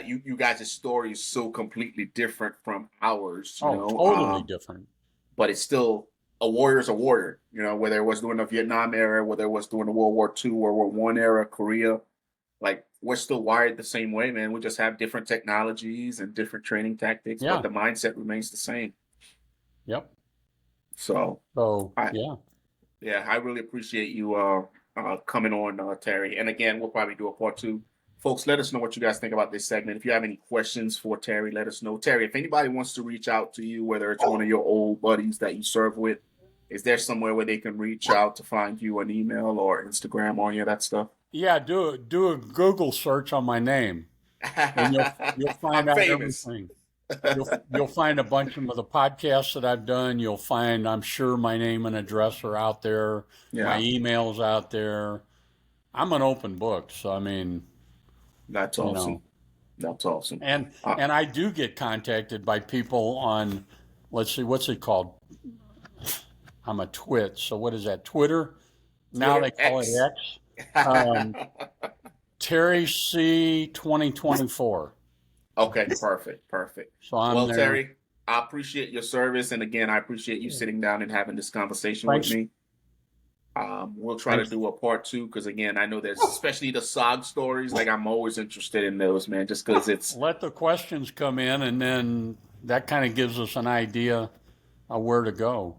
you guys' story is so completely different from ours, you Oh, know. totally different. But it's still a warrior's a warrior, you know, whether it was during the Vietnam era, whether it was during the World War II, World War One era, Korea, like we're still wired the same way, man. We just have different technologies and different training tactics, but Yeah. the mindset remains the same. Yep. So So I yeah. I really appreciate you coming on, Terry. And again, we'll probably do a part two. Folks, let us know what you guys think about this segment. If you have any questions for Terry, let us know. Terry, if anybody wants to reach out to you, whether it's one of your old buddies that you serve with, is there somewhere where they can reach out to find you, an email or Instagram or any of that stuff? Yeah, do a Google search on my name, and you'll find I'm out famous. everything. You'll find a bunch of the podcasts that I've done. You'll find, I'm sure, my name and address are out there. My Yeah, email's out there. I'm an open book, so I mean, that's you awesome. know, That's awesome. and Uh, and I do get contacted by people on, let's see, what's it called? I'm a twit, so what is that? Twitter? Now Twitter they call it X. X. Terry C 2024. Okay, perfect. So I'm Well, there. Terry, I appreciate your service, and again, I appreciate you sitting down and having this conversation with Thanks. me. We'll try to Thanks. do a part two because again, I know there's especially the SOG stories. Like I'm always interested in those, man, just because it's Let the questions come in, and then that kind of gives us an idea of where to go.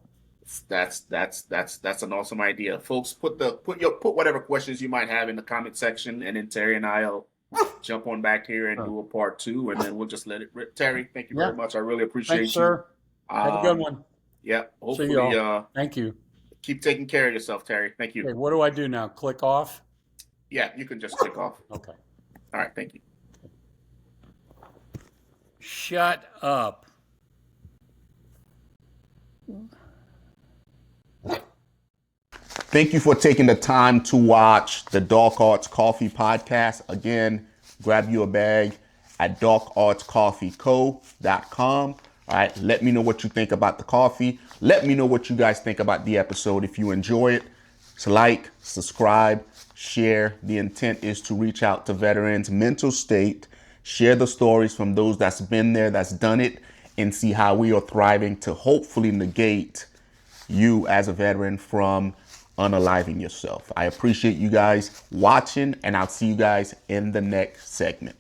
that's an awesome idea, folks. Put whatever questions you might have in the comment section, and then Terry and I'll jump on back here and do a part two, and then we'll just let it rip. Terry, thank you very Yeah. much. I really appreciate Thanks, you. sir. Have a good one. Yeah, See hopefully, y'all. Thank you. keep taking care of yourself, Terry. Thank you. Okay, what do I do now? Click off? Yeah, you can just click off. Okay. All right, thank you. Shut up. Thank you for taking the time to watch the Dark Arts Coffee podcast. Again, grab you a bag at darkartscoffeeco.com. All right, let me know what you think about the coffee. Let me know what you guys think about the episode. If you enjoy it, like, subscribe, share. The intent is to reach out to veterans' mental state, share the stories from those that's been there, that's done it, and see how we are thriving to hopefully negate you as a veteran from unaliving yourself. I appreciate you guys watching, and I'll see you guys in the next segment.